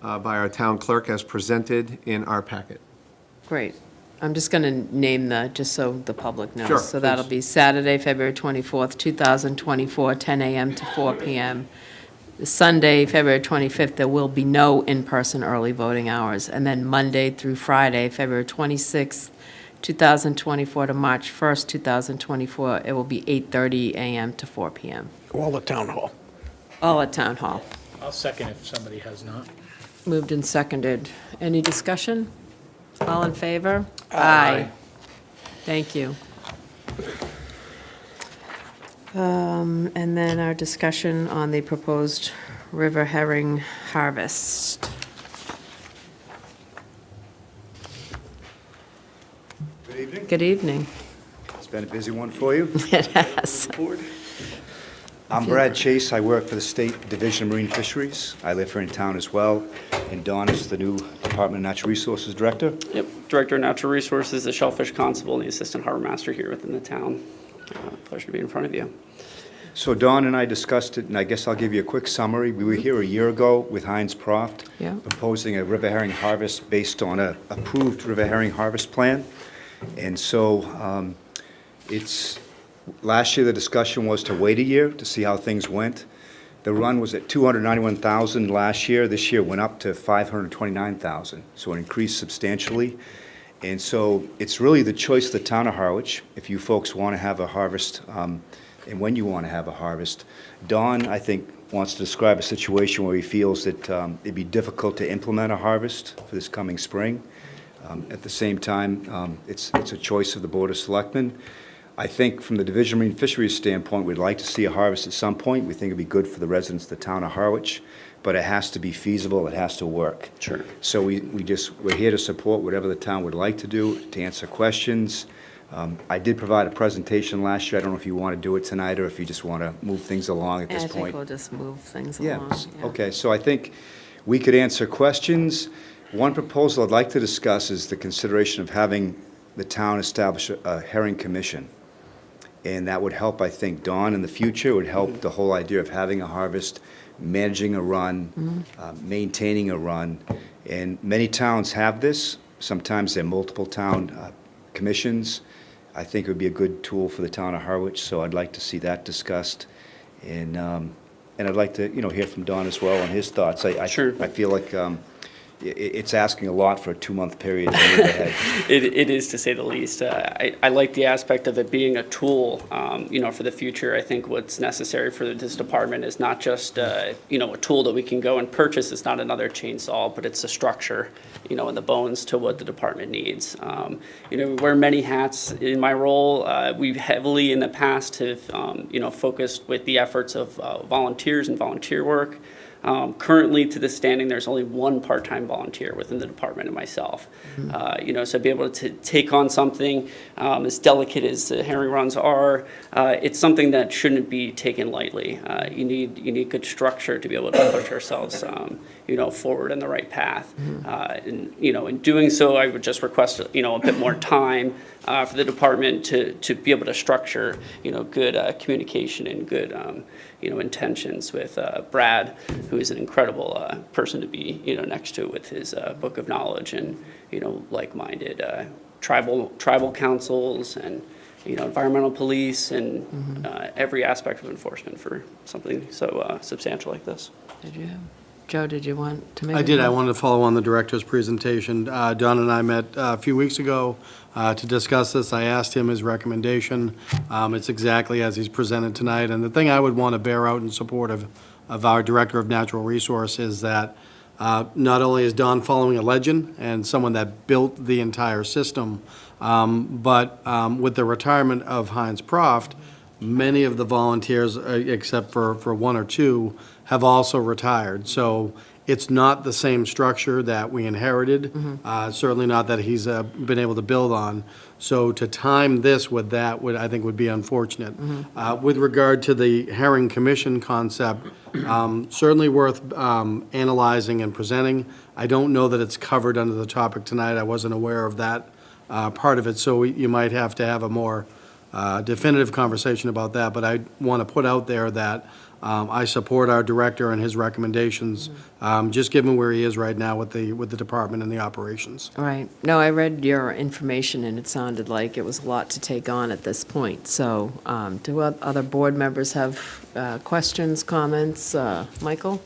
by our town clerk as presented in our packet. Great. I'm just going to name just so the public knows. Sure, So that'll please. be Saturday, February 24th, 2024, 10 a.m. to 4 p.m. Sunday, February 25th, there will be no in-person early voting hours. And then Monday through Friday, February 26th, 2024 to March 1st, 2024, it will be 8:30 a.m. to 4 p.m. All at Town Hall. All at Town Hall. I'll second if somebody has not. Moved and seconded. Any discussion? All in favor? Aye. Thank you. And then our discussion on the proposed river herring harvest. Good evening. Good evening. It's been a busy one for you. It has. I'm Brad Chase. I work for the State Division of Marine Fisheries. I live here in town as well. And Don is the new Department of Natural Resources Director. Yep, Director of Natural Resources, the Shellfish Constable, and the Assistant Harbor Master here within the town. Pleasure to be in front of you. So Dawn and I discussed it, and I guess I'll give you a quick summary. We were here a year ago with Heinz Proft, Yeah. proposing a river herring harvest based on a approved river herring harvest plan. And so last year the discussion was to wait a year to see how things went. The run was at 291,000 last year. This year went up to 529,000, so it increased substantially. And so it's really the choice of the town of Harwich, if you folks want to have a harvest, and when you want to have a harvest. Don, I think, wants to describe a situation where he feels that it'd be difficult to implement a harvest for this coming spring. At the same time, it's a choice of the Board of Selectmen. I think from the Division of Marine Fisheries standpoint, we'd like to see a harvest at some point. We think it'd be good for the residents of the town of Harwich, but it has to be feasible, it has to work. Sure. So we're here to support whatever the town would like to do, to answer questions. I did provide a presentation last year. I don't know if you want to do it tonight or if you just want to move things along at this I point. think we'll just move things Yeah, along. Yeah. okay, so I think we could answer questions. One proposal I'd like to discuss is the consideration of having the town establish a herring commission. And that would help, I think, Dawn in the future, it would help the whole idea of having a harvest, managing a run, maintaining a run. And many towns have this. Sometimes there are multiple town commissions. I think it would be a good tool for the town of Harwich, so I'd like to see that discussed. And I'd like to, hear from Don as well on his thoughts. Sure. I feel like it's asking a lot for a 2-month period to move ahead. It is, to say the least. I like the aspect of it being a tool, for the future. I think what's necessary for this department is not just, a tool that we can go and purchase. It's not another chainsaw, but it's a structure, and the bones to what the department needs. We wear many hats in my role. We heavily in the past have, focused with the efforts of volunteers and volunteer work. Currently, to this standing, there's only one part-time volunteer within the department and myself. So be able to take on something as delicate as the herring runs are, it's something that shouldn't be taken lightly. You need good structure to be able to push ourselves, forward in the right path. In doing so, I would just request, a bit more time for the department to be able to structure, good communication and good, intentions with Brad, who is an incredible person to be, next to with his book of knowledge and, like-minded tribal councils and, environmental police and every aspect of enforcement for something so substantial like this. Joe, did you want to make? I did. I wanted to follow on the director's presentation. Don and I met a few weeks ago to discuss this. I asked him his recommendation. It's exactly as he's presented tonight. And the thing I would want to bear out in support of our Director of Natural Resources is that not only is Don following a legend and someone that built the entire system, but with the retirement of Heinz Proft, many of the volunteers, except for one or two, have also retired. So it's not the same structure that we inherited, certainly not that he's been able to build on. So to time this with that I think would be unfortunate. With regard to the herring commission concept, certainly worth analyzing and presenting. I don't know that it's covered under the topic tonight. I wasn't aware of that part of it, so you might have to have a more definitive conversation about that, but I want to put out there that I support our director and his recommendations, just given where he is right now with the department and the operations. Right. No, I read your information, and it sounded like it was a lot to take on at this point. So do other board members have questions, comments? Michael?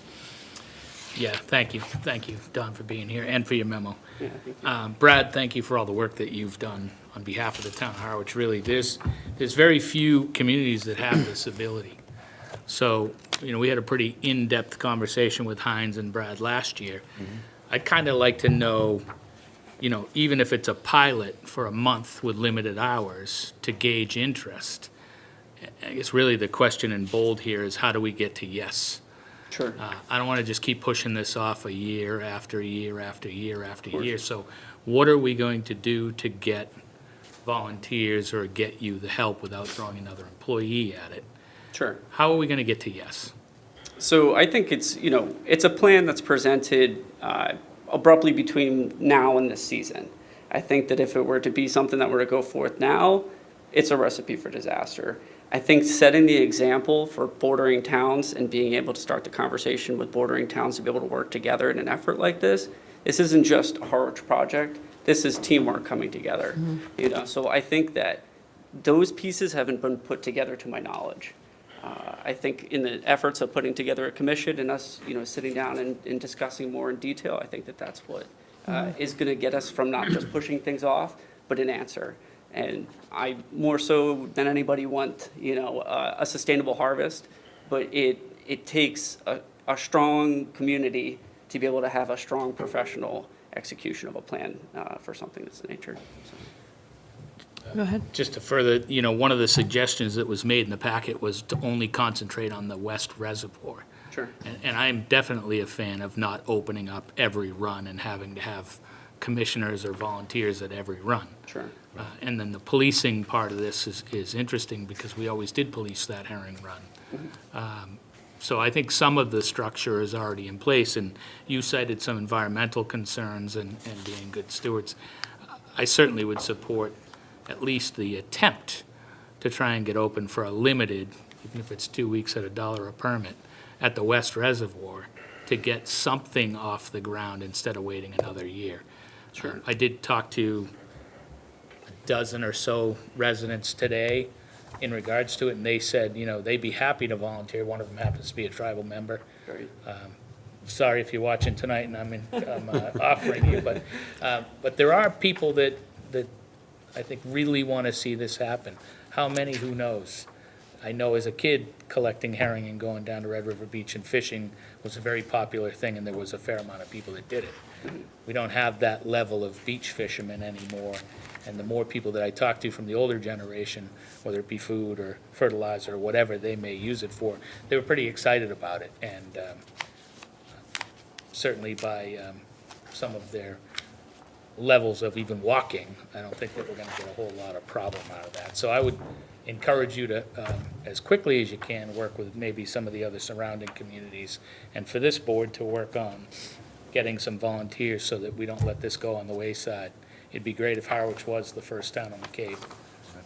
Yeah, thank you. Thank you, Don, for being here and for your memo. Brad, thank you for all the work that you've done on behalf of the town of Harwich. Really, there's very few communities that have this ability. So, we had a pretty in-depth conversation with Heinz and Brad last year. I'd kind of like to know, even if it's a pilot for a month with limited hours to gauge interest. I guess really the question in bold here is how do we get to yes? Sure. I don't want to just keep pushing this off a year after year after year after year. So what are we going to do to get volunteers or get you the help without throwing another employee at it? Sure. How are we going to get to yes? So I think it's a plan that's presented abruptly between now and this season. I think that if it were to be something that were to go forth now, it's a recipe for disaster. I think setting the example for bordering towns and being able to start the conversation with bordering towns to be able to work together in an effort like this isn't just a Harwich project. This is teamwork coming together, you know. So I think that those pieces haven't been put together to my knowledge. I think in the efforts of putting together a commission and us, you know, sitting down and discussing more in detail, I think that that's what is going to get us from not just pushing things off, but an answer. And I, more so than anybody, want, you know, a sustainable harvest, but it takes a strong community to be able to have a strong professional execution of a plan for something that's in nature. So. Go ahead. Just to further, you know, one of the suggestions that was made in the packet was to only concentrate on the West Reservoir. Sure. And I'm definitely a fan of not opening up every run and having to have commissioners or volunteers at every run. Sure. And then the policing part of this is interesting because we always did police that herring run. So I think some of the structure is already in place, and you cited some environmental concerns and being good stewards. I certainly would support at least the attempt to try and get open for a limited, even if it's 2 weeks at $1 a permit, at the West Reservoir to get something off the ground instead of waiting another year. Sure. I did talk to a dozen or so residents today in regards to it, and they said, you know, they'd be happy to volunteer. One of them happens to be a tribal member. Great. Sorry if you're watching tonight and I'm offering you, but there are people that I think really want to see this happen. How many, who knows? I know as a kid, collecting herring and going down to Red River Beach and fishing was a very popular thing, and there was a fair amount of people that did it. We don't have that level of beach fishermen anymore, and the more people that I talk to from the older generation, whether it be food or fertilizer or whatever they may use it for, they were pretty excited about it, and certainly by some of their levels of even walking, I don't think that we're going to get a whole lot of problem out of that. So I would encourage you to, as quickly as you can, work with maybe some of the other surrounding communities, and for this board to work on getting some volunteers so that we don't let this go on the wayside. It'd be great if Harwich was the first town on the Cape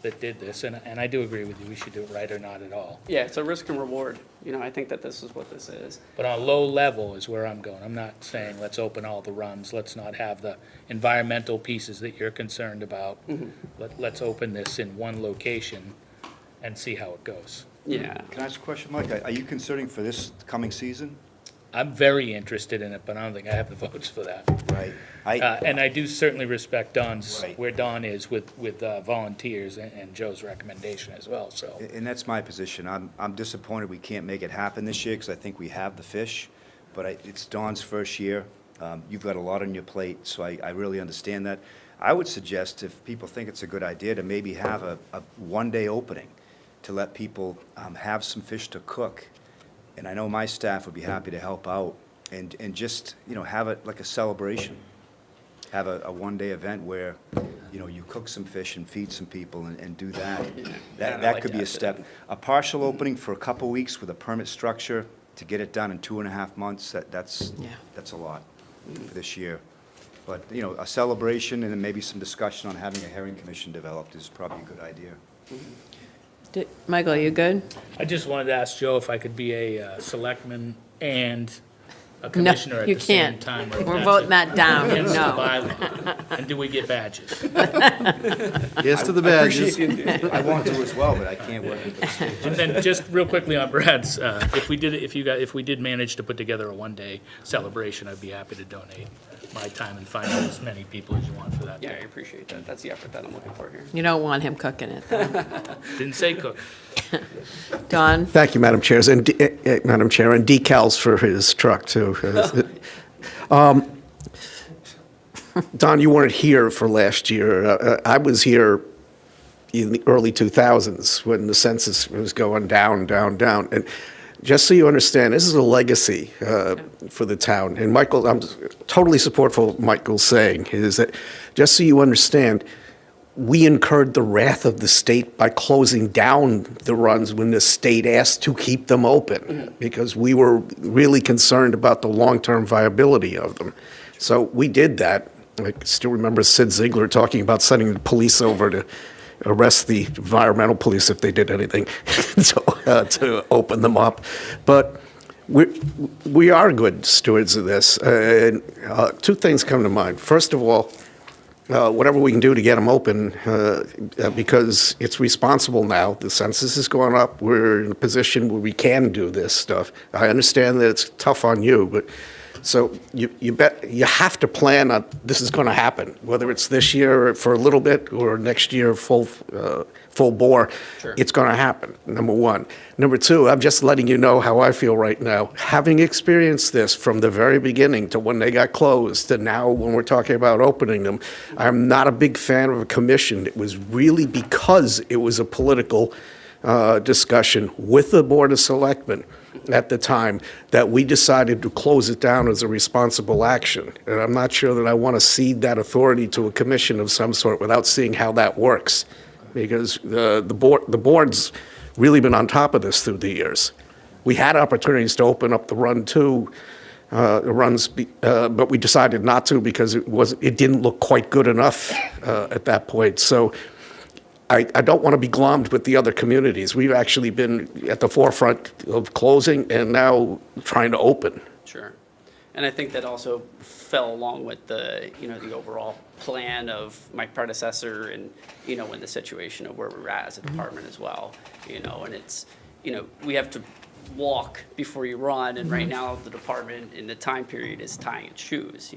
that did this, and I do agree with you, we should do it right or not at all. Yeah, it's a risk and reward. You know, I think that this is what this is. But on a low level is where I'm going. I'm not saying let's open all the runs, let's not have the environmental pieces that you're concerned about. Let's open this in one location and see how it goes. Yeah. Can I ask a question, Mike? Are you considering for this coming season? I'm very interested in it, but I don't think I have the votes for that. Right. And I do certainly respect Don's, Right. where Don is with volunteers and Joe's recommendation as well, so. And that's my position. I'm disappointed we can't make it happen this year because I think we have the fish, but it's Dawn's first year. You've got a lot on your plate, so I really understand that. I would suggest, if people think it's a good idea, to maybe have a one-day opening to let people have some fish to cook. And I know my staff would be happy to help out and just, you know, have it like a celebration. Have a one-day event where, you know, you cook some fish and feed some people and do that. That could be a step. A partial opening for a couple weeks with a permit structure to get it done in 2.5 months, that's a lot for this year. But, you know, a celebration and then maybe some discussion on having a herring commission developed is probably a good idea. Michael, you good? I just wanted to ask Joe if I could be a selectman and a commissioner at you the same can't. time. or We're that's voting that down. against the No. bylaw. And do we get badges? Yes to the badges. I want to as well, but I can't work with the state. And then just real quickly on Brad's, if we did manage to put together a one-day celebration, I'd be happy to donate my time and find as many people as you want for that Yeah, I day. appreciate that. That's the effort that I'm looking for here. You don't want him cooking it, though. Didn't say cook. Don? Thank you, Madam Chair, Madam Chair, and decals for his truck, too. Don, you weren't here for last year. I was here in the early 2000s when the census was going down, down, down. And just so you understand, this is a legacy for the town. And Michael, I'm totally supportful of what Michael's saying, is that, just so you understand, we incurred the wrath of the state by closing down the runs when the state asked to keep them open, because we were really concerned about the long-term viability of them. So we did that. I still remember Sid Ziegler talking about sending the police over to arrest the environmental police if they did anything to open them up. But we are good stewards of this. And two things come to mind. First of all, whatever we can do to get them open, because it's responsible now. The census is going up. We're in a position where we can do this stuff. I understand that it's tough on you, but so you have to plan on this is going to happen, whether it's this year for a little bit or next year full bore. Sure. It's going to happen, number one. Number two, I'm just letting you know how I feel right now. Having experienced this from the very beginning to when they got closed to now when we're talking about opening them, I'm not a big fan of a commission. It was really because it was a political discussion with the Board of Selectmen at the time that we decided to close it down as a responsible action. And I'm not sure that I want to cede that authority to a commission of some sort without seeing how that works. Because the board's really been on top of this through the years. We had opportunities to open up the run too, but we decided not to because it didn't look quite good enough at that point. So I don't want to be glommed with the other communities. We've actually been at the forefront of closing and now trying to open. Sure. And I think that also fell along with the, the overall plan of my predecessor and, in the situation of where we're at as a department as well, and it's, we have to walk before you run. And right now the department in the time period is tying its shoes,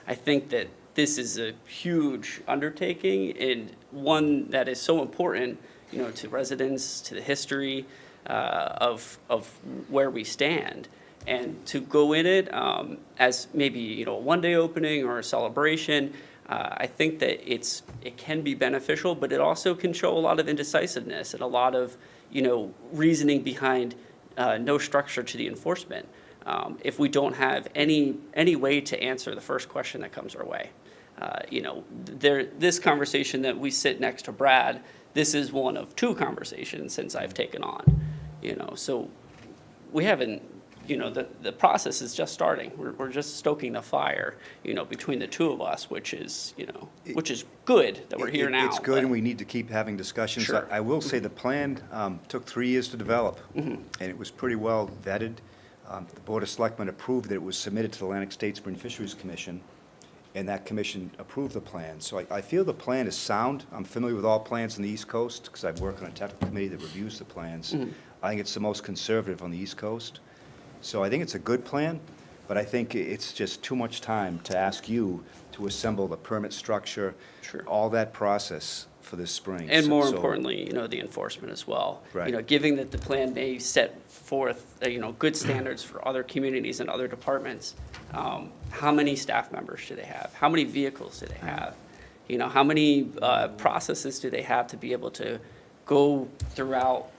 I think that this is a huge undertaking and one that is so important, to residents, to the history of where we stand. And to go in it as maybe a one-day opening or a celebration, I think that it can be beneficial, but it also can show a lot of indecisiveness and a lot of reasoning behind no structure to the enforcement. If we don't have any way to answer the first question that comes our way, this conversation that we sit next to Brad, this is one of two conversations since I've taken on, so we haven't. The process is just starting. We're just stoking the fire, between the two of us, which is good that we're here now. It's good, and we need to keep having discussions. Sure. I will say the plan took 3 years to develop, Mm-hmm. and it was pretty well vetted. The Board of Selectmen approved that it was submitted to the Atlantic States Marine Fisheries Commission, and that commission approved the plan. So I feel the plan is sound. I'm familiar with all plans on the East Coast because I've worked on a technical committee that reviews the plans. Mm-hmm. I think it's the most conservative on the East Coast. So I think it's a good plan, but I think it's just too much time to ask you to assemble the permit structure, Sure. all that process for this spring. And more So- importantly, the enforcement as well. Right. Given that the plan may set forth, good standards for other communities and other departments, how many staff members do they have? How many vehicles do they have? How many processes do they have to be able to go throughout,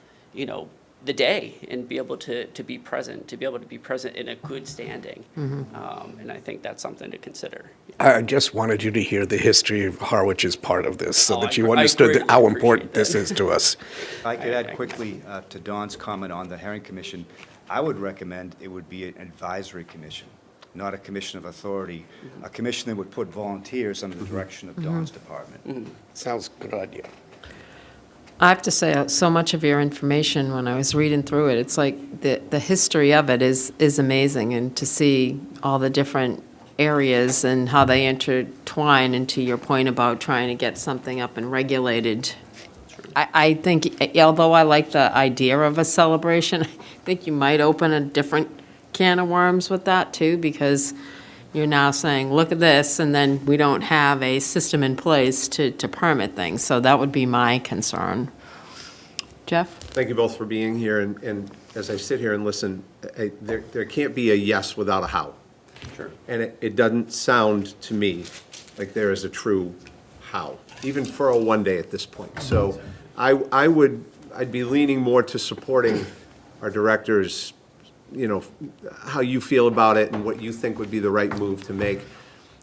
the day and be able to be present, in a good standing? And I think that's something to consider. I just wanted you to hear the history of Harwich as part of this, so Oh, that I you understood greatly how appreciate important that. this is to us. If I could add quickly to Don's comment on the Herring Commission, I would recommend it would be an advisory commission, not a commission of authority, a commission that would put volunteers under the direction of Don's department. Sounds good idea. I have to say, so much of your information, when I was reading through it, it's like the history of it is amazing, and to see all the different areas and how they intertwine, and to your point about trying to get something up and regulated. I think, although I like the idea of a celebration, I think you might open a different can of worms with that too, because you're now saying, look at this, and then we don't have a system in place to permit things. So that would be my concern. Jeff? Thank you both for being here, and as I sit here and listen, there can't be a yes without a how. Sure. And it doesn't sound to me like there is a true how, even for a one day at this point. So I'd be leaning more to supporting our directors, how you feel about it and what you think would be the right move to make.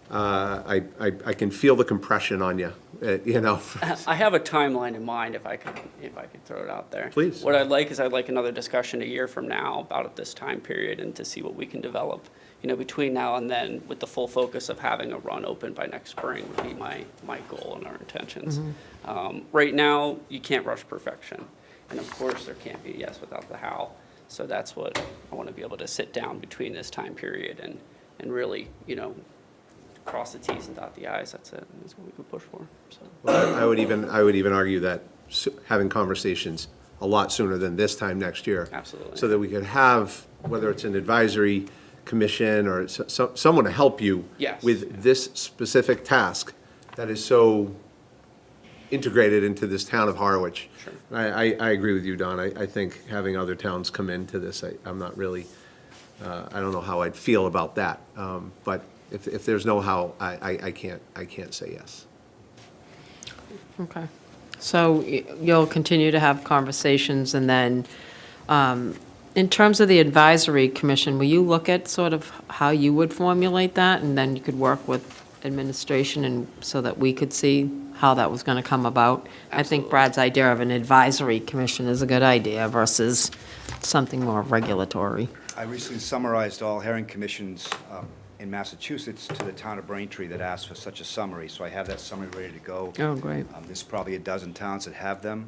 I can feel the compression on you you know. I have a timeline in mind if I could throw it out there. Please. What I'd like is I'd like another discussion a year from now about at this time period and to see what we can develop, you know, between now and then with the full focus of having a run open by next spring would be my goal and our intentions. Right now, you can't rush perfection. And of course, there can't be a yes without the how. So that's what I want to be able to sit down between this time period and really, you know, cross the Ts and dot the Is. That's it. That's what we can push for. So. Well, I would even argue that having conversations a lot sooner than this time next year. Absolutely. So that we could have, whether it's an advisory commission or someone to help you Yes. with this specific task that is so integrated into this town of Harwich. Sure. I agree with you, Don. I think having other towns come into this, I'm not really, I don't know how I'd feel about that. But if there's no how, I can't say yes. Okay. So you'll continue to have conversations, and then, in terms of the advisory commission, will you look at sort of how you would formulate that, and then you could work with administration and so that we could see how that was going to come about? I think Brad's idea of an advisory commission is a good idea versus something more regulatory. I recently summarized all herring commissions in Massachusetts to the town of Braintree that asked for such a summary, so I have that summary ready to go. Oh, great. There's probably a dozen towns that have them,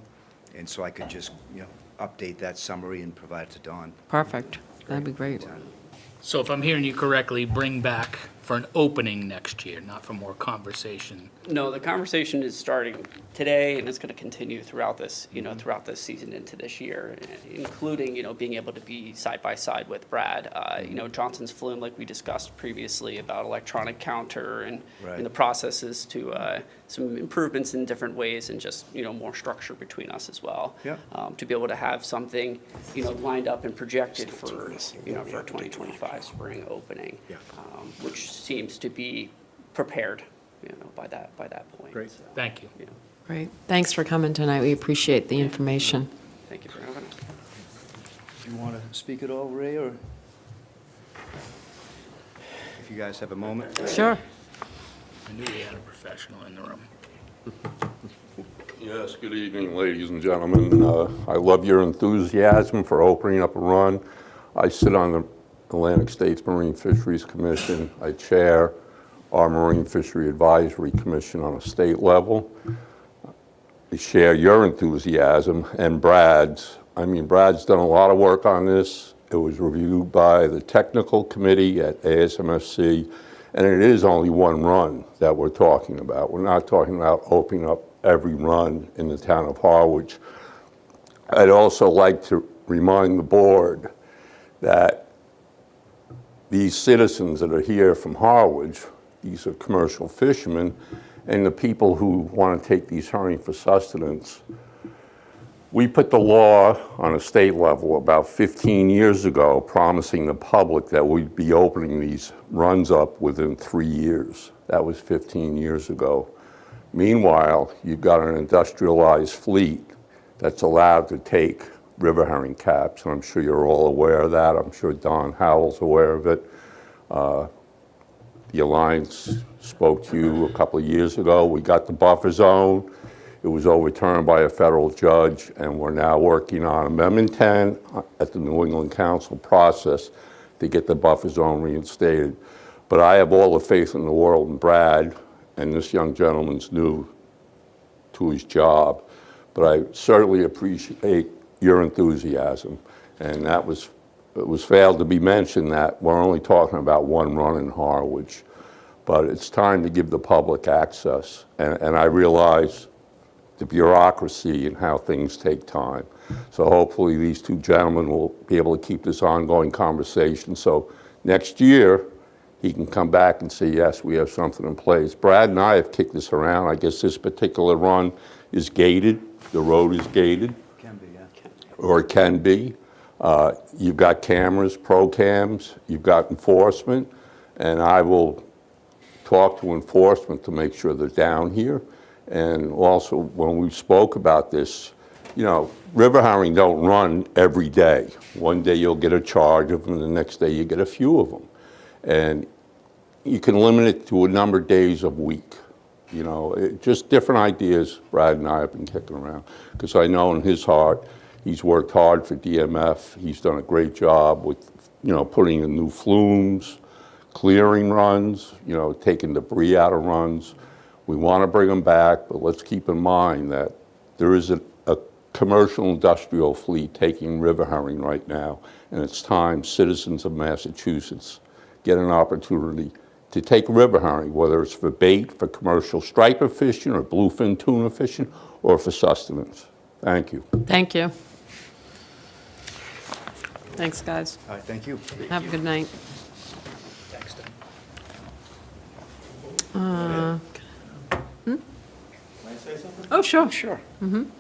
and so I could just, you know, update that summary and provide it to Dawn. Perfect. That'd be great. So if I'm hearing you correctly, bring back for an opening next year, not for more conversation. No, the conversation is starting today, and it's going to continue throughout this, you know, throughout this season into this year, including, you know, being able to be side by side with Brad. You know, Johnson's Flume, like we discussed previously about electronic counter and the processes to some improvements in different ways, and just, you know, more structure between us as well. Yep. To be able to have something, you know, lined up and projected for, you know, for a 2025 spring opening, which seems to be prepared, you know, by that point. Great. So, Thank you. you know, Great. Thanks for coming tonight. We appreciate the information. thank you for having us. Do you want to speak at all, Ray, or? If you guys have a moment? Sure. I knew we had a professional in the room. Yes, good evening, ladies and gentlemen. I love your enthusiasm for opening up a run. I sit on the Atlantic States Marine Fisheries Commission. I chair our Marine Fishery Advisory Commission on a state level. I share your enthusiasm and Brad's. I mean, Brad's done a lot of work on this. It was reviewed by the technical committee at ASMFC, and it is only one run that we're talking about. We're not talking about opening up every run in the town of Harwich. I'd also like to remind the board that these citizens that are here from Harwich, these are commercial fishermen, and the people who want to take these herring for sustenance. We put the law on a state level about 15 years ago, promising the public that we'd be opening these runs up within 3 years. That was 15 years ago. Meanwhile, you've got an industrialized fleet that's allowed to take river herring caps, and I'm sure you're all aware of that. I'm sure Don Howell's aware of it. The Alliance spoke to you a couple of years ago. We got the buffer zone. It was overturned by a federal judge, and we're now working on Amendment 10 at the New England Council process to get the buffer zone reinstated. But I have all the faith in the world in Brad, and this young gentleman's new to his job. But I certainly appreciate your enthusiasm, and it was failed to be mentioned that we're only talking about one run in Harwich, but it's time to give the public access, and I realize the bureaucracy and how things take time. So hopefully these two gentlemen will be able to keep this ongoing conversation, so next year he can come back and say, yes, we have something in place. Brad and I have kicked this around. I guess this particular run is gated. The road is gated. Can be, yeah. Or it can be. You've got cameras, pro cams, you've got enforcement, and I will talk to enforcement to make sure they're down here. And also, when we spoke about this, you know, river herring don't run every day. One day you'll get a charge of them, and the next day you get a few of them. And you can limit it to a number of days a week. You know, just different ideas Brad and I have been kicking around. Because I know in his heart, he's worked hard for DMF. He's done a great job with, you know, putting in new flumes, clearing runs, you know, taking debris out of runs. We want to bring them back, but let's keep in mind that there is a commercial industrial fleet taking river herring right now, and it's time citizens of Massachusetts get an opportunity to take river herring, whether it's for bait, for commercial striper fishing, or bluefin tuna fishing, or for sustenance. Thank you. Thank you. Thanks, guys. All right, thank you. Have a good night. Oh, sure. Sure. I'm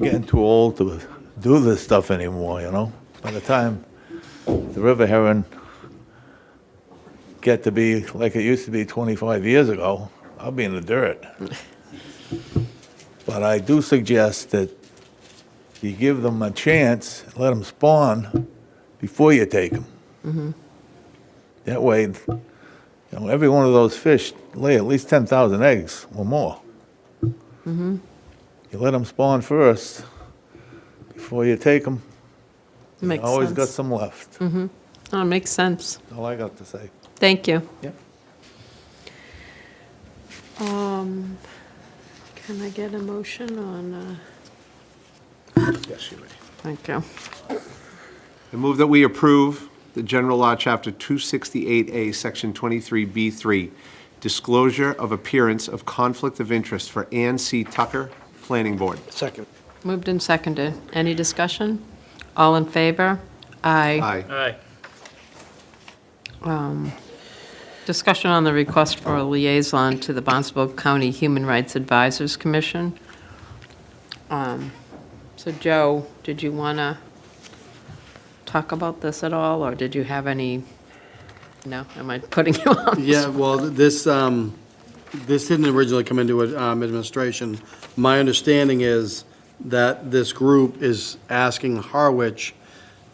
getting too old to do this stuff anymore, you know? By the time the river heron get to be like it used to be 25 years ago, I'll be in the dirt. But I do suggest that you give them a chance, let them spawn before you take them. That way, you know, every one of those fish lay at least 10,000 eggs or more. You let them spawn first before you take them. Makes You always sense. got some left. Oh, it makes sense. All I got to say. Thank you. Yep. Can I get a motion on, Yes, you may. thank you. I move that we approve the General Law, Chapter 268A, Section 23B3, disclosure of appearance of conflict of interest for Ann C. Tucker, Planning Board. Second. Moved and seconded. Any discussion? All in favor? Aye. Aye. Discussion on the request for a liaison to the Barnstable County Human Rights Advisors Commission. So Joe, did you want to talk about this at all, or did you have any, no, am I putting you on? Yeah, well, this didn't originally come into administration. My understanding is that this group is asking Harwich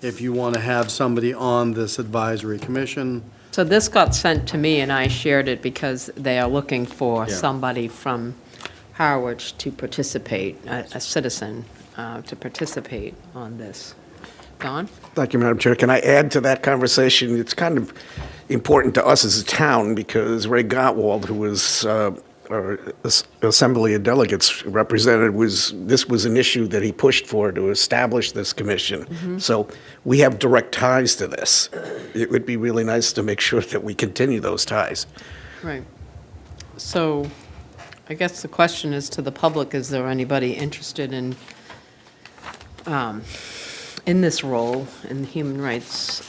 if you want to have somebody on this advisory commission. So this got sent to me, and I shared it because they are looking for Yeah. somebody from Harwich to participate, a citizen, to participate on this. Don? Thank you, Madam Chair. Can I add to that conversation? It's kind of important to us as a town because Ray Gottwald, who was our Assembly of Delegates representative, this was an issue that he pushed for to establish this commission. So we have direct ties to this. It would be really nice to make sure that we continue those ties. Right. So I guess the question is to the public, is there anybody interested in this role in the Human Rights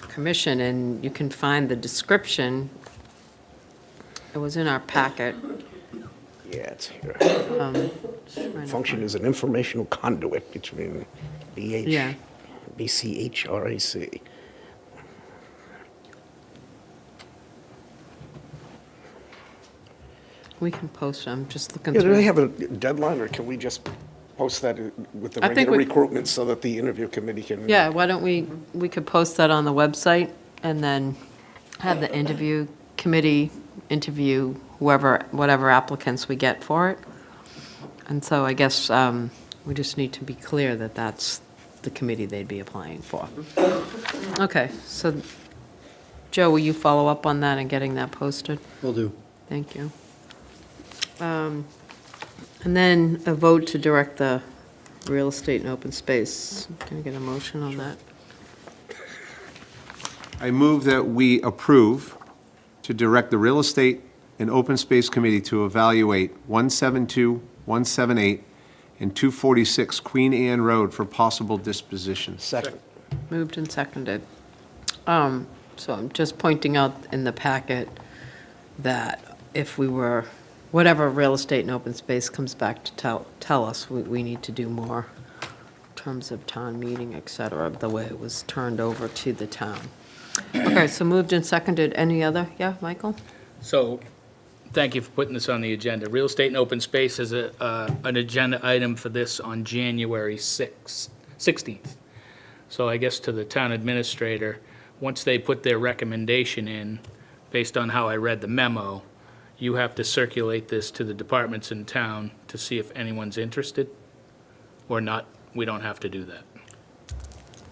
Commission? And you can find the description. It was in our packet. Yeah, it's here. Trying to Function as an informational conduit between Yeah. BCHRAC. We can post, I'm just looking Yeah, do they through. have a deadline, or can we just post that with the I think regular we- recruitment so that the interview committee can? Yeah, why don't we could post that on the website and then have the interview committee interview whatever applicants we get for it. And so I guess we just need to be clear that that's the committee they'd be applying for. Okay, so Joe, will you follow up on that and getting that posted? Will do. Thank you. And then a vote to direct the real estate and open space. Can I get a motion on that? I move that we approve to direct the Real Estate and Open Space Committee to evaluate 172, 178, and 246 Queen Anne Road for possible disposition. Second. Moved and seconded. So I'm just pointing out in the packet that if we were, whatever real estate and open space comes back to tell us, we need to do more in terms of town meeting, et cetera, the way it was turned over to the town. Okay, so moved and seconded. Any other? Yeah, Michael? So, thank you for putting this on the agenda. Real estate and open space is an agenda item for this on January 16th. So I guess to the town administrator, once they put their recommendation in, based on how I read the memo, you have to circulate this to the departments in town to see if anyone's interested or not. We don't have to do that.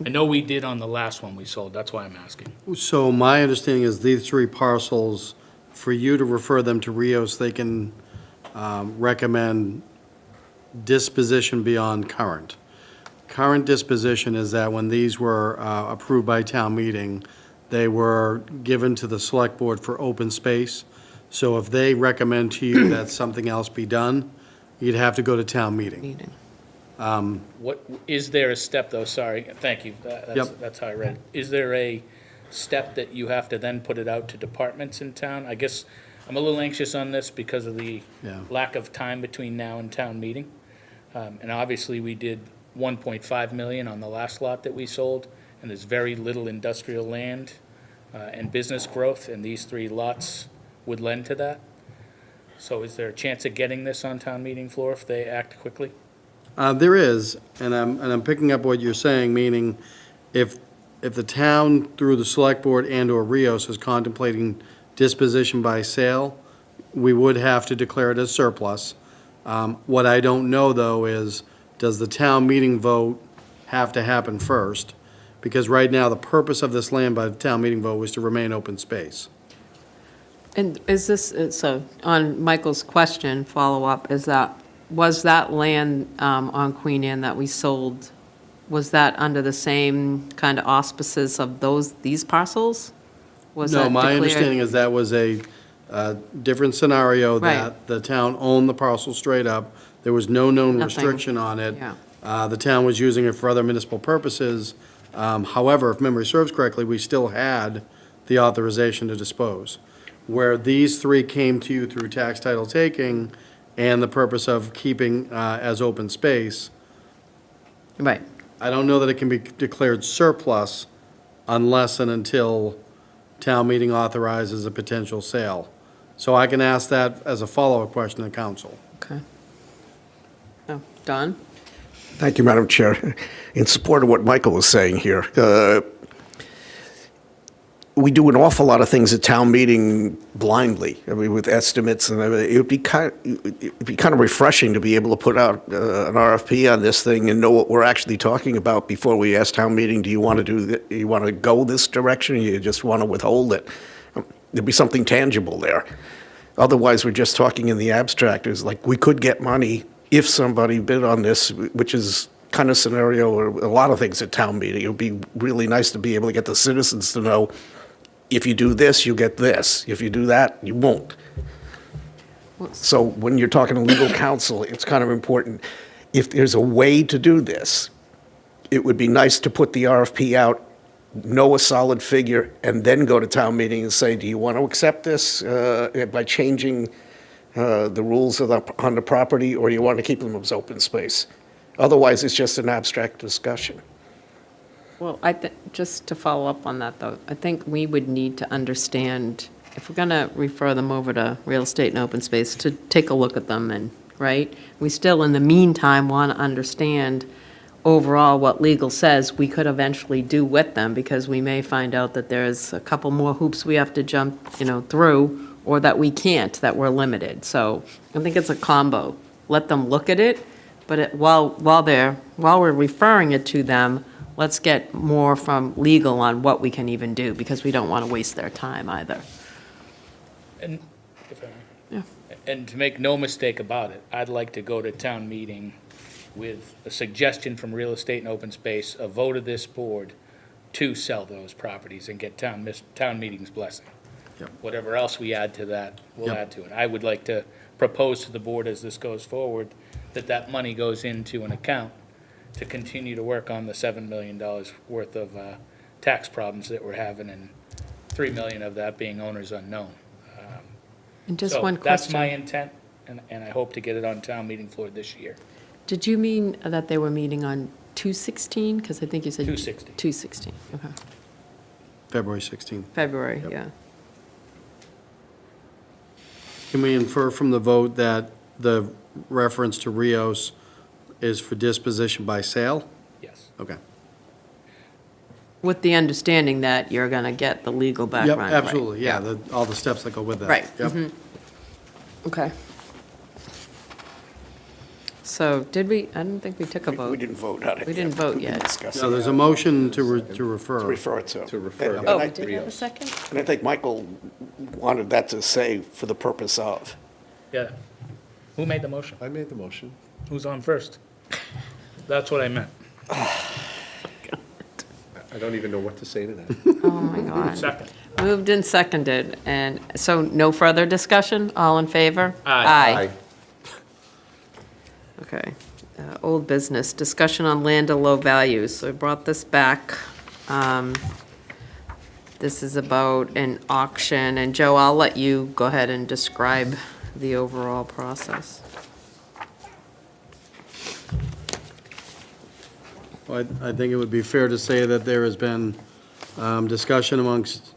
I know we did on the last one we sold, that's why I'm asking. So my understanding is these 3 parcels, for you to refer them to Rios, they can recommend disposition beyond current. Current disposition is that when these were approved by town meeting, they were given to the select board for open space. So if they recommend to you that something else be done, you'd have to go to town meeting. What, is there a step, though, sorry, thank you, that's how I read it. Is there a step that you have to then put it out to departments in town? I guess I'm a little anxious on this because of the lack of time between now and town meeting. And obviously, we did 1.5 million on the last lot that we sold, and there's very little industrial land and business growth, and these 3 lots would lend to that. So is there a chance of getting this on town meeting floor if they act quickly? There is, and I'm picking up what you're saying, meaning if the town, through the select board and/or Rios, is contemplating disposition by sale, we would have to declare it as surplus. What I don't know, though, is does the town meeting vote have to happen first? Because right now, the purpose of this land by the town meeting vote was to remain open space. And is this, so on Michael's question, follow-up, was that land on Queen Anne that we sold, was that under the same kind of auspices of these parcels? Was No, that my declared- understanding is that was a different scenario, Right. that the town owned the parcel straight up. There was no known Nothing. restriction on it. Yeah. The town was using it for other municipal purposes. However, if memory serves correctly, we still had the authorization to dispose. Where these 3 came to you through tax title taking and the purpose of keeping as open space, Right. I don't know that it can be declared surplus unless and until town meeting authorizes a potential sale. So I can ask that as a follow-up question to council. Okay. Oh, Don? Thank you, Madam Chair. In support of what Michael was saying here, we do an awful lot of things at town meeting blindly, I mean, with estimates, and it would be kind of refreshing to be able to put out an RFP on this thing and know what we're actually talking about before we ask town meeting, do you want to go this direction, or you just want to withhold it? There'd be something tangible there. Otherwise, we're just talking in the abstract. It's like, we could get money if somebody bid on this, which is kind of scenario, or a lot of things at town meeting. It would be really nice to be able to get the citizens to know, if you do this, you get this. If you do that, you won't. So when you're talking to legal counsel, it's kind of important. If there's a way to do this, it would be nice to put the RFP out, know a solid figure, and then go to town meeting and say, do you want to accept this by changing the rules on the property, or do you want to keep them as open space? Otherwise, it's just an abstract discussion. Well, just to follow up on that, though, I think we would need to understand, if we're going to refer them over to real estate and open space, to take a look at them, and, right? We still, in the meantime, want to understand overall what legal says we could eventually do with them, because we may find out that there's a couple more hoops we have to jump, through, or that we can't, that we're limited. So I think it's a combo. Let them look at it, but while we're referring it to them, let's get more from legal on what we can even do, because we don't want to waste their time either. And, and to make no mistake about it, I'd like to go to town meeting with a suggestion from real estate and open space, a vote of this board to sell those properties and get town meeting's blessing. Yep. Whatever else we add to that, we'll Yep. add to it. I would like to propose to the board as this goes forward, that money goes into an account to continue to work on the $7 million worth of tax problems that we're having, and $3 million of that being owners unknown. And just So one that's my question. intent, and I hope to get it on town meeting floor this year. Did you mean that they were meeting on 2/16? Because I think you said. 2/16. 2/16, okay. February 16th. February, Yep. yeah. Can we infer from the vote that the reference to Rios is for disposition by sale? Yes. Okay. With the understanding that you're going to get the legal Yep, background. right. absolutely, yeah, all the steps that go with that. Right. Yep. mhm. Okay. So did we, I don't think we took a vote. We didn't vote on it. We didn't vote yet. Discuss No, it. there's a motion to refer. To refer it to. To refer. And Oh, I- we did have a second? And I think Michael wanted that to say for the purpose of. Yeah. Who made the motion? I made the motion. Who's on first? That's what I meant. I don't even know what to say to that. Oh, my God. Second. Moved and seconded, and so no further discussion? All in favor? Aye. Okay. Old business, discussion on land of low values. So I brought this back. This is about an auction, and Joe, I'll let you go ahead and describe the overall process. Well, I think it would be fair to say that there has been discussion amongst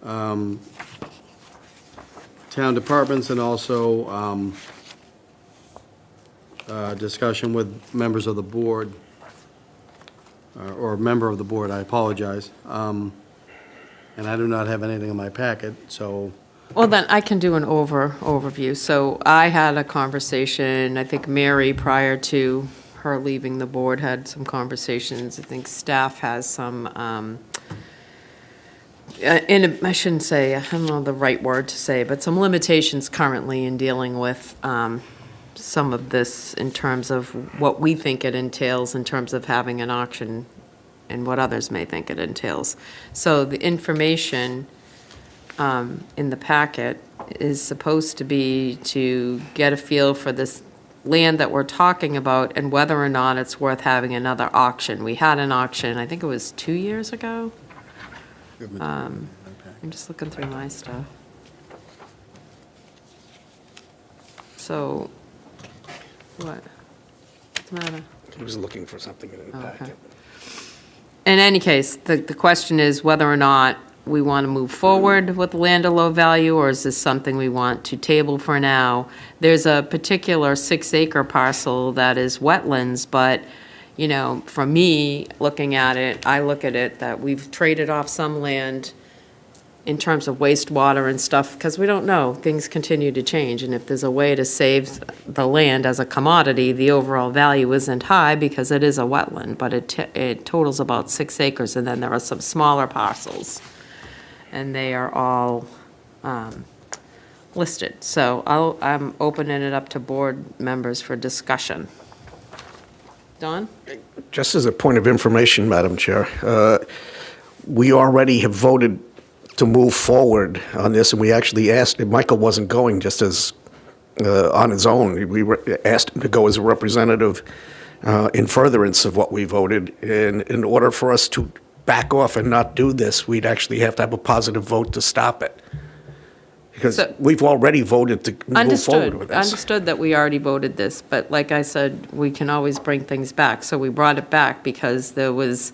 town departments and also discussion with members of the board, or a member of the board, I apologize. And I do not have anything in my packet, so, Well, then I can do an overview. So I had a conversation, I think Mary, prior to her leaving the board, had some conversations. I think staff has some, I shouldn't say, I don't know the right word to say, but some limitations currently in dealing with some of this in terms of what we think it entails in terms of having an auction and what others may think it entails. So the information in the packet is supposed to be to get a feel for this land that we're talking about and whether or not it's worth having another auction. We had an auction, I think it was 2 years ago. I'm just looking through my stuff. So, what? What's the matter? He was looking for something in the Okay. packet. In any case, the question is whether or not we want to move forward with land of low value, or is this something we want to table for now? There's a particular 6-acre parcel that is wetlands, but, you know, for me, looking at it, I look at it that we've traded off some land in terms of wastewater and stuff, because we don't know, things continue to change, and if there's a way to save the land as a commodity, the overall value isn't high because it is a wetland, but it totals about 6 acres, and then there are some smaller parcels, and they are all listed. So I'm opening it up to board members for discussion. Don? Just as a point of information, Madam Chair, we already have voted to move forward on this, and we actually asked, and Michael wasn't going just as on his own. We asked him to go as a representative in furtherance of what we voted. And in order for us to back off and not do this, we'd actually have to have a positive vote to stop it. Because So- we've already voted to move forward with this. Understood that we already voted this, but like I said, we can always bring things back. So we brought it back because there was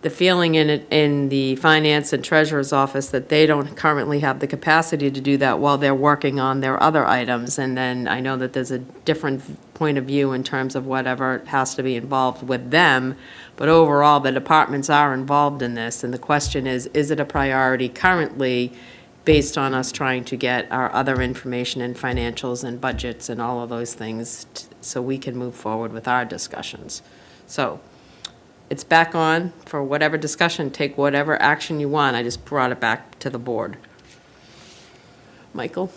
the feeling in the finance and treasurer's office that they don't currently have the capacity to do that while they're working on their other items. And then I know that there's a different point of view in terms of whatever has to be involved with them. But overall, the departments are involved in this. And the question is it a priority currently based on us trying to get our other information and financials and budgets and all of those things so we can move forward with our discussions? So it's back on for whatever discussion, take whatever action you want. I just brought it back to the board. Michael?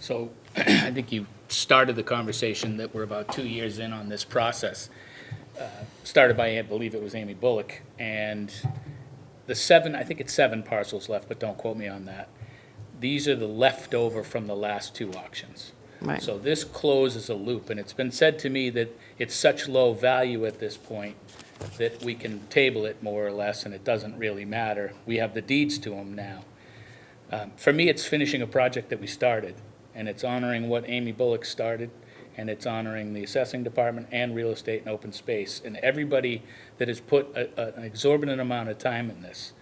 So I think you started the conversation that we're about 2 years in on this process. Started by, I believe it was Amy Bullock, and I think it's 7 parcels left, but don't quote me on that. These are the leftover from the last 2 auctions. Right. So this closes a loop, and it's been said to me that it's such low value at this point that we can table it more or less, and it doesn't really matter. We have the deeds to them now. For me, it's finishing a project that we started, and it's honoring what Amy Bullock started, and it's honoring the assessing department and real estate and open space, and everybody that has put an exorbitant amount of time in this.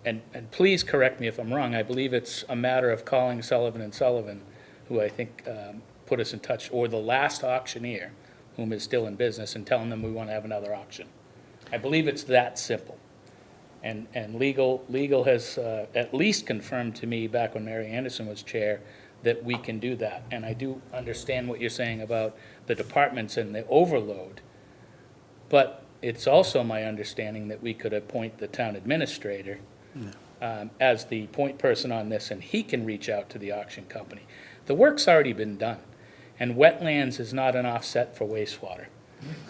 And please correct me if I'm wrong, I believe it's a matter of calling Sullivan & Sullivan, who I think put us in touch, or the last auctioneer, whom is still in business, and telling them we want to have another auction. I believe it's that simple. And legal has at least confirmed to me back when Mary Anderson was chair that we can do that. And I do understand what you're saying about the departments and the overload. But it's also my understanding that we could appoint the town administrator as the point person on this, and he can reach out to the auction company. The work's already been done, and wetlands is not an offset for wastewater.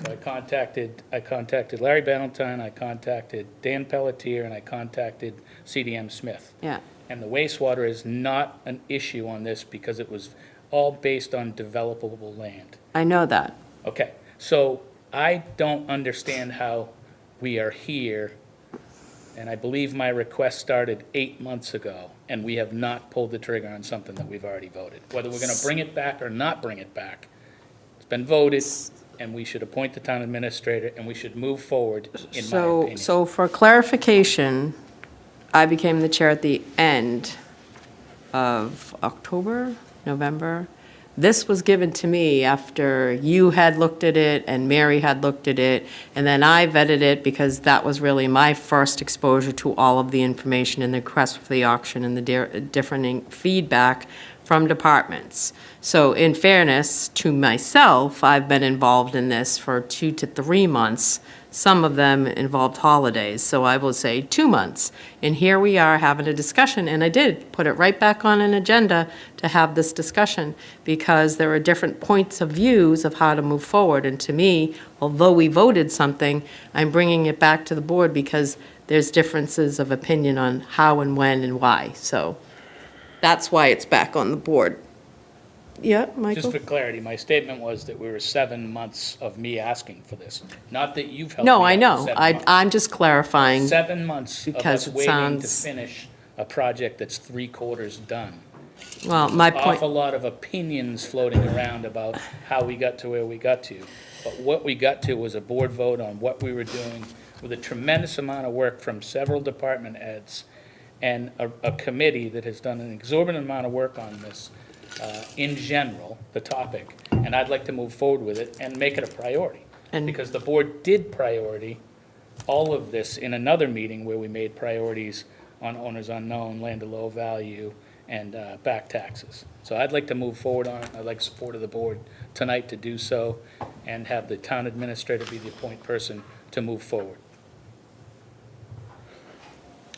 So I contacted Larry Ballantyne, I contacted Dan Pelletier, and I contacted CDM Smith. Yeah. And the wastewater is not an issue on this because it was all based on developable land. I know that. Okay, so I don't understand how we are here, and I believe my request started 8 months ago, and we have not pulled the trigger on something that we've already voted. Whether we're gonna bring it back or not bring it back, it's been voted, and we should appoint the town administrator, and we should move forward, in my opinion. So for clarification, I became the chair at the end of October, November. This was given to me after you had looked at it and Mary had looked at it, and then I vetted it because that was really my first exposure to all of the information and the request for the auction and the different feedback from departments. So in fairness to myself, I've been involved in this for 2 to 3 months. Some of them involved holidays, so I will say 2 months. And here we are having a discussion, and I did put it right back on an agenda to have this discussion because there are different points of views of how to move forward. And to me, although we voted something, I'm bringing it back to the board because there's differences of opinion on how and when and why. So that's why it's back on the board. Yeah, Michael? Just for clarity, my statement was that we were 7 months of me asking for this, not that you've helped me No, out I for know. 7 months. I'm just clarifying. 7 months of because us it waiting to sounds- finish a project that's 3/4 done. Well, my point. Awful lot of opinions floating around about how we got to where we got to. But what we got to was a board vote on what we were doing with a tremendous amount of work from several department heads and a committee that has done an exorbitant amount of work on this in general, the topic. And I'd like to move forward with it and make it a priority. Because the board did priority all of this in another meeting where we made priorities on owners unknown, land of low value, and back taxes. So I'd like to move forward on it. I'd like support of the board tonight to do so and have the town administrator be the point person to move forward.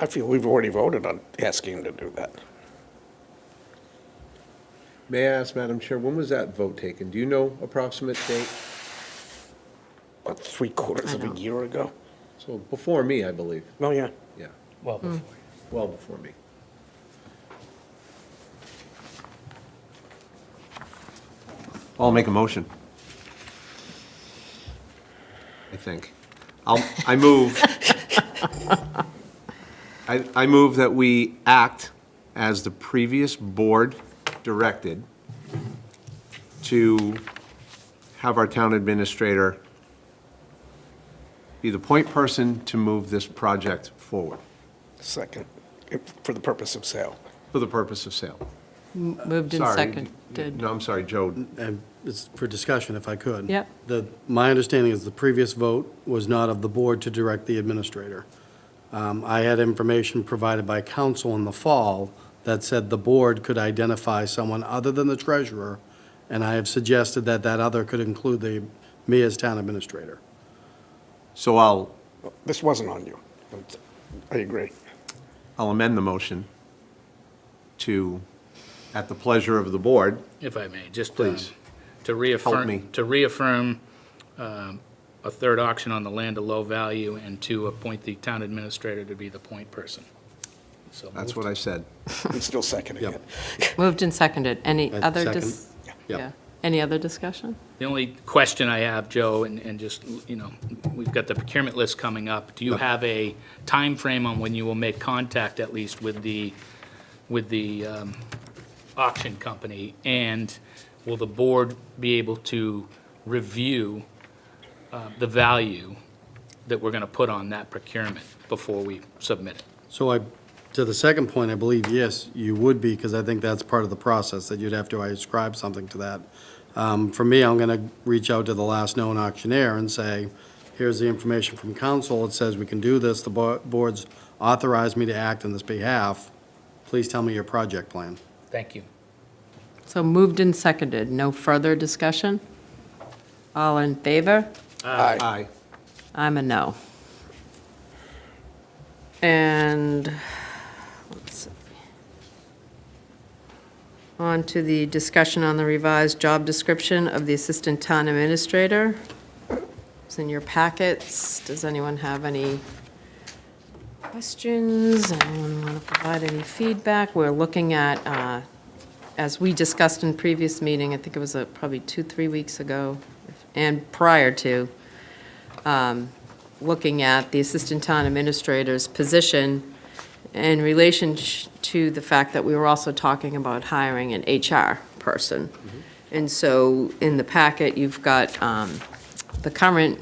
I feel we've already voted on asking him to do that. May I ask, Madam Chair, when was that vote taken? Do you know approximate date? About 3/4 of a year ago. So before me, I believe. Oh, yeah. Yeah, Well before. well before me. I'll make a motion. I think. I move, I move that we act as the previous board directed to have our town administrator be the point person to move this project forward Second, for the purpose of sale. for the purpose of sale. Moved and Sorry. seconded. No, I'm sorry, Joe. And it's for discussion, if I could. Yep. My understanding is the previous vote was not of the board to direct the administrator. I had information provided by council in the fall that said the board could identify someone other than the treasurer, and I have suggested that that other could include me as town administrator. So This wasn't on you. I agree. I'll amend the motion to, at the pleasure of the board, If I may, just Please. to Help me. reaffirm a third auction on the land of low value and to appoint the town administrator to be the point person. So that's what I said. I'm still seconding it. Moved and seconded. Any I other second. yeah. Any other discussion? The only question I have, Joe, and just, you know, we've got the procurement list coming up. Do you have a time frame on when you will make contact, at least with the auction company? And will the board be able to review the value that we're going to put on that procurement before we submit it? So to the second point, I believe, yes, you would be, because I think that's part of the process, that you'd have to ascribe something to that. For me, I'm going to reach out to the last known auctioneer and say, here's the information from council, it says we can do this, the board's authorized me to act on this behalf, please tell me your project plan. Thank you. So moved and seconded. No further discussion? All in favor? Aye. I'm a no. And let's see. On to the discussion on the revised job description of the Assistant Town Administrator. It's in your packets. Does anyone have any questions? Anyone want to provide any feedback? We're looking at, as we discussed in previous meeting, I think it was probably 2-3 weeks ago, and prior to, looking at the Assistant Town Administrator's position in relation to the fact that we were also talking about hiring an HR person. And so in the packet, you've got the current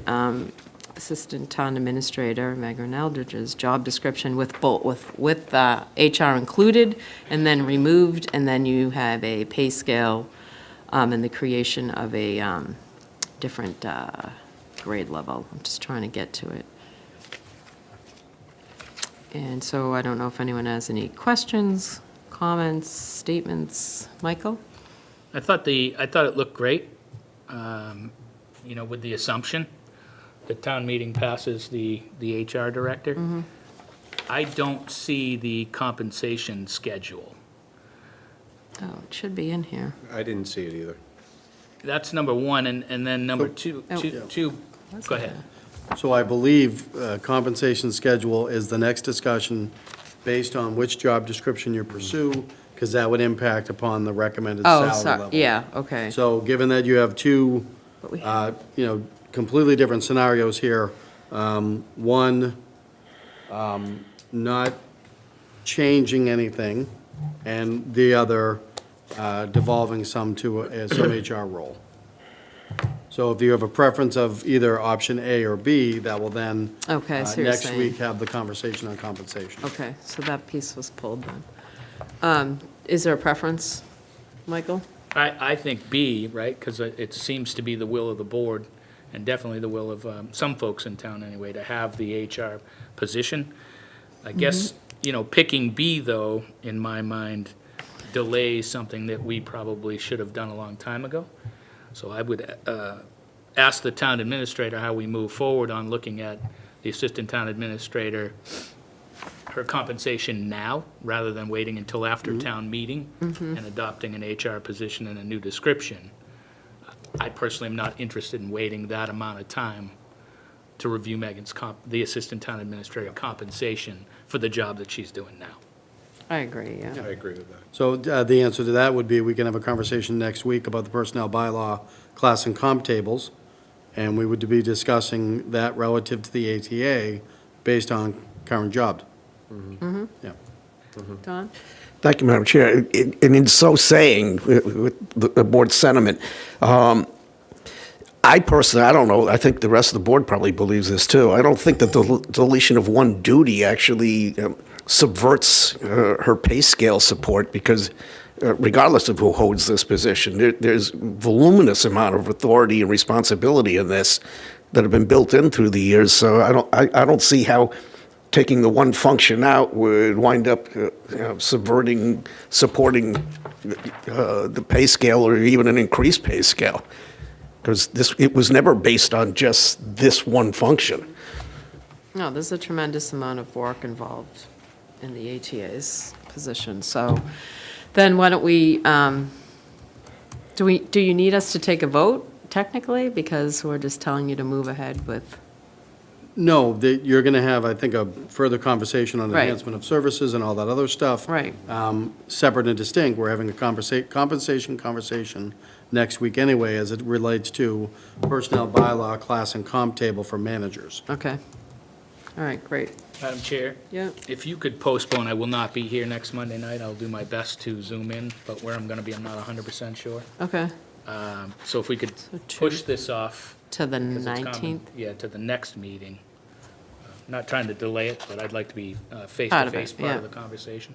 Assistant Town Administrator, Megan Eldridge's job description with HR included and then removed, and then you have a pay scale and the creation of a different grade level. I'm just trying to get to it. And so I don't know if anyone has any questions, comments, statements. Michael? I thought it looked great, with the assumption that town meeting passes the HR director. I don't see the compensation schedule. Oh, it should be in here. I didn't see it either. That's number one, and then number two, go ahead. So I believe compensation schedule is the next discussion based on which job description you pursue, because that would impact upon the recommended Oh, salary sorry, level. yeah, okay. So given that you have two, completely different scenarios here, one, not changing anything, and the other devolving some to some HR role. So if you have a preference of either option A or B, that will then, Okay, so you're next saying- week, have the conversation on compensation. Okay, so that piece was pulled then. Is there a preference, Michael? I think B, right, because it seems to be the will of the board, and definitely the will of some folks in town anyway, to have the HR position. I guess, picking B, though, in my mind, delays something that we probably should have done a long time ago. So I would ask the town administrator how we move forward on looking at the assistant town administrator, her compensation now, rather than waiting until after town meeting and adopting an HR position and a new description. I personally am not interested in waiting that amount of time to review the assistant town administrator compensation for the job that she's doing now. I agree, yeah. I agree with that. So the answer to that would be, we can have a conversation next week about the personnel bylaw class and comp tables, and we would be discussing that relative to the ATA based on current job. Yeah. Don? Thank you, Madam Chair. And in so saying, with the board's sentiment, I personally, I don't know, I think the rest of the board probably believes this too. I don't think that the deletion of one duty actually subverts her pay scale support, because regardless of who holds this position, there's voluminous amount of authority and responsibility in this that have been built in through the years. So I don't see how taking the one function out would wind up supporting the pay scale or even an increased pay scale, because it was never based on just this one function. No, there's a tremendous amount of work involved in the ATA's position. So then why don't we, do you need us to take a vote technically? Because we're just telling you to move ahead with, No, you're going to have, I think, a further conversation on Right. enhancement of services and all that other stuff. Right. Separate and distinct, we're having a compensation conversation next week anyway, as it relates to personnel bylaw class and comp table for managers. okay. All right, great. Madam Chair? Yeah. If you could postpone, I will not be here next Monday night. I'll do my best to Zoom in, but where I'm going to be, I'm not 100% sure. Okay. So if we could push this off. To the 'cause it's common- 19th? Yeah, to the next meeting. Not trying to delay it, but I'd like to be Part of it, face-to-face part yeah. of the conversation.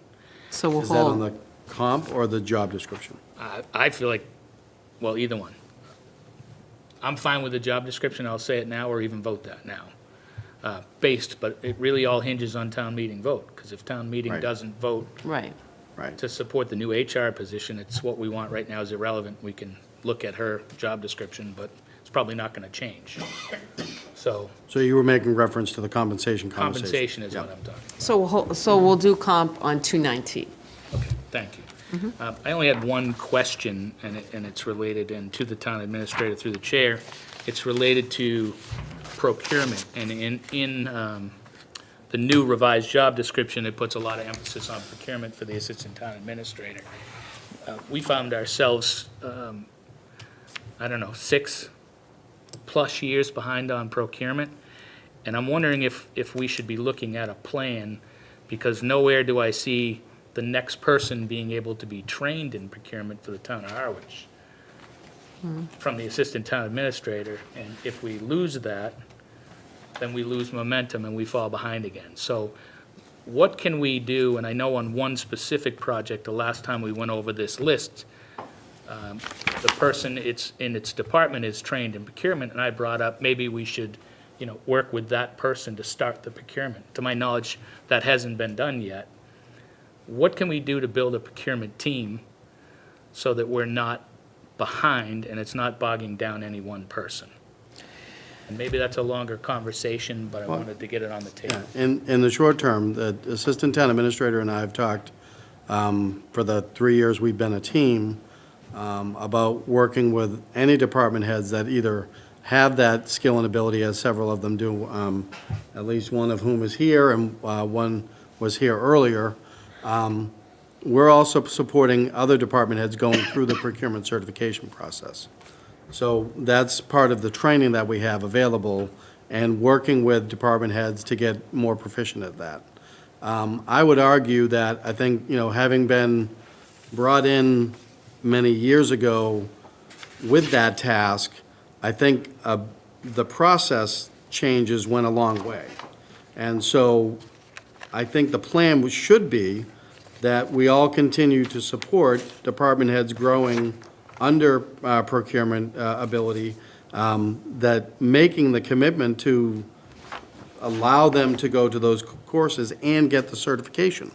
So we'll Is that on hold, the comp or the job description? I feel like, well, either one. I'm fine with the job description, I'll say it now, or even vote that now. But it really all hinges on town meeting vote, because if town meeting Right. doesn't vote Right. to support the new HR position, it's what we want right now is irrelevant. We can look at her job description, but it's probably not gonna change. So So you were making reference to the compensation conversation? compensation is Yeah. what I'm talking about. So we'll do comp on 219. Thank you. I only had one question, and it's related and to the town administrator through the chair. It's related to procurement, and in the new revised job description, it puts a lot of emphasis on procurement for the assistant town administrator. We found ourselves, 6+ years behind on procurement, and I'm wondering if we should be looking at a plan, because nowhere do I see the next person being able to be trained in procurement for the town of Harwich from the assistant town administrator, and if we lose that, then we lose momentum and we fall behind again. So what can we do, and I know on one specific project, the last time we went over this list, the person in its department is trained in procurement, and I brought up maybe we should, work with that person to start the procurement. To my knowledge, that hasn't been done yet. What can we do to build a procurement team so that we're not behind and it's not bogging down any one person? And maybe that's a longer conversation, but I wanted to get it on the table. In the short term, the assistant town administrator and I have talked for the 3 years we've been a team about working with any department heads that either have that skill and ability, as several of them do, at least one of whom is here and one was here earlier. We're also supporting other department heads going through the procurement certification process. So that's part of the training that we have available and working with department heads to get more proficient at that. I would argue that, I think, having been brought in many years ago with that task, I think the process changes went a long way. And so I think the plan should be that we all continue to support department heads growing under procurement ability, that making the commitment to allow them to go to those courses and get the certification.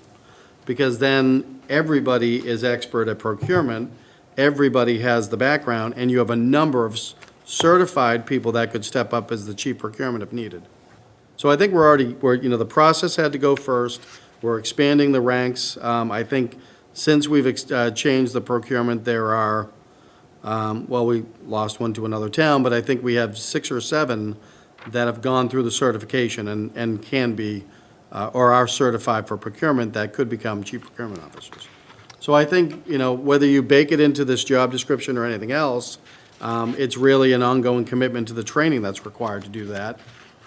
Because then everybody is expert at procurement, everybody has the background, and you have a number of certified people that could step up as the chief procurement if needed. So I think the process had to go first. We're expanding the ranks. I think since we've changed the procurement, there are, we lost one to another town, but I think we have 6 or 7 that have gone through the certification and can be, or are certified for procurement that could become chief procurement officers. So I think, whether you bake it into this job description or anything else, it's really an ongoing commitment to the training that's required to do that.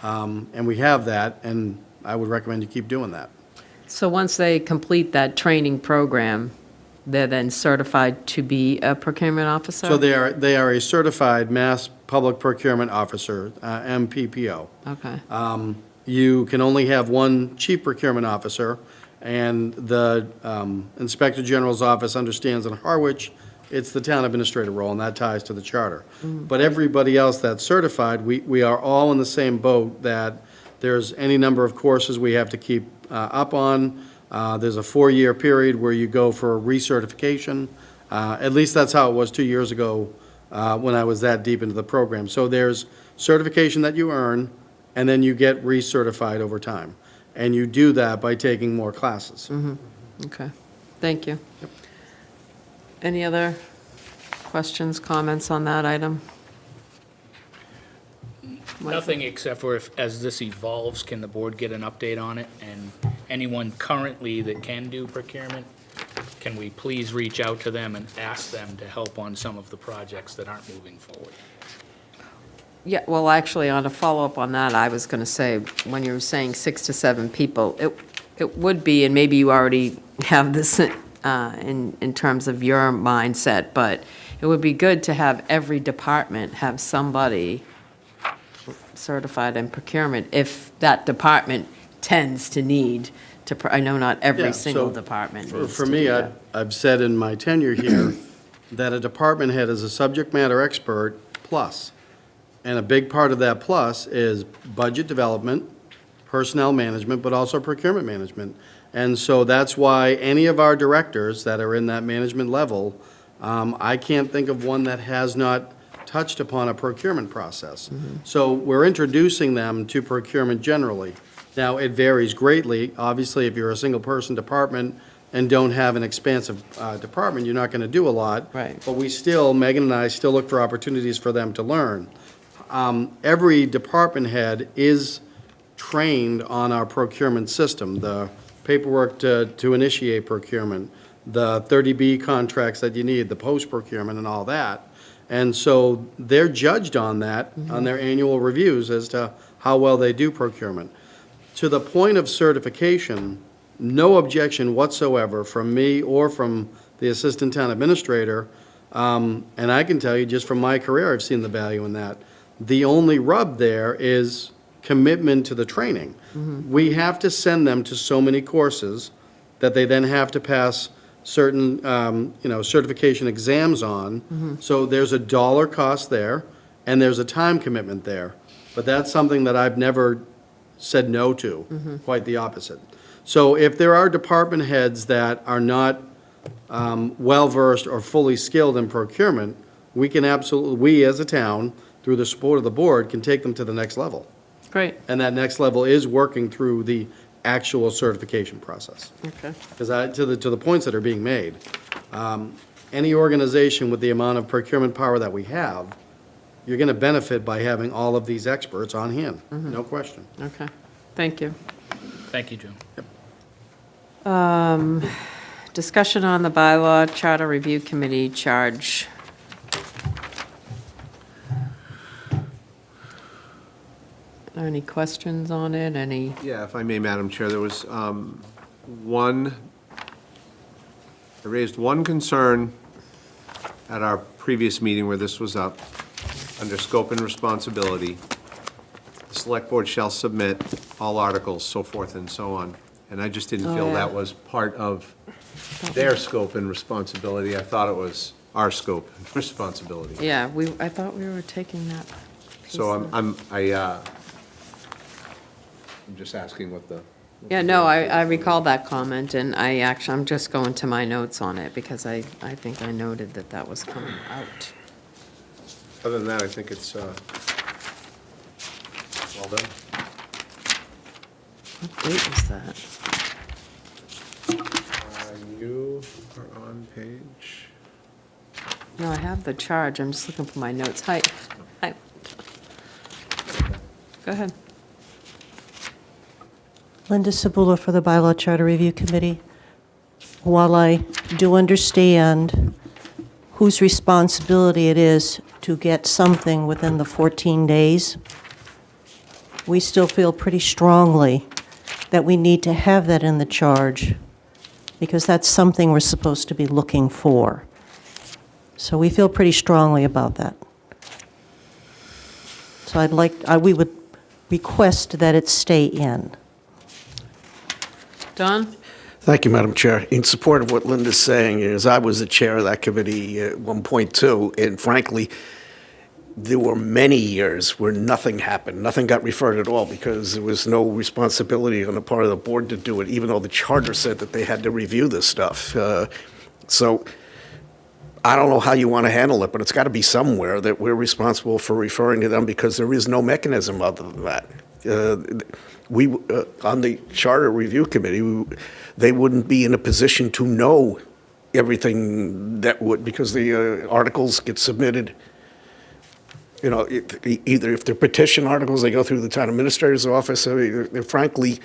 And we have that, and I would recommend you keep doing that. So once they complete that training program, they're then certified to be a procurement officer? So they are a certified Mass Public Procurement Officer, MPPO. Okay. You can only have one chief procurement officer, and the Inspector General's office understands in Harwich, it's the town administrator role, and that ties to the charter. But everybody else that's certified, we are all in the same boat, that there's any number of courses we have to keep up on. There's a 4-year period where you go for a recertification. At least that's how it was 2 years ago when I was that deep into the program. So there's certification that you earn, and then you get recertified over time. And you do that by taking more classes. Okay, thank you. Any other questions, comments on that item? Nothing except for as this evolves, can the board get an update on it? And anyone currently that can do procurement, can we please reach out to them and ask them to help on some of the projects that aren't moving forward? Yeah, well, actually, on a follow-up on that, I was going to say, when you were saying 6 to 7 people, it would be, and maybe you already have this in terms of your mindset, but it would be good to have every department have somebody certified in procurement if that department tends to need to, I know not every Yeah, single so department needs For to me, do that. I've said in my tenure here that a department head is a subject matter expert plus. And a big part of that plus is budget development, personnel management, but also procurement management. And so that's why any of our directors that are in that management level, I can't think of one that has not touched upon a procurement process. So we're introducing them to procurement generally. Now, it varies greatly. Obviously, if you're a single-person department and don't have an expansive department, you're not going to do a lot. Right. But we still, Megan and I still look for opportunities for them to learn. Every department head is trained on our procurement system, the paperwork to initiate procurement, the 30B contracts that you need, the post-procurement and all that. And so they're judged on that, on their annual reviews as to how well they do procurement. To the point of certification, no objection whatsoever from me or from the Assistant Town Administrator. And I can tell you, just from my career, I've seen the value in that. The only rub there is commitment to the training. We have to send them to so many courses that they then have to pass certain, certification exams on. So there's a dollar cost there, and there's a time commitment there. But that's something that I've never said no to, quite the opposite. So if there are department heads that are not well-versed or fully skilled in procurement, we can absolutely, we as a town, through the support of the board, can take them to the next level. Great. And that next level is working through the actual certification process. Okay. Because to the points that are being made, any organization with the amount of procurement power that we have, you're going to benefit by having all of these experts on hand, no question. Okay. Thank you. Thank you, Joe. Discussion on the bylaw charter review committee charge. Any questions on it? Any? Yeah, if I may, Madam Chair, there was I raised one concern at our previous meeting where this was up, under scope and responsibility. The Select Board shall submit all articles, so forth and so on. And I just didn't feel that was part of their scope and responsibility. I thought it was our scope and responsibility. Yeah, I thought we were taking that piece. So of- I'm just asking what the. Yeah, no, I recall that comment, and I'm just going to my notes on it, because I think I noted that was coming out. Other than that, I think it's well done. What date was that? You are on page. No, I have the charge, I'm just looking for my notes. Hi. Go ahead. Linda Sabula for the Bylaw Charter Review Committee. While I do understand whose responsibility it is to get something within the 14 days, we still feel pretty strongly that we need to have that in the charge, because that's something we're supposed to be looking for. So we feel pretty strongly about that. So we would request that it stay in. Don? Thank you, Madam Chair. In support of what Linda's saying, is I was the chair of that committee at one point too, and frankly, there were many years where nothing happened, nothing got referred at all, because there was no responsibility on the part of the board to do it, even though the charter said that they had to review this stuff. So I don't know how you want to handle it, but it's got to be somewhere that we're responsible for referring to them, because there is no mechanism other than that. On the Charter Review Committee, they wouldn't be in a position to know everything that would, because the articles get submitted. You know, either if they're petition articles, they go through the town administrator's office. I mean, they're frankly,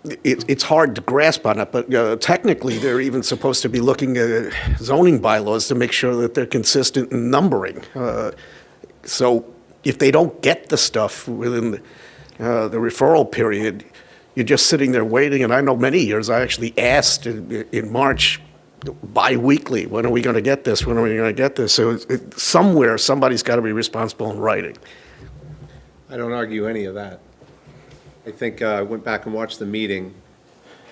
it's hard to grasp on it, but technically, they're even supposed to be looking at zoning bylaws to make sure that they're consistent in numbering. So if they don't get the stuff within the referral period, you're just sitting there waiting. And I know many years I actually asked in March, bi-weekly, when are we going to get this? When are we going to get this? So somewhere, somebody's got to be responsible in writing. I don't argue any of that. I think I went back and watched the meeting,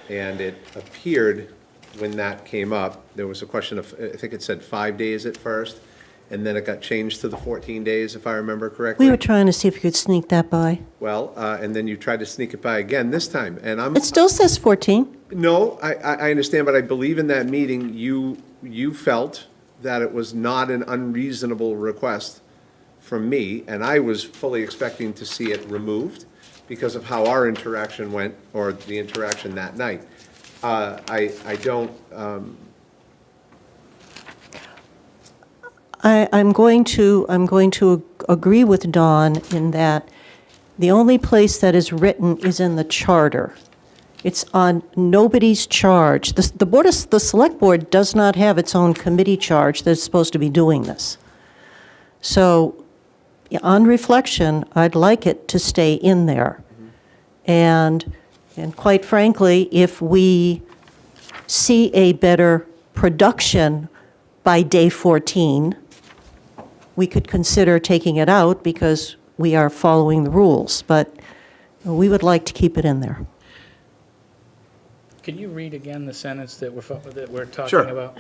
and it appeared when that came up, there was a question of, I think it said 5 days at first, and then it got changed to the 14 days, if I remember correctly. We were trying to see if we could sneak that by. Well, and then you tried to sneak it by again this time, and I'm. It still says 14. No, I understand, but I believe in that meeting, you felt that it was not an unreasonable request from me, and I was fully expecting to see it removed because of how our interaction went, or the interaction that night. I don't, I'm going to agree with Dawn in that the only place that is written is in the charter. It's on nobody's charge. The Select Board does not have its own committee charge that's supposed to be doing this. So, yeah, on reflection, I'd like it to stay in there. And quite frankly, if we see a better production by day 14, we could consider taking it out because we are following the rules, but we would like to keep it in there. Can you read again the sentence that we're talking Sure. about?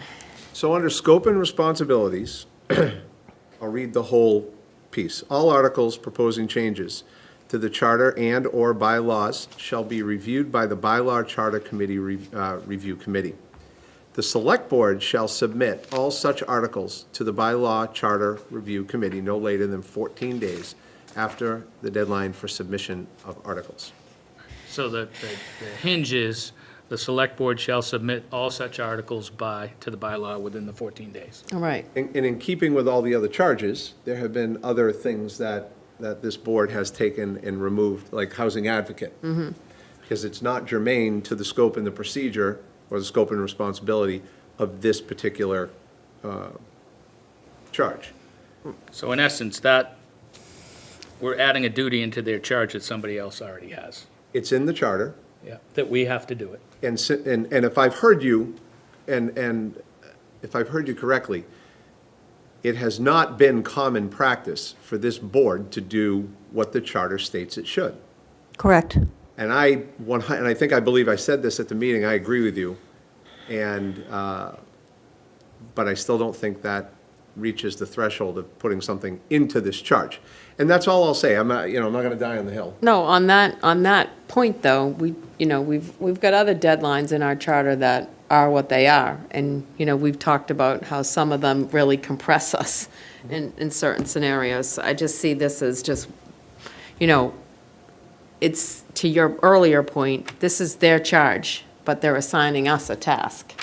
So under scope and responsibilities, I'll read the whole piece. All articles proposing changes to the charter and/or bylaws shall be reviewed by the Bylaw Charter Committee Review Committee. The Select Board shall submit all such articles to the Bylaw Charter Review Committee no later than 14 days after the deadline for submission of articles. So the hinge is, the Select Board shall submit all such articles to the bylaw within the 14 days. All right. And in keeping with all the other charges, there have been other things that this board has taken and removed, like housing advocate. Because it's not germane to the scope and the procedure, or the scope and responsibility of this particular charge. So in essence, we're adding a duty into their charge that somebody else already has. It's in the charter. Yeah, that we have to do it. And if I've heard you, and if I've heard you correctly, it has not been common practice for this board to do what the charter states it should. Correct. And I believe I said this at the meeting, I agree with you, but I still don't think that reaches the threshold of putting something into this charge. And that's all I'll say, I'm not gonna die on the hill. No, on that point, though, we've got other deadlines in our charter that are what they are. And, we've talked about how some of them really compress us in certain scenarios. I just see this as just, it's, to your earlier point, this is their charge, but they're assigning us a task.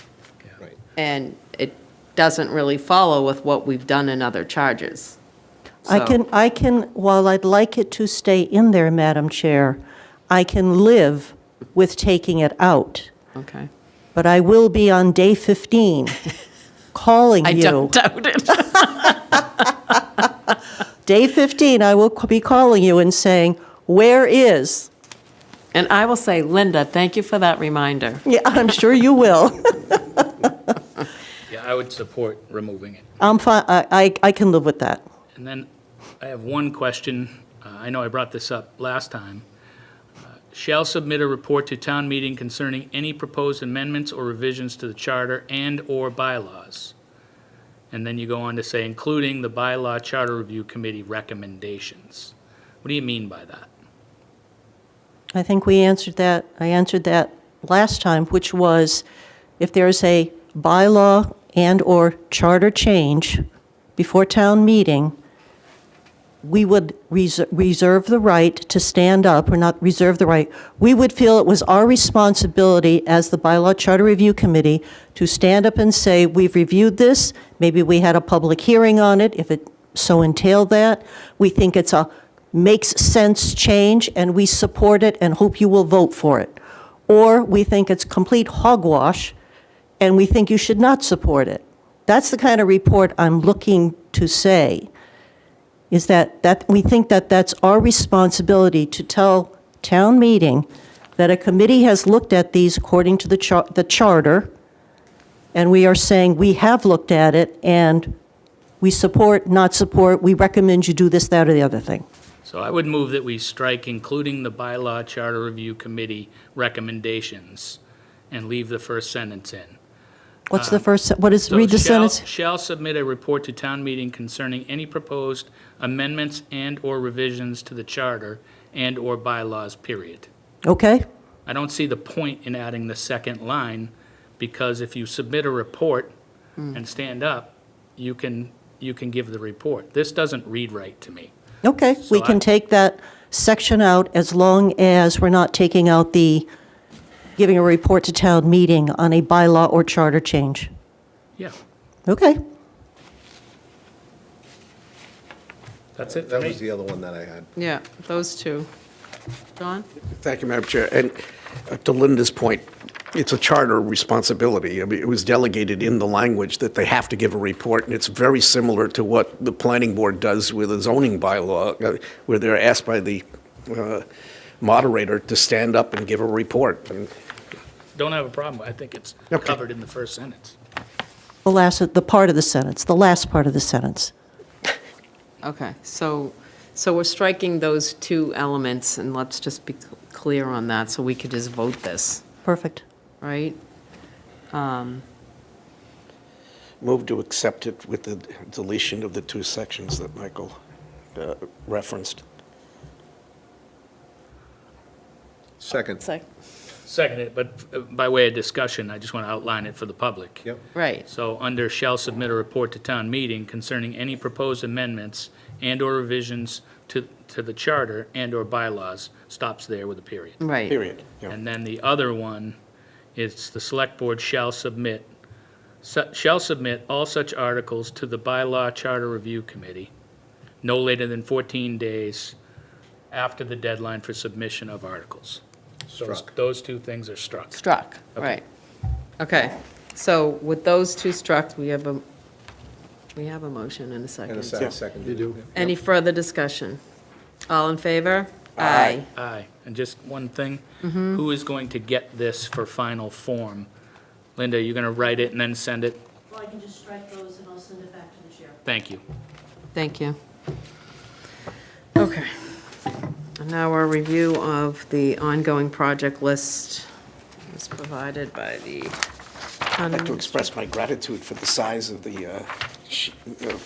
Right. And it doesn't really follow with what we've done in other charges. I can, while I'd like it to stay in there, Madam Chair, I can live with taking it out. Okay. But I will be on day 15 calling you. I don't doubt it. Day 15, I will be calling you and saying, where is? And I will say, Linda, thank you for that reminder. Yeah, I'm sure you will. Yeah, I would support removing it. I'm fine, I can live with that. And then I have one question. I know I brought this up last time. Shall submit a report to town meeting concerning any proposed amendments or revisions to the charter and/or bylaws. And then you go on to say, including the Bylaw Charter Review Committee recommendations. What do you mean by that? I think we answered that, I answered that last time, which was if there's a bylaw and/or charter change before town meeting, we would reserve the right to stand up, or not reserve the right, we would feel it was our responsibility as the Bylaw Charter Review Committee to stand up and say, we've reviewed this, maybe we had a public hearing on it, if it so entailed that. We think it's a makes sense change, and we support it and hope you will vote for it. Or we think it's complete hogwash, and we think you should not support it. That's the kind of report I'm looking to say, is that we think that that's our responsibility to tell town meeting that a committee has looked at these according to the charter, and we are saying we have looked at it, and we support, not support, we recommend you do this, that, or the other thing. So I would move that we strike including the Bylaw Charter Review Committee recommendations and leave the first sentence in. What's the first, what is, So read the shall- sentence? Shall submit a report to town meeting concerning any proposed amendments and/or revisions to the charter and/or bylaws, period. Okay, I don't see the point in adding the second line, because if you submit a report and stand up, you can give the report. This doesn't read right to me. okay, we So can I- take that section out as long as we're not taking out the giving a report to town meeting on a bylaw or charter change. Yeah, Okay, that's it for That me. was the other one that I had. Yeah, those two. Don? Thank you, Madam Chair. And to Linda's point, it's a charter responsibility. I mean, it was delegated in the language that they have to give a report, and it's very similar to what the planning board does with a zoning bylaw, where they're asked by the moderator to stand up and give a report. And Don't have a problem. I think it's Okay. covered in the first sentence. the part of the sentence, the last part of the sentence. Okay, so we're striking those two elements, and let's just be clear on that, so we could just vote this, Perfect. right? move to accept it with the deletion of the two sections that Michael referenced. Second. Second it, but by way of discussion, I just want to outline it for the public. Yep. Right. So under shall submit a report to town meeting concerning any proposed amendments and/or revisions to the charter and/or bylaws, stops there with a period. Right. Period. Yeah. And then the other one, it's the select board shall submit all such articles to the bylaw charter review committee no later than 14 days after the deadline for submission of articles. Struck. Those two things are struck. Struck, Okay. right. Okay, so with those two struck, we have a motion and a second. And a second. You do. Any further discussion? All in favor? Aye. Aye. And just one thing, who is going to get this for final form? Linda, you're going to write it and then send it? Well, I can just strike those and I'll send it back to the chair. Thank you. Thank you. Okay. And now our review of the ongoing project list is provided by the I'd like to express my gratitude for the size of the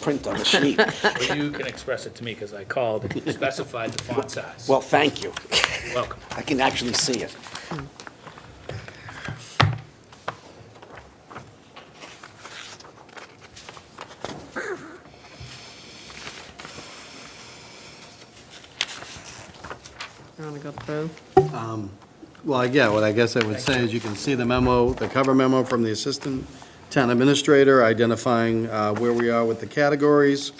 print on the sheet. Well, you can express it to me because I called and specified the font size. Well, thank you. You're welcome. I can actually see it. You want to go through? Well, yeah, what I guess I would say is you can see the memo, the cover memo from the Assistant Town Administrator identifying where we are with the categories.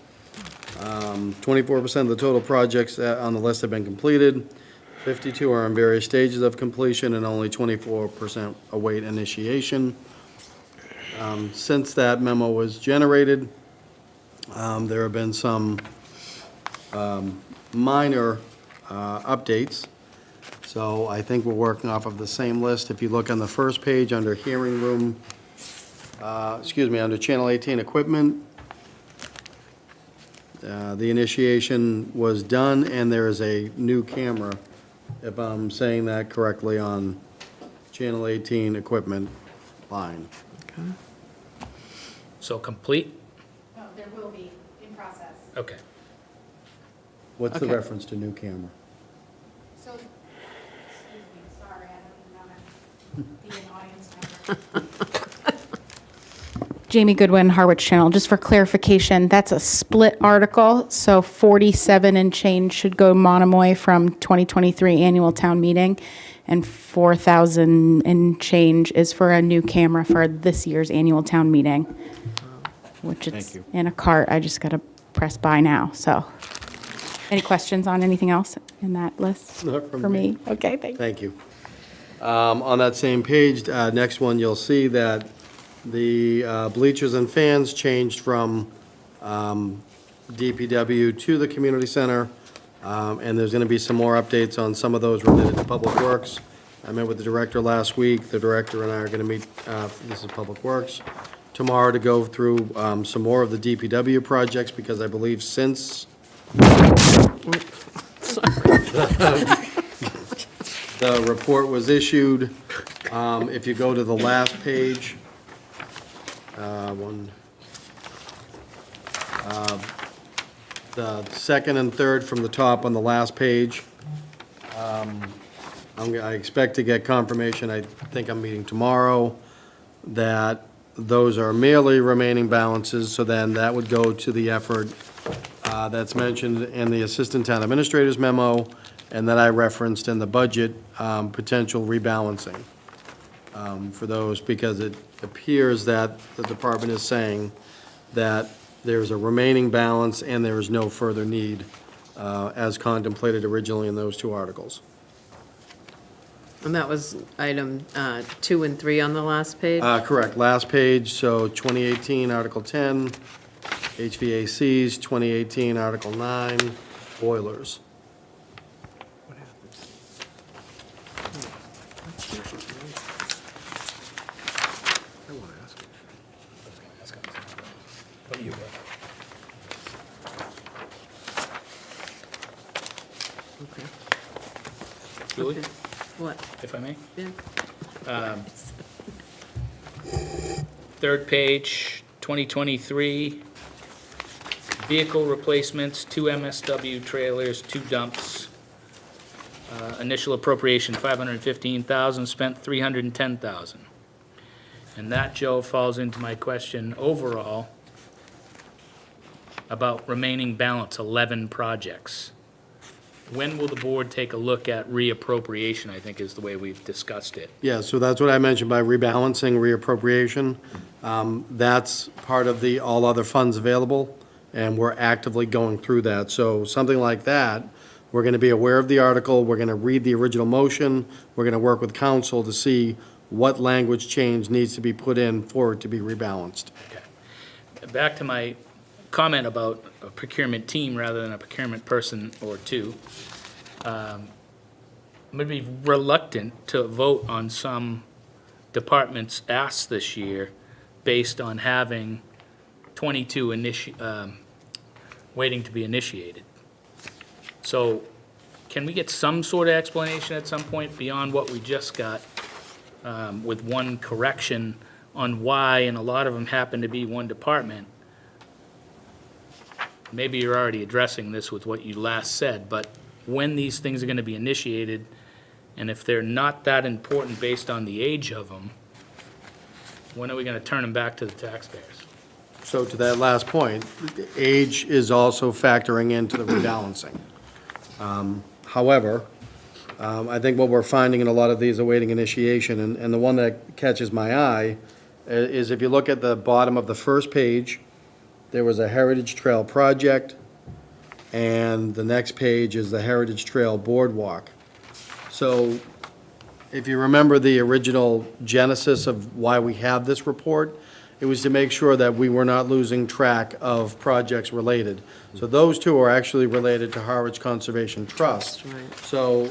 24% of the total projects on the list have been completed. 52 are in various stages of completion, and only 24% await initiation. Since that memo was generated, there have been some minor updates. So I think we're working off of the same list. If you look on the first page under hearing room, under Channel 18 equipment, the initiation was done, and there is a new camera, if I'm saying that correctly, on Channel 18 equipment line. So complete? No, there will be in process. Okay. What's the Okay. reference to new camera? So, excuse me, sorry, I don't know that be an audience member. Jamie Goodwin, Harwich Channel. Just for clarification, that's a split article, so 47 and change should go Monomoy from 2023 annual town meeting, and 4,000 and change is for a new camera for this year's annual town meeting, which is in a cart. I just got to press buy now, so. Any questions on anything else in that list? Not from For me. me? Okay, thank you. Thank you. On that same page, next one, you'll see that the bleachers and fans changed from DPW to the community center, and there's going to be some more updates on some of those related to Public Works. I met with the director last week. The director and I are going to meet, this is Public Works, tomorrow to go through some more of the DPW projects, because I believe since the report was issued, if you go to the last page, The second and third from the top on the last page. I expect to get confirmation, I think I'm meeting tomorrow, that those are merely remaining balances, so then that would go to the effort that's mentioned in the Assistant Town Administrator's memo, and that I referenced in the budget, potential rebalancing for those, because it appears that the department is saying that there's a remaining balance and there is no further need as contemplated originally in those two articles. And that was item 2 and 3 on the last page? Correct, last page, so 2018, Article 10, HVACs, 2018, Article 9, boilers. Julie, Okay. What? if I may? Yeah. Third page, 2023, vehicle replacements, 2 MSW trailers, 2 dumps. Initial appropriation, $515,000, spent $310,000. And that, Joe, falls into my question overall about remaining balance, 11 projects. When will the board take a look at reappropriation, I think is the way we've discussed it. Yeah, so that's what I mentioned by rebalancing, reappropriation. That's part of the all other funds available, and we're actively going through that. So something like that, we're going to be aware of the article, we're going to read the original motion, we're going to work with council to see what language change needs to be put in for it to be rebalanced. Okay. Back to my comment about a procurement team rather than a procurement person or two. I'm going to be reluctant to vote on some departments' asks this year based on having 22 waiting to be initiated. So can we get some sort of explanation at some point beyond what we just got with one correction on why, and a lot of them happen to be one department? Maybe you're already addressing this with what you last said, but when these things are going to be initiated, and if they're not that important based on the age of them, when are we going to turn them back to the taxpayers? So to that last point, age is also factoring into the rebalancing. However, I think what we're finding in a lot of these awaiting initiation, and the one that catches my eye, is if you look at the bottom of the first page, there was a Heritage Trail project, and the next page is the Heritage Trail Boardwalk. So if you remember the original genesis of why we have this report, it was to make sure that we were not losing track of projects related. So those two are actually related to Harwich Conservation Trust. Right. So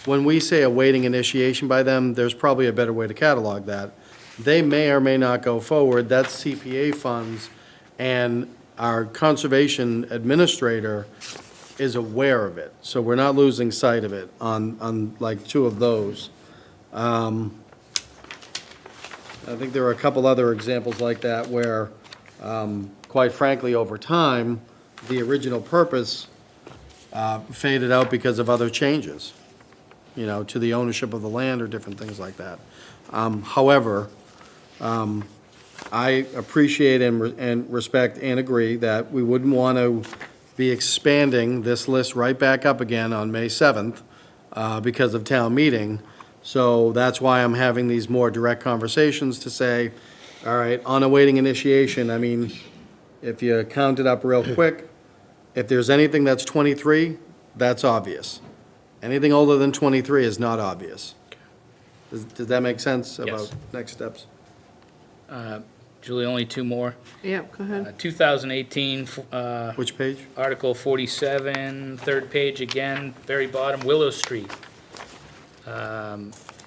when we say awaiting initiation by them, there's probably a better way to catalog that. They may or may not go forward, that's CPA funds, and our conservation administrator is aware of it. So we're not losing sight of it on like 2 of those. I think there are a couple other examples like that where, quite frankly, over time, the original purpose faded out because of other changes, you know, to the ownership of the land or different things like that. However, I appreciate and respect and agree that we wouldn't want to be expanding this list right back up again on May 7th because of town meeting. So that's why I'm having these more direct conversations to say, all right, on awaiting initiation, I mean, if you count it up real quick, if there's anything that's 23, that's obvious. Anything older than 23 is not obvious. Does that make sense about Yes. next steps? Julie, only 2 more. Yeah, go ahead. 2018, Which page? Article 47, third page again, very bottom, Willow Street,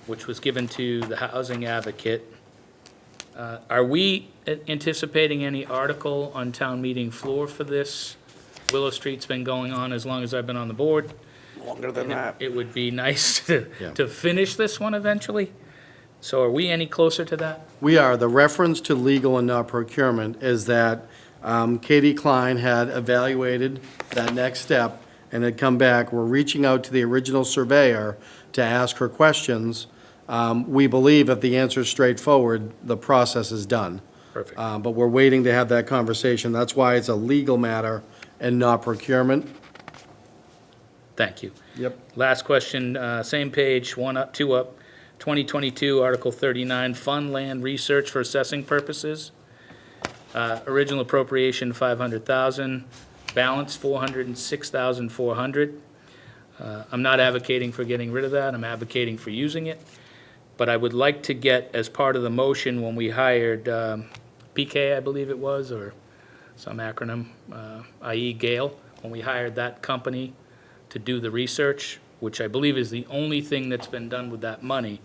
which was given to the Housing Advocate. Are we anticipating any article on town meeting floor for this? Willow Street's been going on as long as I've been on the board. Longer than that. It would be nice to Yeah. to finish this one eventually. So are we any closer to that? We are. The reference to legal and not procurement is that Katie Klein had evaluated that next step and had come back. We're reaching out to the original surveyor to ask her questions. We believe if the answer is straightforward, the process is done. Perfect. But we're waiting to have that conversation. That's why it's a legal matter and not procurement. Thank you. Yep. Last question, same page, one up, two up. 2022, Article 39, Fund Land Research for Assessing Purposes. Original appropriation, 500,000. Balance, 406,400. I'm not advocating for getting rid of that. I'm advocating for using it. But I would like to get, as part of the motion, when we hired PK, I believe it was, or some acronym, i.e. Gale, when we hired that company to do the research, which I believe is the only thing that's been done with that money,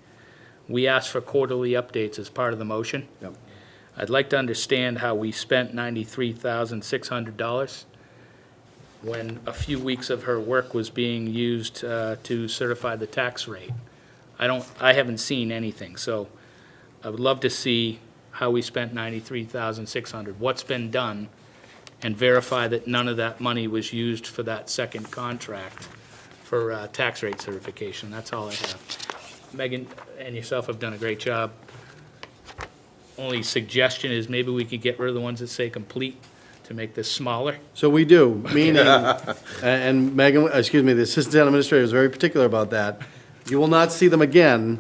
we asked for quarterly updates as part of the motion. Yep. I'd like to understand how we spent $93,600 when a few weeks of her work was being used to certify the tax rate. I haven't seen anything, so I would love to see how we spent $93,600, what's been done, and verify that none of that money was used for that second contract for tax rate certification. That's all I have. Megan and yourself have done a great job. Only suggestion is maybe we could get rid of the ones that say complete to make this smaller. So we do, meaning, and Megan, excuse me, the Assistant Town Administrator is very particular about that. You will not see them again,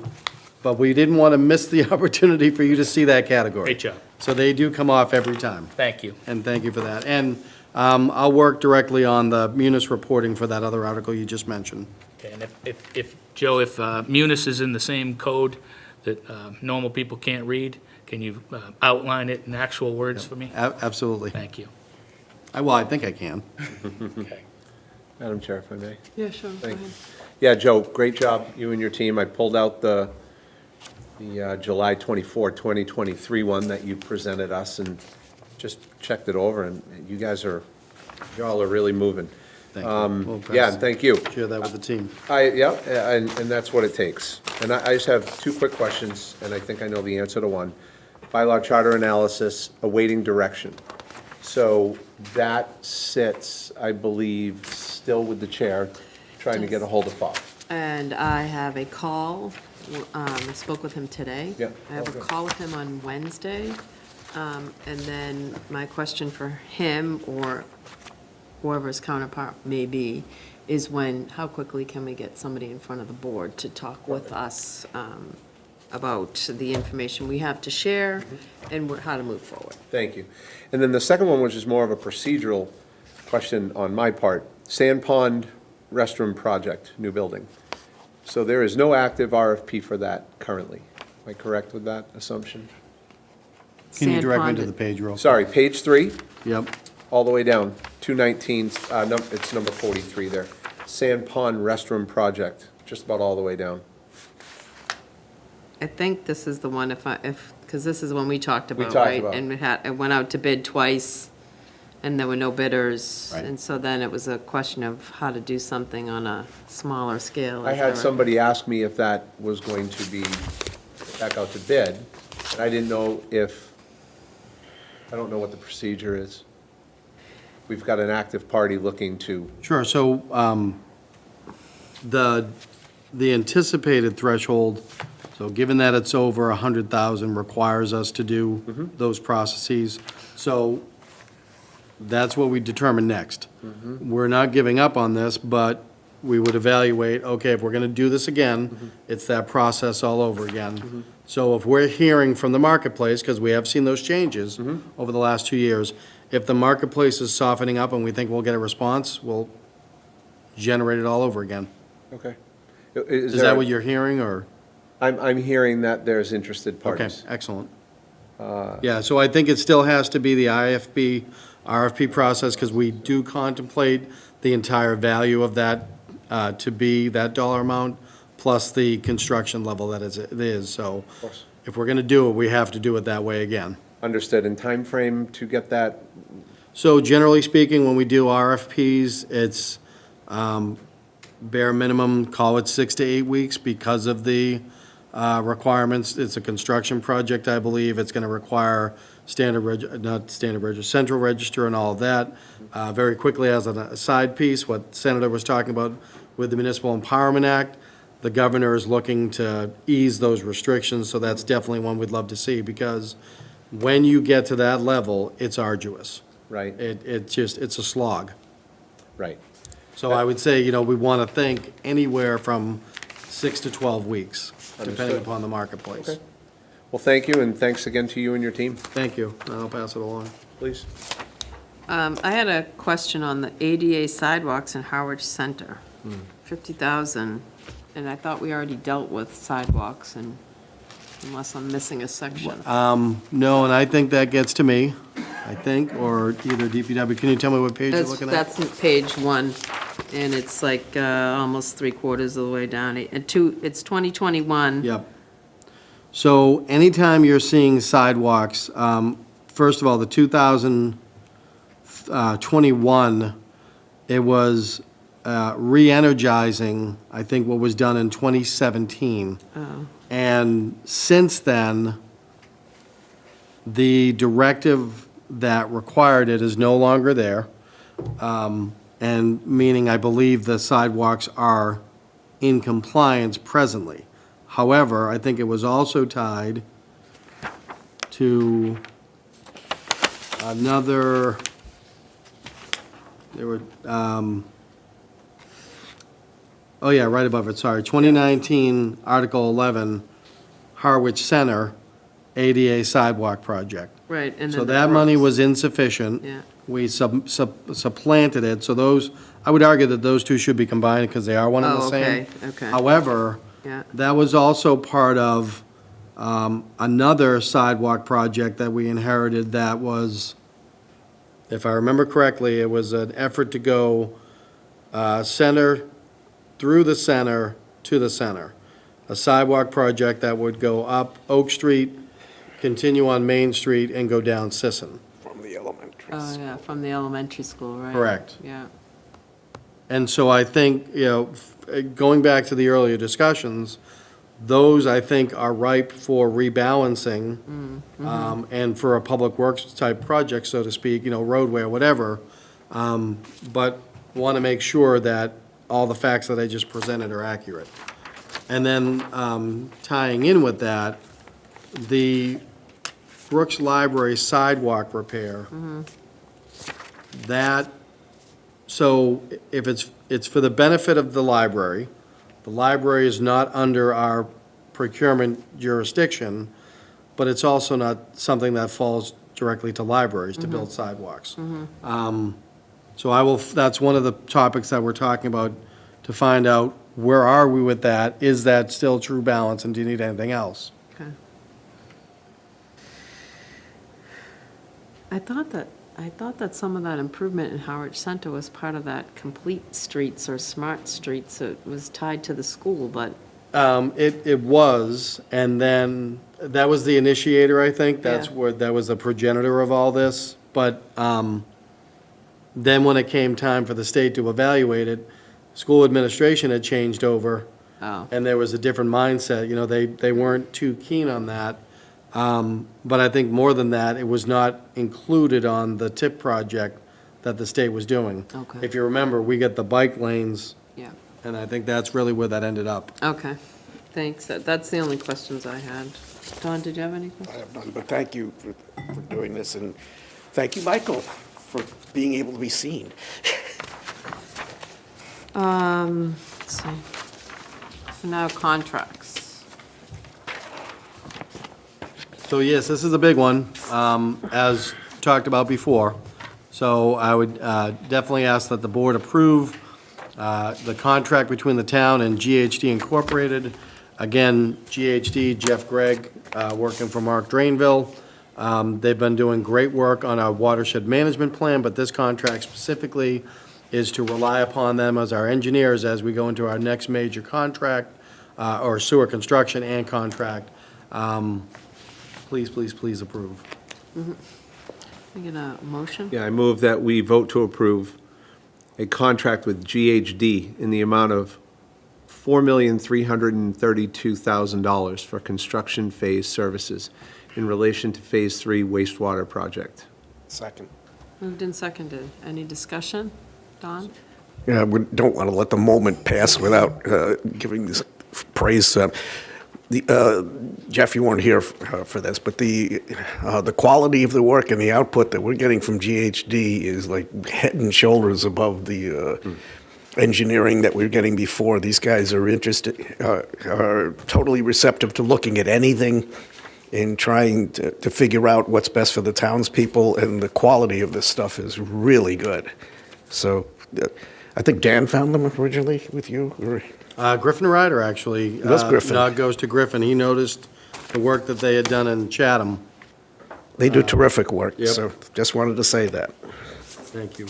but we didn't want to miss the opportunity for you to see that category. Great job. So they do come off every time. Thank you. And thank you for that. And I'll work directly on the Munis reporting for that other article you just mentioned. Okay, and if Joe, if Munis is in the same code that normal people can't read, can you outline it in actual words for me? Absolutely. Thank you. Well, I think I can. Okay. Madam Chair, if I may. Yeah, sure. Thank you. Yeah, Joe, great job, you and your team. I pulled out the July 24, 2023 one that you presented us and just checked it over, and you guys are, y'all are really moving. Thank you. We'll Yeah, pass- and thank you. Share that with the team. Yeah, and that's what it takes. And I just have two quick questions, and I think I know the answer to one. Bylaw charter analysis, awaiting direction. So that sits, I believe, still with the chair, trying to get a hold of Bob. And I have a call, I spoke with him today. Yeah. I have a call with him on Wednesday. And then my question for him, or whoever his counterpart may be, is how quickly can we get somebody in front of the board to talk with us about the information we have to share and how to move forward? Thank you. And then the second one, which is more of a procedural question on my part, Sand Pond Restroom Project, new building. So there is no active RFP for that currently. Am I correct with that assumption? Can you Sand direct me Pond- to the page real quick? Sorry, page 3, Yep. all the way down, 219, it's number 43 there. Sand Pond Restroom Project, just about all the way down. I think this is the one, because this is one we talked about, talked right? about. And it went out to bid twice, and there were no bidders. Right. And so then it was a question of how to do something on a smaller scale. I Is had there a- somebody ask me if that was going to be back out to bid, and I didn't know I don't know what the procedure is. We've got an active party looking to, Sure, so the anticipated threshold, so given that it's over 100,000, requires us to do those processes. So that's what we determine next. We're not giving up on this, but we would evaluate, okay, if we're going to do this again, it's that process all over again. So if we're hearing from the marketplace, because we have seen those changes over the last 2 years, if the marketplace is softening up and we think we'll get a response, we'll generate it all over again. okay. Is that what you're hearing, or? I'm hearing that there's interested Okay, parties. excellent. Yeah, so I think it still has to be the RFP process, because we do contemplate the entire value of that to be that dollar amount, plus the construction level that it is. So course. if we're going to do it, we have to do it that way again. Understood. And time frame to get that? So generally speaking, when we do RFPs, it's bare minimum, call it 6 to 8 weeks because of the requirements. It's a construction project, I believe. It's going to require central register and all of that. Very quickly, as a side piece, what Senator was talking about with the Municipal Empowerment Act, the governor is looking to ease those restrictions, so that's definitely one we'd love to see, because when you get to that level, it's arduous. Right. It's a slog. Right. So I would say, we want to think anywhere from 6 to 12 weeks, depending Understood. upon the marketplace. Okay. Well, thank you, and thanks again to you and your team. Thank you. I'll pass it along. Please. I had a question on the ADA sidewalks in Howard Center. 50,000, and I thought we already dealt with sidewalks, and unless I'm missing a section. No, and I think that gets to me, or either DPW. Can you tell me what page you're looking at? That's page 1, and it's like almost 3/4 of the way down. It's 2021. Yep. So anytime you're seeing sidewalks, first of all, the 2021, it was re-energizing, I think, what was done in 2017. Oh. And since then, the directive that required it is no longer there. And meaning, I believe the sidewalks are in compliance presently. However, I think it was also tied to another, there were, oh yeah, right above it, sorry, 2019, Article 11, Harwich Center ADA sidewalk project. Right, and So then the that money Brooks. was insufficient. Yeah. We supplanted it, so those, I would argue that those two should be combined because they are one and the Oh, same. okay. However, Yeah. that was also part of another sidewalk project that we inherited that was, if I remember correctly, it was an effort to go center, through the center to the center. A sidewalk project that would go up Oak Street, continue on Main Street, and go down Sisson. From the elementary. Oh, yeah, from the elementary school, right? Correct. Yeah. And so I think, going back to the earlier discussions, those, I think, are ripe for rebalancing and for a public works type project, so to speak, roadway or whatever. But want to make sure that all the facts that I just presented are accurate. And then tying in with that, the Brooks Library sidewalk repair, that, so if it's for the benefit of the library is not under our procurement jurisdiction, but it's also not something that falls directly to libraries to build sidewalks. So that's one of the topics that we're talking about, to find out where are we with that? Is that still true balance, and do you need anything else? Okay. I thought that some of that improvement in Howard Center was part of that complete streets or smart streets. It was tied to the school, but. It was, and then that was the initiator, I think. That's Yeah. where, that was the progenitor of all this. But then when it came time for the state to evaluate it, school administration had changed over. Oh. And there was a different mindset, they weren't too keen on that. But I think more than that, it was not included on the TIP project that the state was doing. Okay. If you remember, we get the bike lanes, Yeah. and I think that's really where that ended up. Okay. Thanks. That's the only questions I had. Don, did you have any I questions? have none, but thank you for doing this, and thank you, Michael, for being able to be seen. Let's see. So now contracts. So yes, this is a big one, as talked about before. So I would definitely ask that the board approve the contract between the town and GHD Incorporated. Again, GHD, Jeff Gregg, working for Mark Drainville. They've been doing great work on our watershed management plan, but this contract specifically is to rely upon them as our engineers as we go into our next major contract, or sewer construction and contract. Please, please, please approve. Can I get a motion? Yeah, I move that we vote to approve a contract with GHD in the amount of $4,332,000 for construction phase services in relation to Phase 3 wastewater project. Second. Moved and seconded. Any discussion? Don? Yeah, we don't want to let the moment pass without giving this praise. Jeff, you weren't here for this, but the quality of the work and the output that we're getting from GHD is like head and shoulders above the engineering that we were getting before. These guys are are totally receptive to looking at anything and trying to figure out what's best for the townspeople, and the quality of this stuff is really good. So I think Dan found them originally with you, or? Griffin Ryder, actually. It was Griffin. Nod goes to Griffin. He noticed the work that they had done in Chatham. They do terrific work, Yep. so just wanted to say that. Thank you.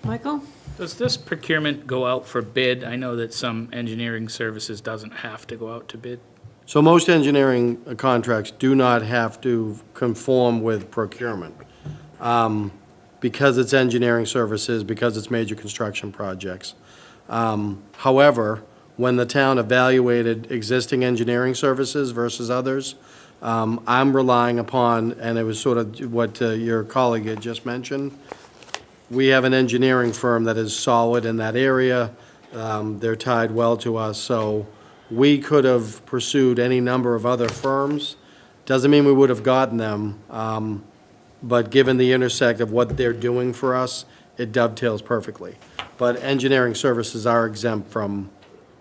Michael? Does this procurement go out for bid? I know that some engineering services doesn't have to go out to bid. So most engineering contracts do not have to conform with procurement. Because it's engineering services, because it's major construction projects. However, when the town evaluated existing engineering services versus others, I'm relying upon, and it was sort of what your colleague had just mentioned, we have an engineering firm that is solid in that area. They're tied well to us, so we could have pursued any number of other firms. Doesn't mean we would have gotten them, but given the intersect of what they're doing for us, it dovetails perfectly. But engineering services are exempt from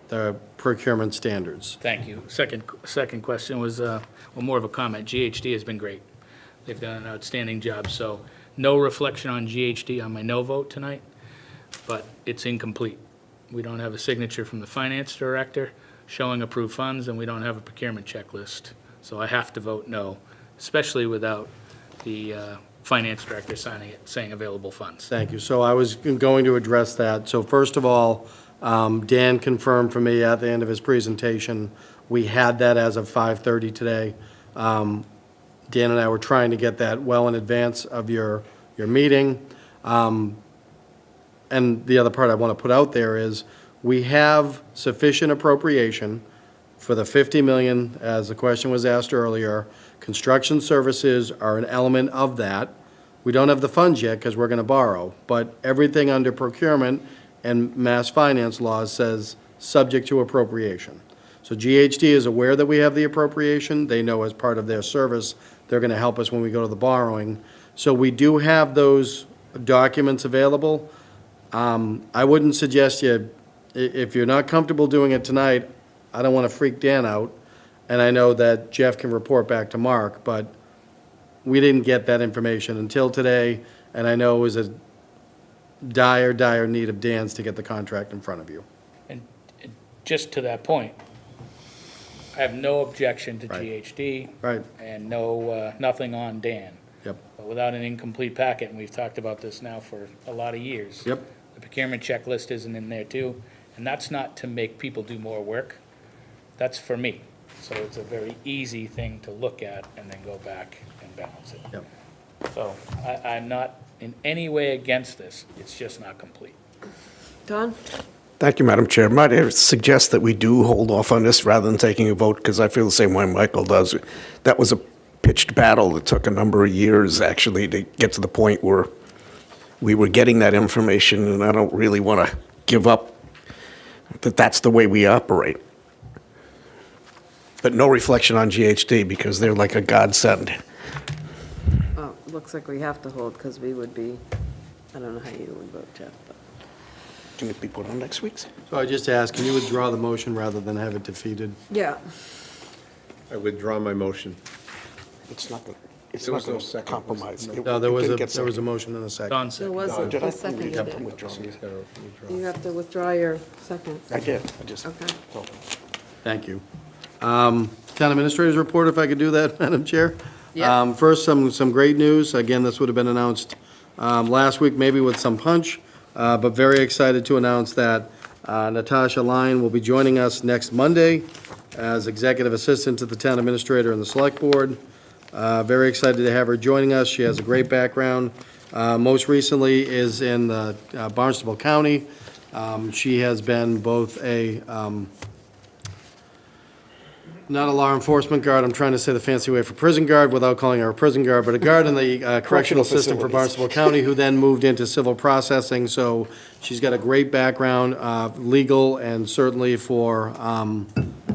the procurement standards. Thank you. Second question was, well, more of a comment. GHD has been great. They've done an outstanding job, so no reflection on GHD on my no vote tonight, but it's incomplete. We don't have a signature from the finance director showing approved funds, and we don't have a procurement checklist. So I have to vote no, especially without the finance director signing it, saying available funds. Thank you. So I was going to address that. So first of all, Dan confirmed for me at the end of his presentation, we had that as of 5:30 today. Dan and I were trying to get that well in advance of your meeting. And the other part I want to put out there is, we have sufficient appropriation for the 50 million, as the question was asked earlier. Construction services are an element of that. We don't have the funds yet because we're going to borrow, but everything under procurement and mass finance laws says subject to appropriation. So GHD is aware that we have the appropriation. They know as part of their service, they're going to help us when we go to the borrowing. So we do have those documents available. I wouldn't suggest you, if you're not comfortable doing it tonight, I don't want to freak Dan out. And I know that Jeff can report back to Mark, but we didn't get that information until today, and I know it was a dire, dire need of Dan's to get the contract in front of you. And just to that point, I have no objection to Right. GHD. Right. And no, nothing on Dan. Yep. But without an incomplete packet, and we've talked about this now for a lot of years. Yep. The procurement checklist isn't in there too, and that's not to make people do more work. That's for me. So it's a very easy thing to look at and then go back and balance it. Yep. So I'm not in any way against this, it's just not complete. Don? Thank you, Madam Chair. Might I suggest that we do hold off on this rather than taking a vote, because I feel the same way Michael does. That was a pitched battle that took a number of years, actually, to get to the point where we were getting that information, and I don't really want to give up that that's the way we operate. But no reflection on GHD, because they're like a godsend. Oh, looks like we have to hold because we would be, I don't know how you would vote, Jeff, but. Can it be put on next week's? So I just asked, can you withdraw the motion rather than have it defeated? Yeah. I withdraw my motion. It's not, it's There not was no going to second. compromise. No, there was a motion and a second. Don There said. was No, a, did he I? seconded have to it. withdraw. You have to withdraw your second. I did, I just. Okay. Thank you. Town Administrator's report, if I could do that, Madam Chair? Yeah. First, some great news. Again, this would have been announced last week, maybe with some punch, but very excited to announce that Natasha Line will be joining us next Monday as Executive Assistant to the Town Administrator and the Select Board. Very excited to have her joining us. She has a great background. Most recently is in Barnstable County. She has been both a not a law enforcement guard, I'm trying to say the fancy way for prison guard without calling her a prison guard, but a guard in the correctional system for facilities. Barnstable County, who then moved into civil processing, so she's got a great background, legal and certainly for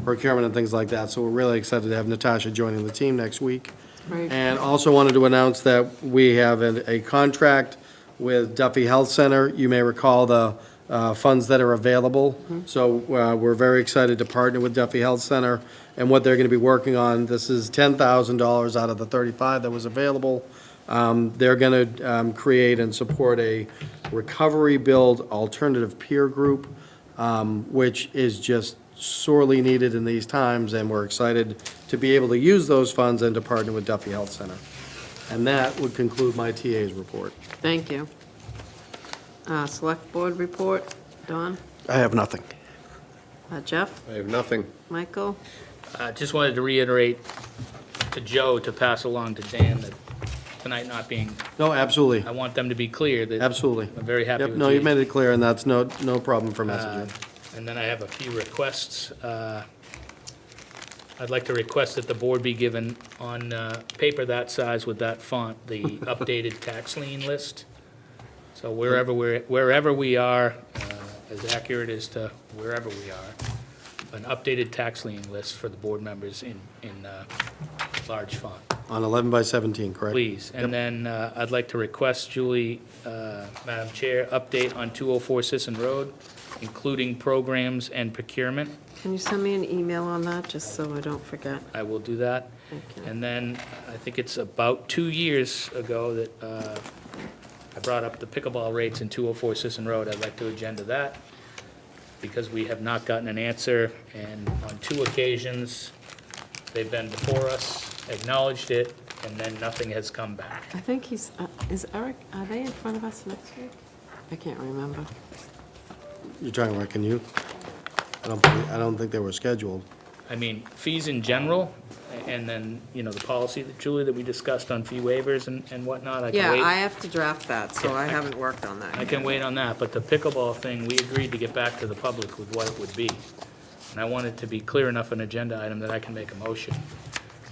procurement and things like that, so we're really excited to have Natasha joining the team next week. Right. And also wanted to announce that we have a contract with Duffy Health Center. You may recall the funds that are available. So we're very excited to partner with Duffy Health Center and what they're going to be working on. This is $10,000 out of the 35 that was available. They're going to create and support a recovery build alternative peer group, which is just sorely needed in these times, and we're excited to be able to use those funds and to partner with Duffy Health Center. And that would conclude my TA's report. Thank you. Select Board report, Don? I have nothing. Jeff? I have nothing. Michael? Just wanted to reiterate to Joe to pass along to Dan that tonight not being, No, absolutely, I want them to be clear that absolutely. I'm very happy Yep, with no, you you. made it clear, and that's no problem for messaging. And then I have a few requests. I'd like to request that the board be given on paper that size with that font, the updated tax lien list. So wherever we are, as accurate as to wherever we are, an updated tax lien list for the board members in large font. On 11 by 17, correct? Please. And then I'd like to request, Julie, Madam Chair, update on 204 Sisson Road, including programs and procurement. Can you send me an email on that, just so I don't forget? I will do that. Thank you. And then, I think it's about 2 years ago that I brought up the pickleball rates in 204 Sisson Road. I'd like to agenda that, because we have not gotten an answer, and on 2 occasions, they've been before us, acknowledged it, and then nothing has come back. I think is Eric, are they in front of us next week? I can't remember. You're talking about, can you? I don't think they were scheduled. I mean, fees in general, and then, the policy that, Julie, that we discussed on fee waivers and whatnot, I can Yeah, wait. I have to draft that, so Yeah, I haven't worked on that. I can wait on that, but the pickleball thing, we agreed to get back to the public with what it would be. And I want it to be clear enough an agenda item that I can make a motion.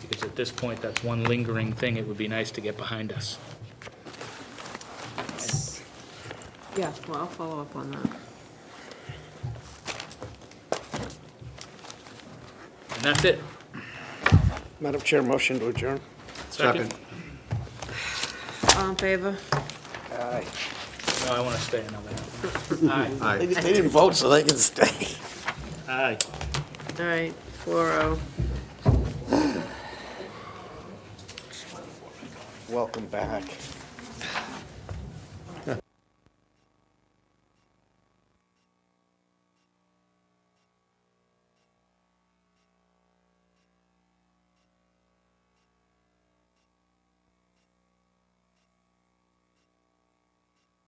Because at this point, that's one lingering thing it would be nice to get behind us. Yeah, well, I'll follow up on that. And that's it. Madam Chair, motion to adjourn. Second? All in favor? Aye. No, I want to stay another. Aye. They didn't vote, so they can stay. Aye. All right, 4-0. Welcome back.